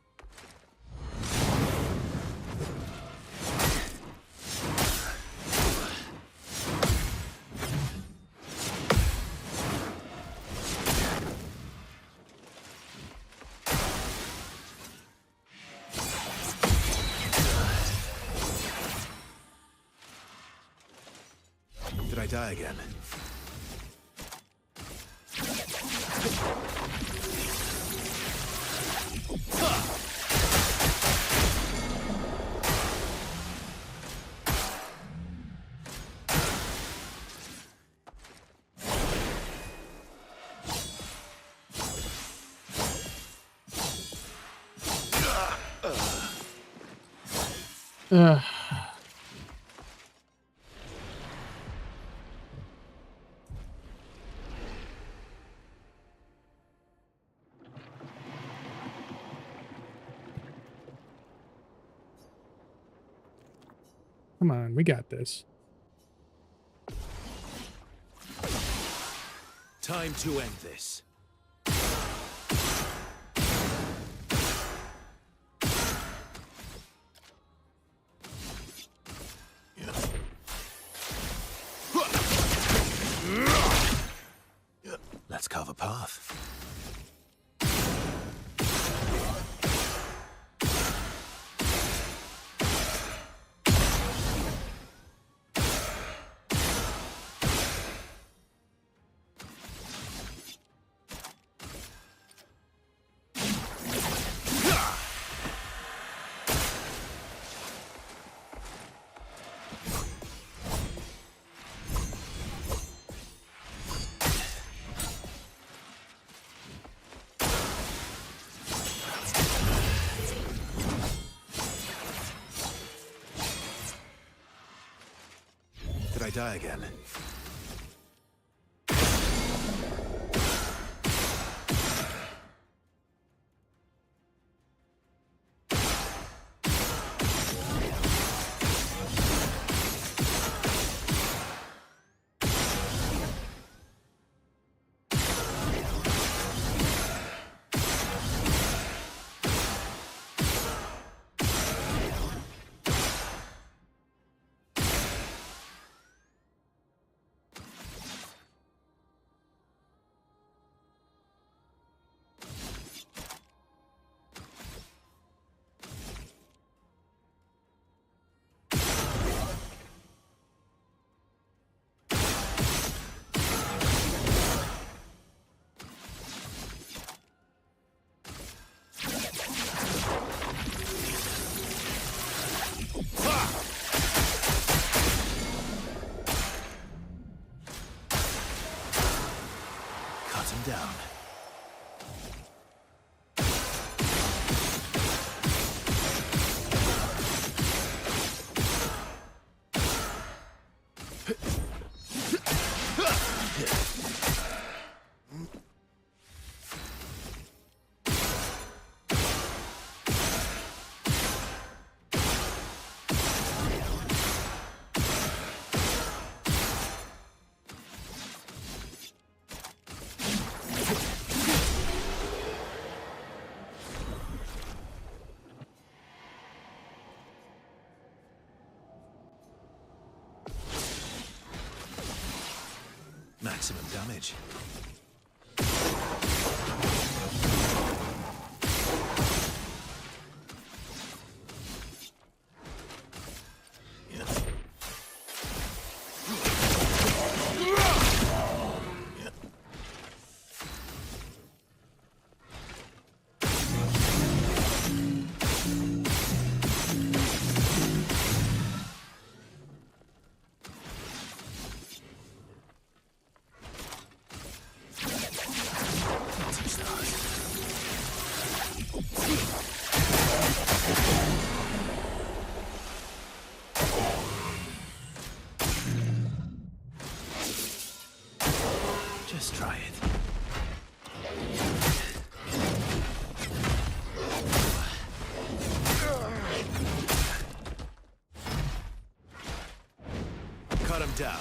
Did I die again? Ugh. Come on, we got this. Time to end this. Let's carve a path. Did I die again? Maximum damage. Just try it. Cut him down.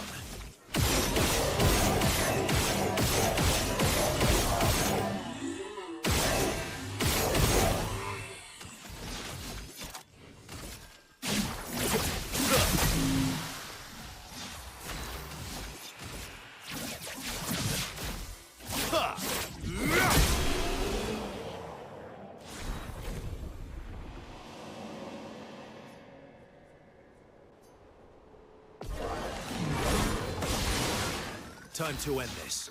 Time to end this.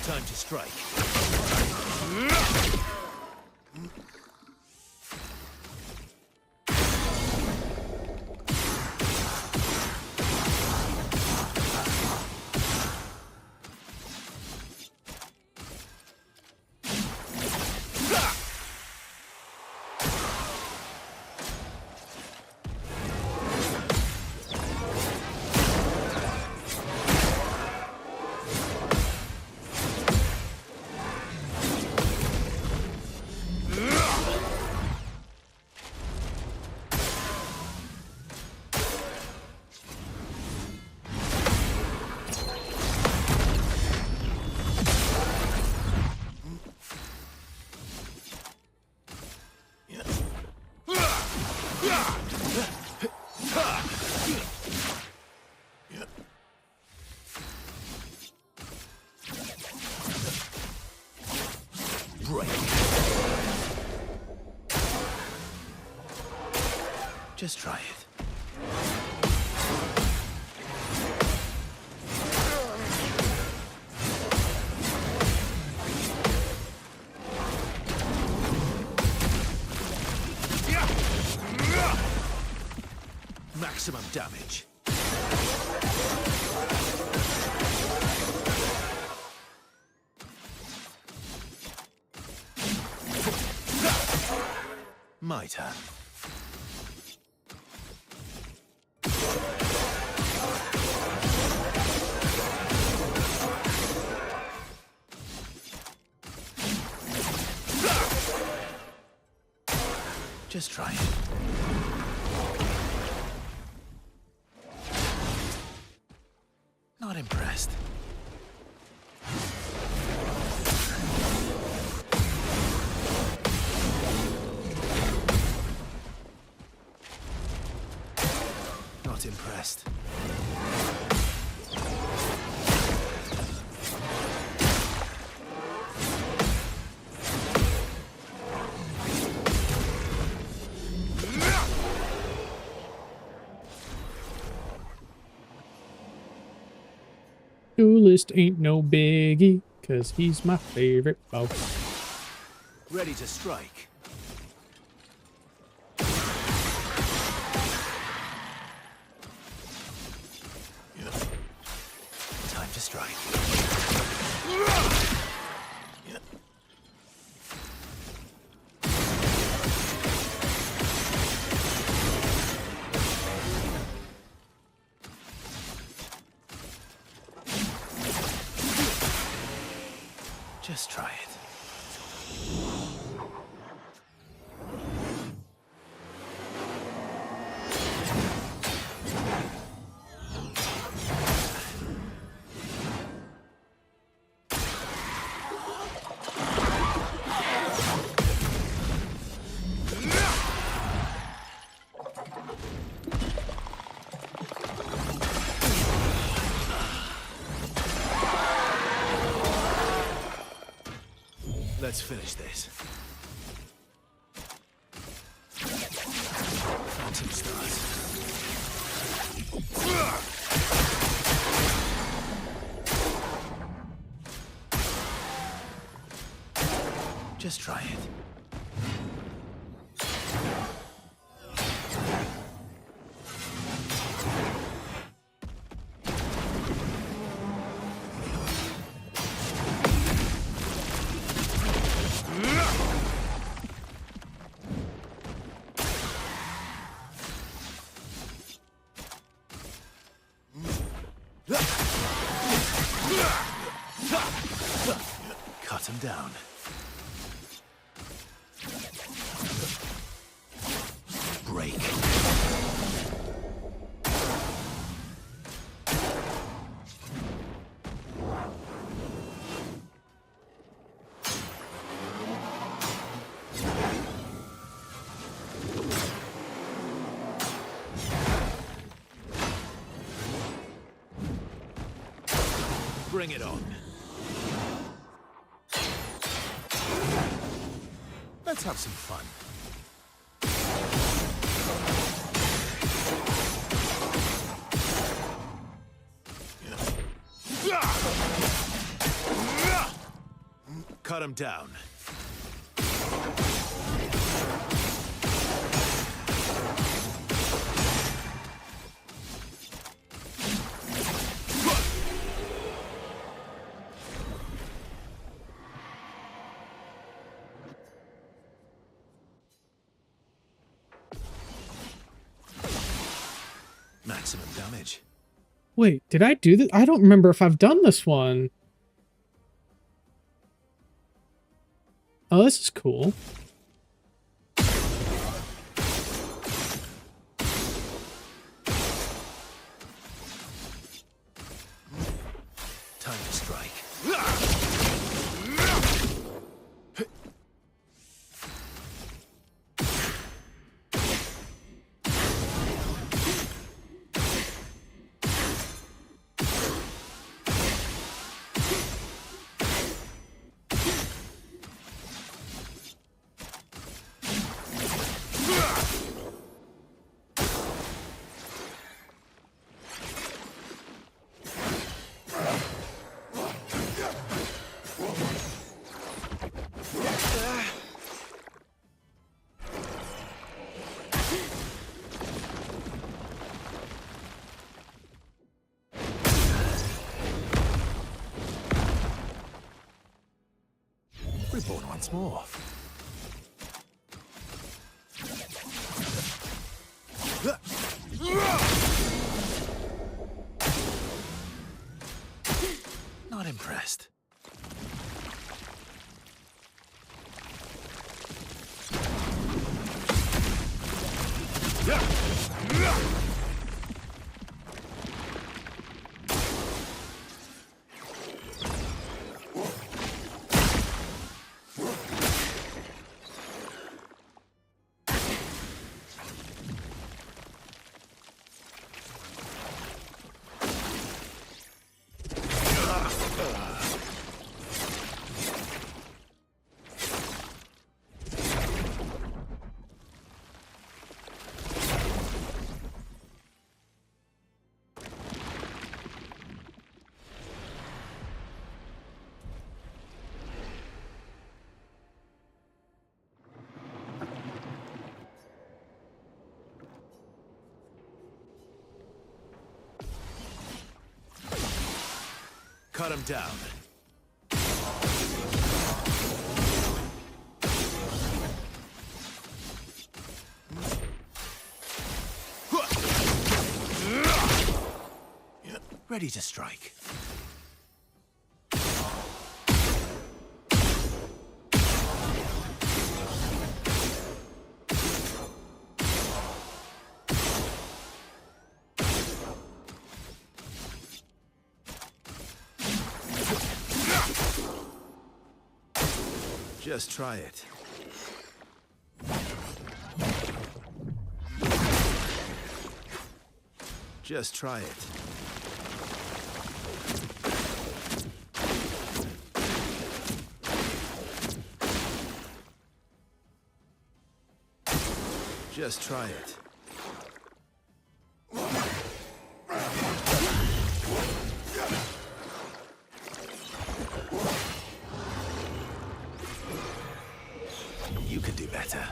Time to strike. Break. Just try it. Maximum damage. My turn. Just try it. Not impressed. Not impressed. Duelist ain't no biggie, 'cause he's my favorite boss. Ready to strike. Time to strike. Just try it. Let's finish this. Phantom stars. Just try it. Cut him down. Break. Bring it on. Let's have some fun. Cut him down. Maximum damage. Wait, did I do this? I don't remember if I've done this one. Oh, this is cool. Time to strike. Reborn once more. Not impressed. Cut him down. Ready to strike. Just try it. Just try it. Just try it. You can do better.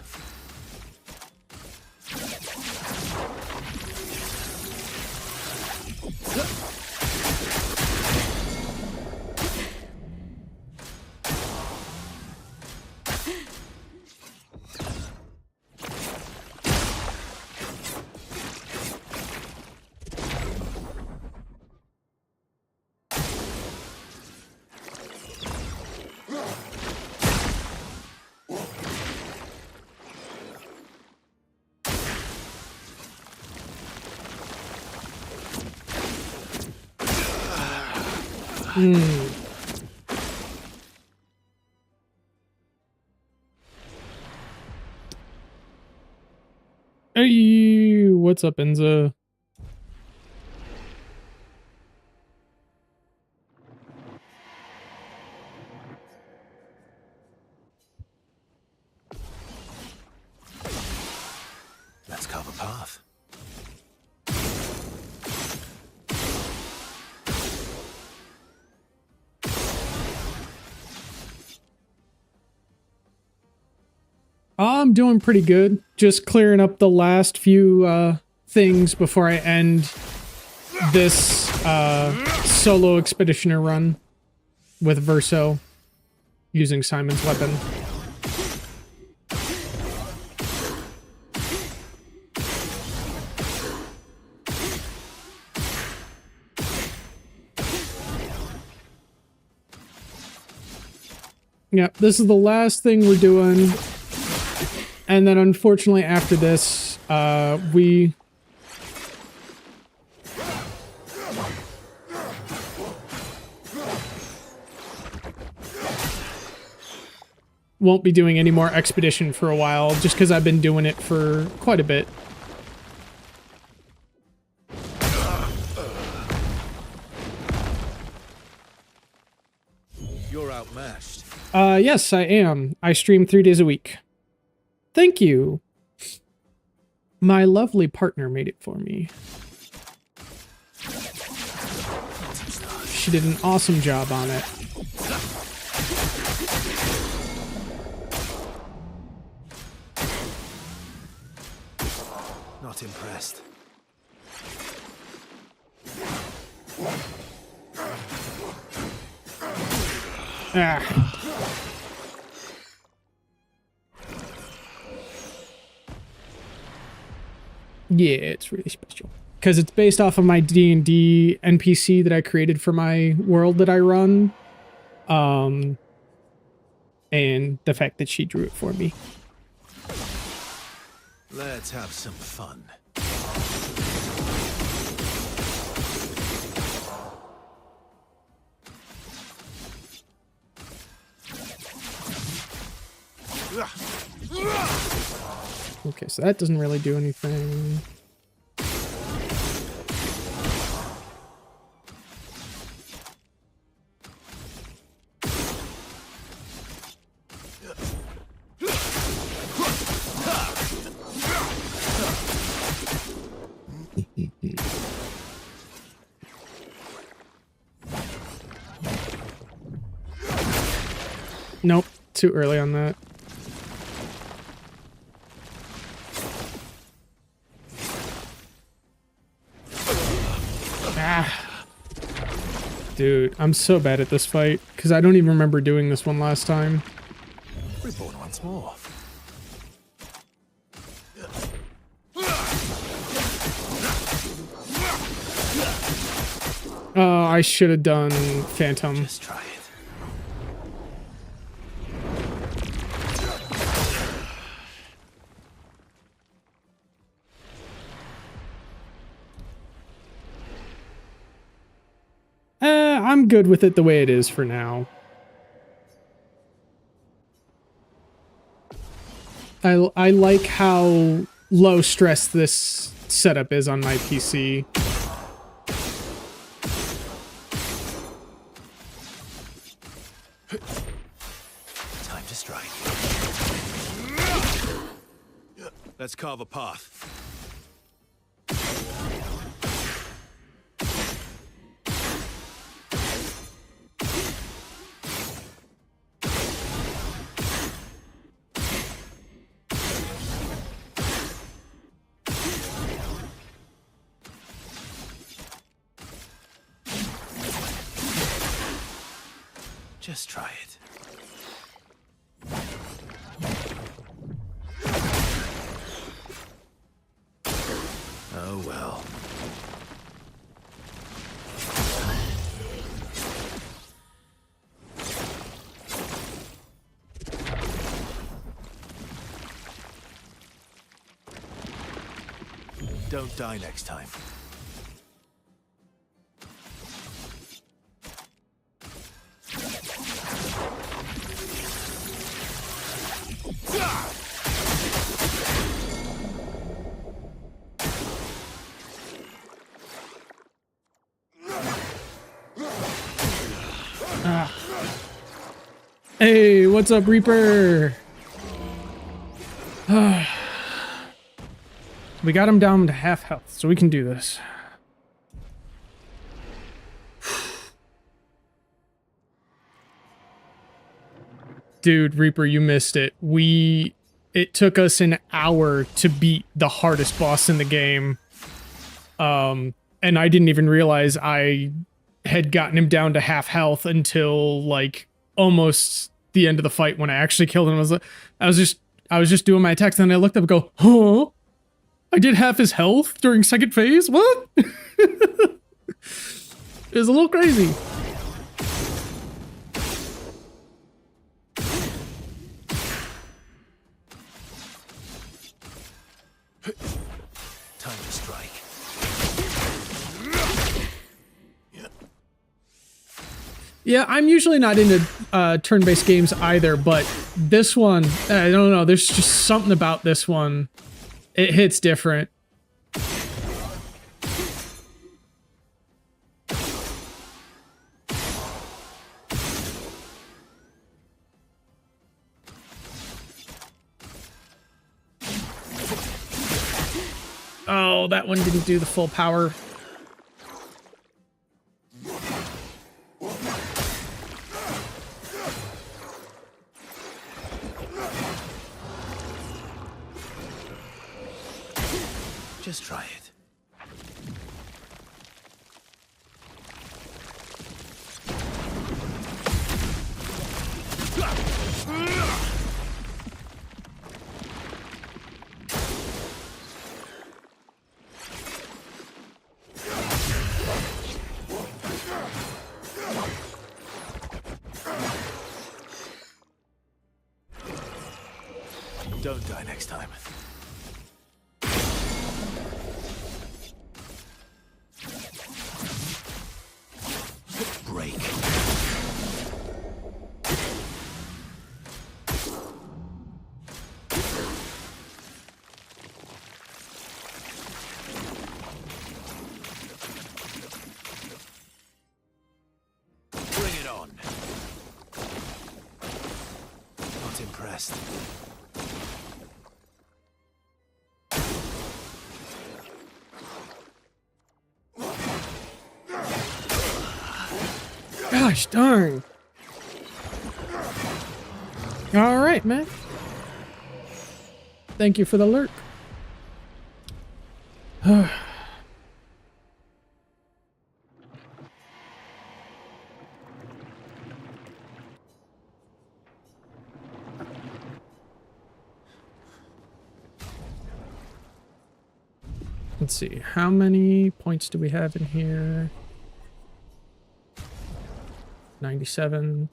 Hey, what's up, Enza? Let's carve a path. I'm doing pretty good. Just clearing up the last few things before I end this solo expeditioner run with Verso using Simon's weapon. Yeah, this is the last thing we're doing. And then unfortunately after this, we won't be doing any more expedition for a while, just because I've been doing it for quite a bit. You're outmatched. Yes, I am. I stream 3 days a week. Thank you. My lovely partner made it for me. She did an awesome job on it. Not impressed. Ah. Yeah, it's really special. Because it's based off of my D&D NPC that I created for my world that I run. And the fact that she drew it for me. Let's have some fun. Okay, so that doesn't really do anything. Nope, too early on that. Ah. Dude, I'm so bad at this fight, because I don't even remember doing this one last time. Reborn once more. Oh, I should have done Phantom. Just try it. I'm good with it the way it is for now. I like how low stress this setup is on my PC. Time to strike. Let's carve a path. Just try it. Oh well. Don't die next time. Hey, what's up, Reaper? We got him down to half health, so we can do this. Dude, Reaper, you missed it. It took us an hour to beat the hardest boss in the game. And I didn't even realize I had gotten him down to half health until like almost the end of the fight when I actually killed him. I was just doing my attacks, and then I looked up and go, huh? I did half his health during second phase? What? It was a little crazy. Time to strike. Yeah, I'm usually not into turn-based games either, but this one, I don't know, there's just something about this one. It hits different. Oh, that one didn't do the full power. Just try it. Don't die next time. Break. Bring it on. Not impressed. Gosh darn. All right, man. Thank you for the lurk. Let's see, how many points do we have in here? 97.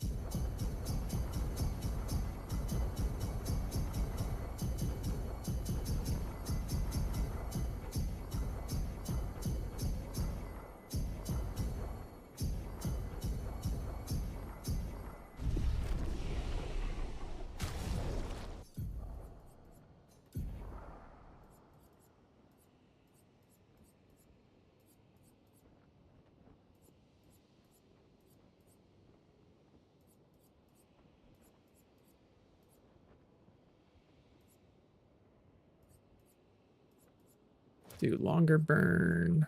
Do longer burn.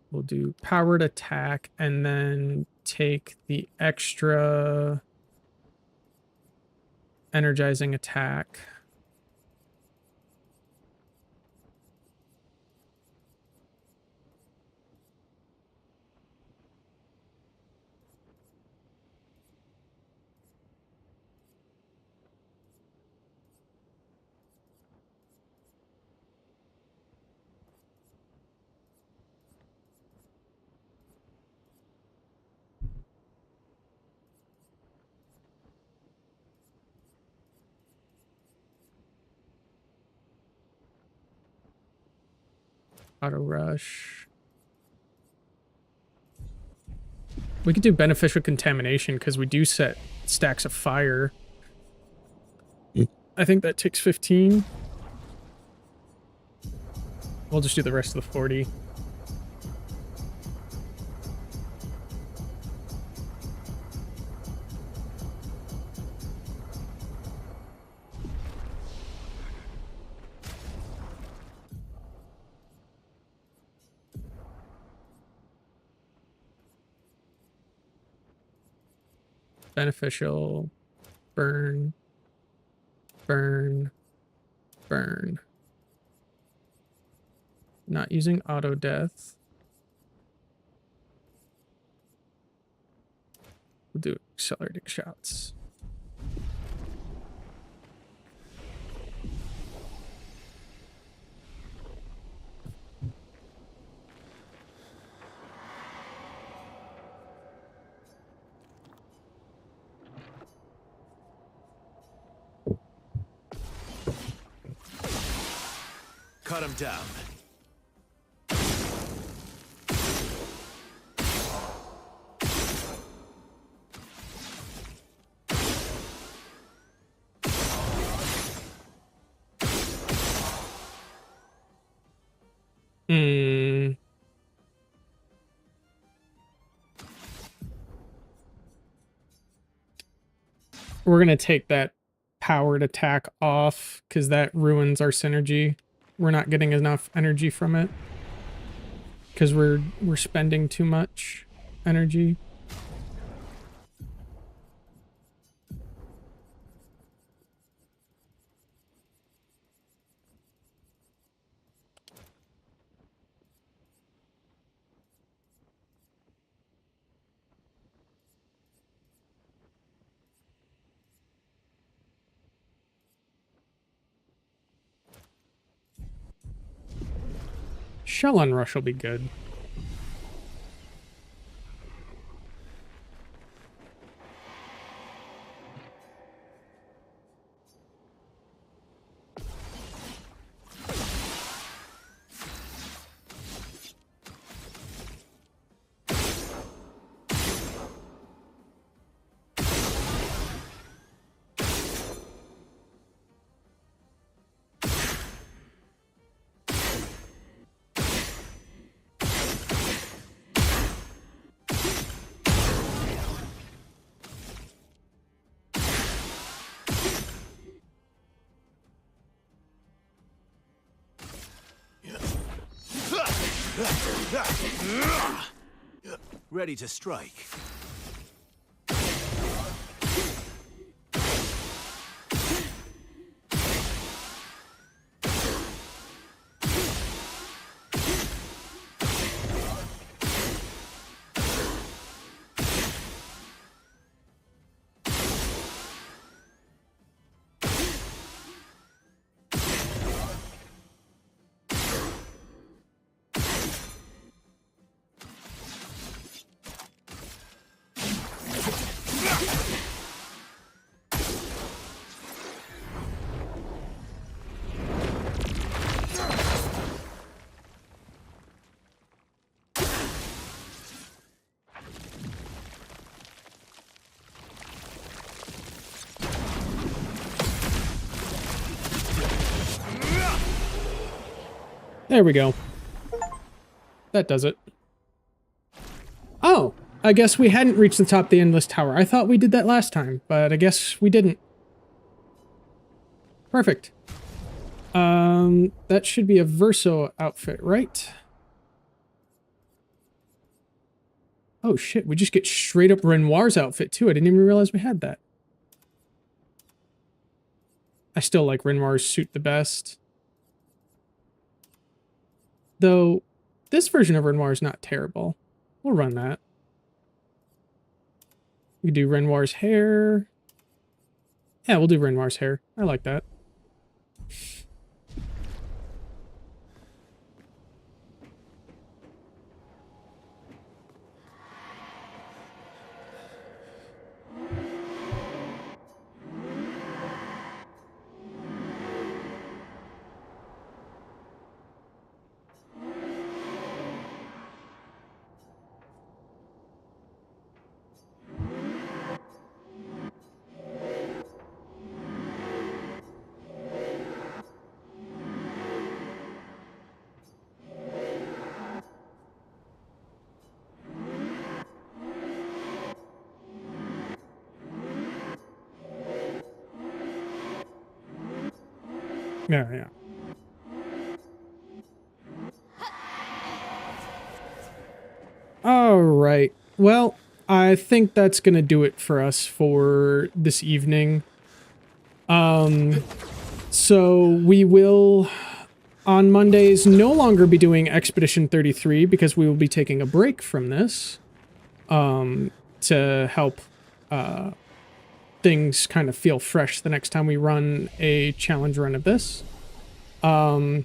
We'll do powered attack and then take the extra energizing attack. Auto rush. We could do beneficial contamination because we do set stacks of fire. I think that takes 15. We'll just do the rest of the 40. Beneficial, burn, burn, burn. Not using auto death. We'll do accelerating shots. Cut him down. We're gonna take that powered attack off because that ruins our synergy. We're not getting enough energy from it because we're spending too much energy. Shell Unrush will be good. Ready to strike. There we go. That does it. Oh, I guess we hadn't reached the top of the Endless Tower. I thought we did that last time, but I guess we didn't. Perfect. That should be a Verso outfit, right? Oh shit, we just get straight up Renoir's outfit too. I didn't even realize we had that. I still like Renoir's suit the best. Though, this version of Renoir is not terrible. We'll run that. We can do Renoir's hair. Yeah, we'll do Renoir's hair. I like that. Yeah, yeah. All right. Well, I think that's going to do it for us for this evening. So we will, on Mondays, no longer be doing Expedition 33 because we will be taking a break from this, to help, things kind of feel fresh the next time we run a challenge run of this. So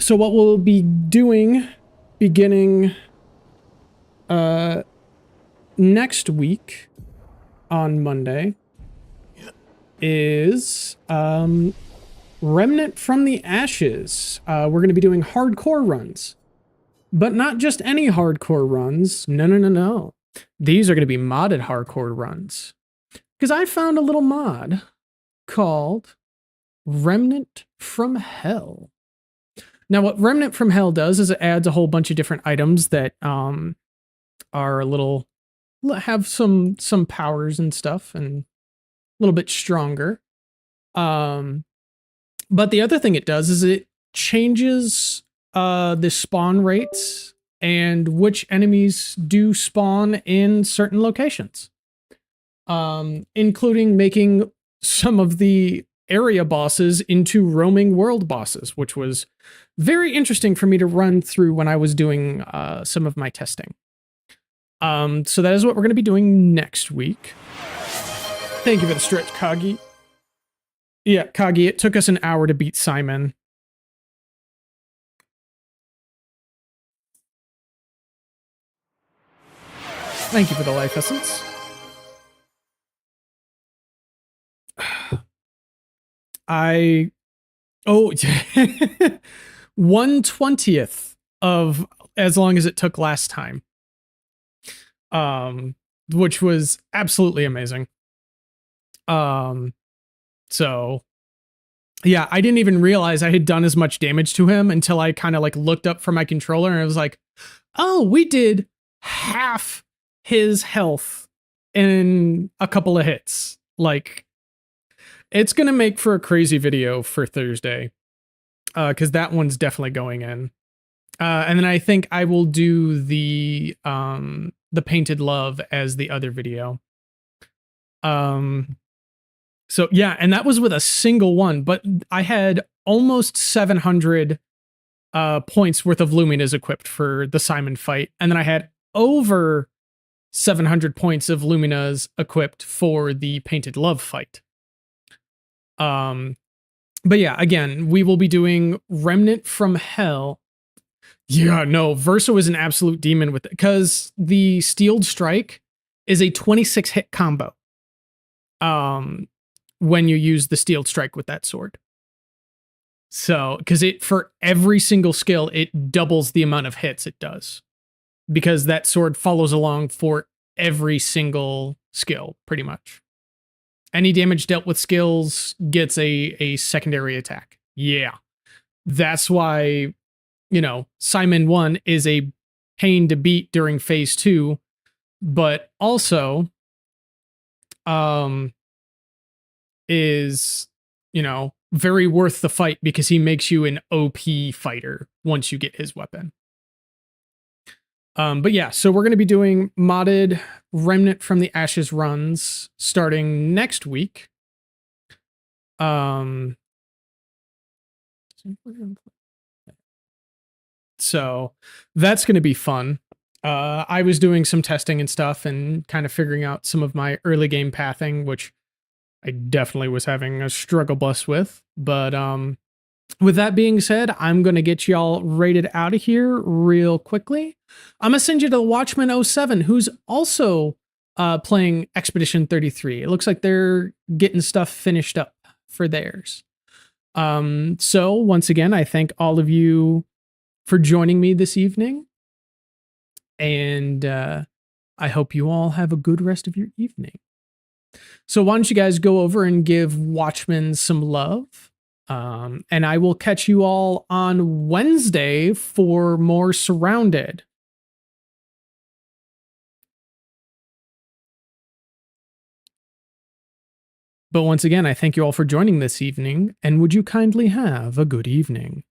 what we'll be doing beginning next week on Monday is Remnant from the Ashes. We're going to be doing hardcore runs, but not just any hardcore runs. No. These are going to be modded hardcore runs. Because I found a little mod called Remnant from Hell. Now, what Remnant from Hell does is it adds a whole bunch of different items that are a little, have some powers and stuff, and a little bit stronger. But the other thing it does is it changes the spawn rates and which enemies do spawn in certain locations. Including making some of the area bosses into roaming world bosses, which was very interesting for me to run through when I was doing some of my testing. So that is what we're going to be doing next week. Thank you for the stretch, Kagi. Yeah, Kagi, it took us an hour to beat Simon. Thank you for the life essence. I 1/20th of as long as it took last time. Which was absolutely amazing. So yeah, I didn't even realize I had done as much damage to him until I kind of like looked up from my controller and I was like, oh, we did half his health in a couple of hits. Like, it's going to make for a crazy video for Thursday. Because that one's definitely going in. And then I think I will do the Painted Love as the other video. So yeah, and that was with a single one, but I had almost 700 points worth of Luminas equipped for the Simon fight, and then I had over 700 points of Luminas equipped for the Painted Love fight. But yeah, again, we will be doing Remnant from Hell. Yeah, no, Verso is an absolute demon with it, because the Steeled Strike is a 26 hit combo. When you use the Steeled Strike with that sword. So, because it, for every single skill, it doubles the amount of hits it does. Because that sword follows along for every single skill, pretty much. Any damage dealt with skills gets a secondary attack. Yeah. That's why, you know, Simon 1 is a pain to beat during phase 2, but also is, you know, very worth the fight because he makes you an OP fighter once you get his weapon. But yeah, so we're going to be doing modded Remnant from the Ashes runs starting next week. So that's going to be fun. I was doing some testing and stuff and kind of figuring out some of my early game pathing, which I definitely was having a struggle bus with. But with that being said, I'm going to get y'all rated out of here real quickly. I'm going to send you to Watchman 07, who's also playing Expedition 33. It looks like they're getting stuff finished up for theirs. So once again, I thank all of you for joining me this evening. And I hope you all have a good rest of your evening. So why don't you guys go over and give Watchmen some love? And I will catch you all on Wednesday for more Surrounded. But once again, I thank you all for joining this evening, and would you kindly have a good evening?